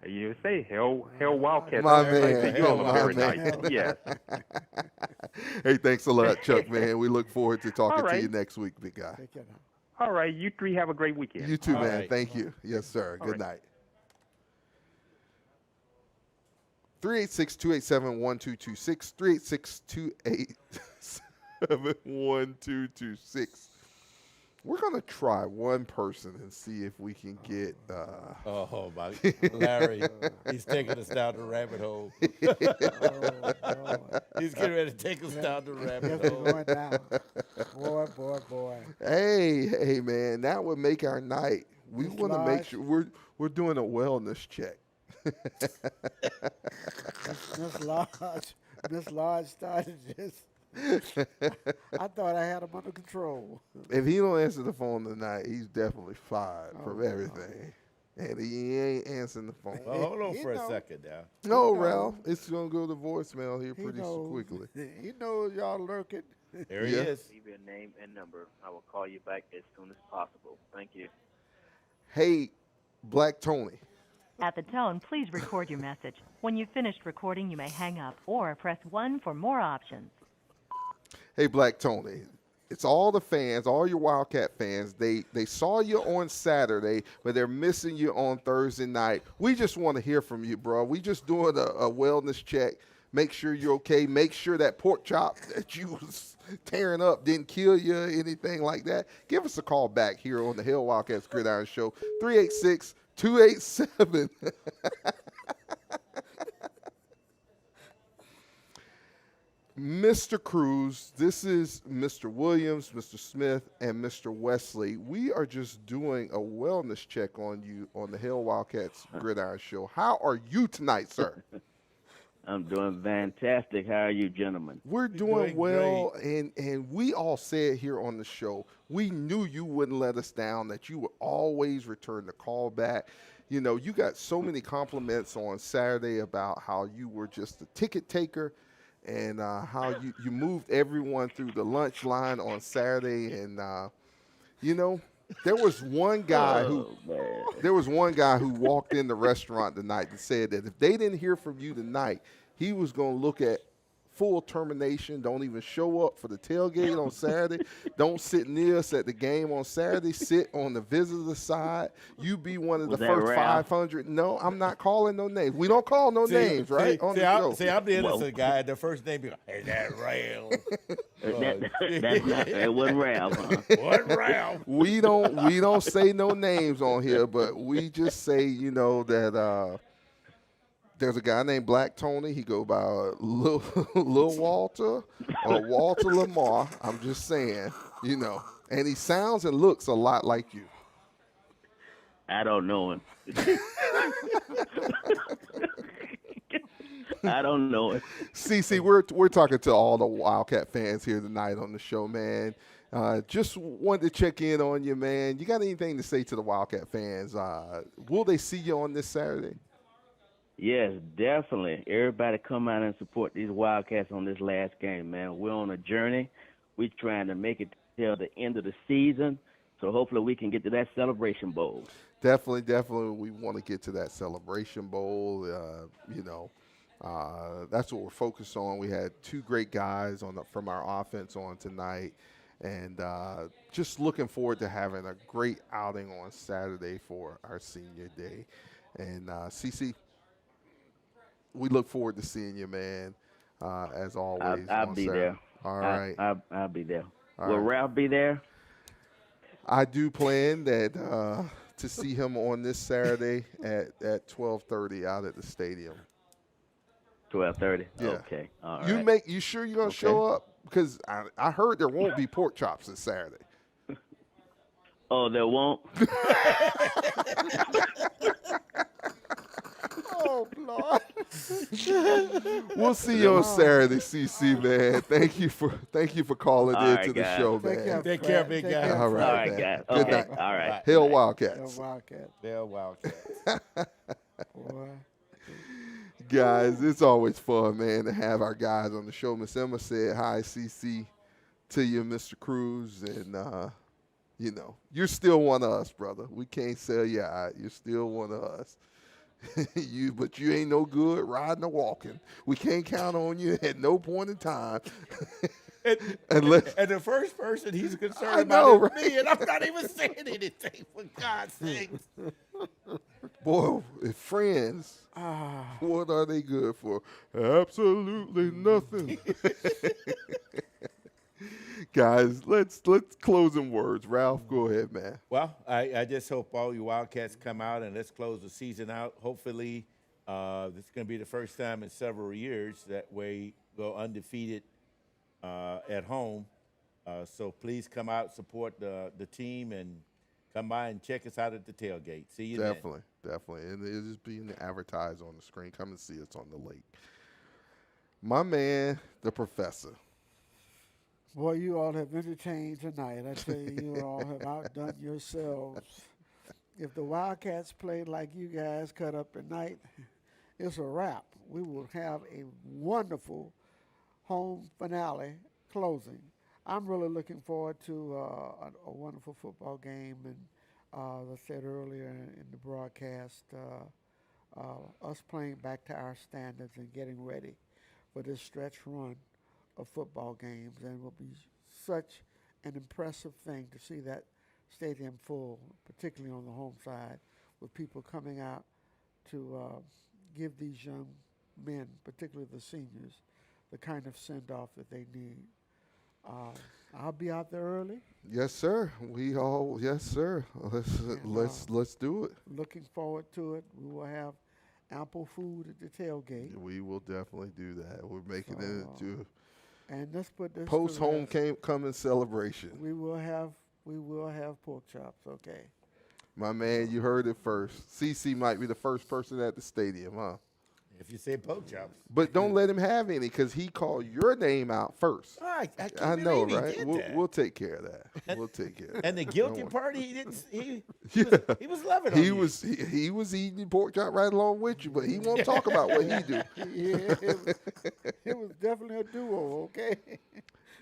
You say Hail Wildcats. My man. You all are very nice. Yes. Hey, thanks a lot, Chuck, man. We look forward to talking to you next week, big guy. Take care now. All right. You three have a great weekend. You too, man. Thank you. Yes, sir. Good night. 386-287-1226, 386-287-1226. We're going to try one person and see if we can get. Oh, my. Larry, he's taking us down the rabbit hole. He's getting ready to take us down the rabbit hole. Going down. Boy. Hey, man, that would make our night. We want to make sure we're doing a wellness check. Miss Lodge started this. I thought I had him under control. If he don't answer the phone tonight, he's definitely fired from everything. And he ain't answering the phone. Well, hold on for a second now. No, Ralph. It's going to go to voicemail here pretty quickly. He knows y'all lurking. There he is. Leave your name and number. I will call you back as soon as possible. Thank you. Hey, Black Tony. At the tone, please record your message. When you've finished recording, you may hang up or press 1 for more options. Hey, Black Tony, it's all the fans, all your Wildcat fans. They saw you on Saturday, but they're missing you on Thursday night. We just want to hear from you, bro. We just doing a wellness check. Make sure you're okay. Make sure that pork chop that you was tearing up didn't kill you or anything like that. Give us a call back here on the Hail Wildcats Gridiron Show, 386-287. Mr. Cruse, this is Mr. Williams, Mr. Smith, and Mr. Wesley. We are just doing a wellness check on you on the Hail Wildcats Gridiron Show. How are you tonight, sir? I'm doing fantastic. How are you, gentlemen? We're doing well, and we all said here on the show, we knew you wouldn't let us down, that you would always return the call back. You know, you got so many compliments on Saturday about how you were just a ticket taker, and how you moved everyone through the lunch line on Saturday. And, you know, there was one guy who walked in the restaurant tonight and said that if they didn't hear from you tonight, he was going to look at full termination. Don't even show up for the tailgate on Saturday. Don't sit near us at the game on Saturday. Sit on the visitor side. You be one of the first 500. No, I'm not calling no names. We don't call no names, right? On the show. I'm the innocent guy. The first name be like, hey, that Ralph. It wasn't Ralph, huh? What Ralph? We don't say no names on here, but we just say, you know, that there's a guy named Black Tony. He go by Lil Walter or Walter Lamar. I'm just saying, you know. And he sounds and looks a lot like you. I don't know him. I don't know it. CC, we're talking to all the Wildcat fans here tonight on the show, man. Just wanted to check in on you, man. You got anything to say to the Wildcat fans? Will they see you on this Saturday? Yes, definitely. Everybody come out and support these Wildcats on this last game, man. We're on a journey. We're trying to make it till the end of the season, so hopefully we can get to that Celebration Bowl. Definitely. We want to get to that Celebration Bowl. That's what we're focused on. We had two great guys from our offense on tonight, and just looking forward to having a great outing on Saturday for our senior day. And CC, we look forward to seeing you, man, as always. I'll be Saturday. there. All right. I'll be there. All Will right. Ralph be there? I do plan that to see him on this Saturday at 12:30 out at the stadium. 12:30. Yeah. Okay. All right. You sure you're gonna show up? Because I heard there won't be pork chops this Saturday. Oh, there won't? Oh, Lord. We'll see you on Saturday, CC, man. Thank you for calling All in right, to the guys. show, man. Take care, big guy. All right, All right, man. guys. Good Okay. night. All right. Hail Wildcats. Hail Wildcats. Boy. Guys, it's always fun, man, to have our guys on the show. Miss Emma said hi, CC, to you, Mr. Cruse, and you're still one of us, brother. We can't sell you out. You're still one of us. But you ain't no good riding or walking. We can't count on you at no point in time. And the first person he's concerned about is me, and I'm not even saying anything, for God's sake. Boy, if friends, what are they good for? Absolutely nothing. Guys, let's closing words. Ralph, go ahead, man. Well, I just hope all you Wildcats come out and let's close the season out. Hopefully, this is going to be the first time in several years that we go undefeated at home. So please come out, support the team, and come by and check us out at the tailgate. See you then. Definitely. And it'll just being advertised on the screen. Come and see us on the lake. My man, the professor. Boy, you all have entertained tonight. I tell you, you all have outdone yourselves. If the Wildcats played like you guys cut up at night, it's a wrap. We will have a wonderful home finale closing. I'm really looking forward to a wonderful football game. And as I said earlier in the broadcast, us playing back to our standards and getting ready for this stretch run of football games, and it will be such an impressive thing to see that stadium full, particularly on the home side, with people coming out to give these young men, particularly the seniors, the kind of send-off that they need. I'll be out there early. Yes, sir. Yes, sir. Let's do it. Looking forward to it. We will have ample food at the tailgate. We will definitely do that. We're making it into and let's put this post homecoming celebration. We will have pork chops. Okay. My man, you heard it first. CC might be the first person at the stadium, huh? If you say pork chops. But don't let him have any because he called your name out first. I know, right? We'll take care of that. We'll take care of that. And the guilty part, he was loving he on was you. He was eating pork chop right along with you, but he won't talk about what he do. Yeah, it was definitely a duo, okay?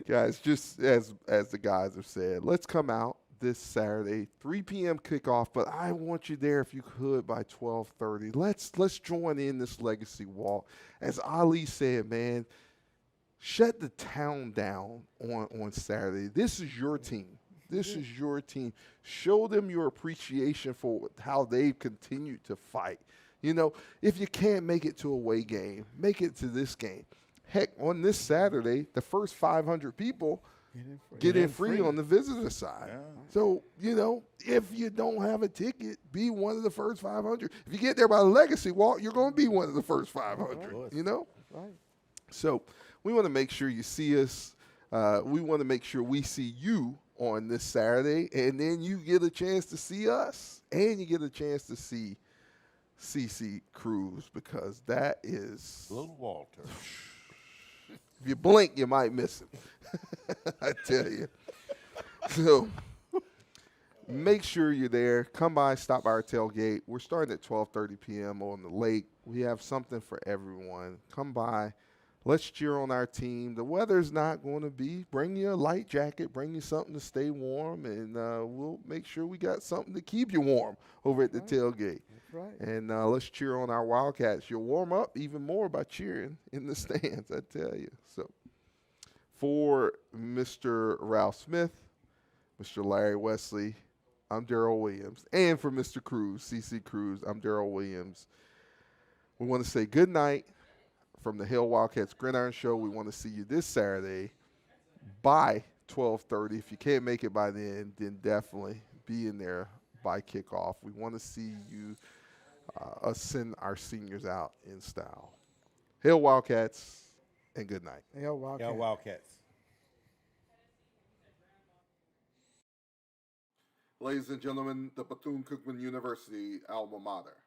Guys, just as the guys have said, let's come out this Saturday, 3 p.m. kickoff, but I want you there if you could by 12:30. Let's join in this legacy walk. As Ali said, man, shut the town down on Saturday. This is your team. This is your team. Show them your appreciation for how they've continued to fight. You know, if you can't make it to a away game, make it to this game. Heck, on this Saturday, the first 500 people get in free on the visitor side. Yeah. So, you know, if you don't have a ticket, be one of the first 500. If you get there by the Legacy Walk, you're going to be one of the first 500, you know? Right. So we want to make sure you see us. We want to make sure we see you on this Saturday, and then you get a chance to see us, and you get a chance to see CC Cruse, because that is Little Walter. If you blink, you might miss him. I tell you. So make sure you're there. Come by, stop by our tailgate. We're starting at 12:30 p.m. on the lake. We have something for everyone. Come by. Let's cheer on our team. The weather's not going to be. Bring you a light jacket. Bring you something to stay warm, and we'll make sure we got something to keep you warm over at the tailgate. That's right. And let's cheer on our Wildcats. You'll warm up even more by cheering in the stands, I tell you. So for Mr. Ralph Smith, Mr. Larry Wesley, I'm Darold Williams. And for Mr. Cruse, CC Cruse, I'm Darold Williams. We want to say good night. From the Hail Wildcats Gridiron Show. We want to see you this Saturday by 12:30. If you can't make it by then definitely be in there by kickoff. We want to see you us send our seniors out in style. Hail Wildcats, and good night. Hail Wildcats. Hail Wildcats. Ladies and gentlemen, the Bethune-Cookman University alma mater.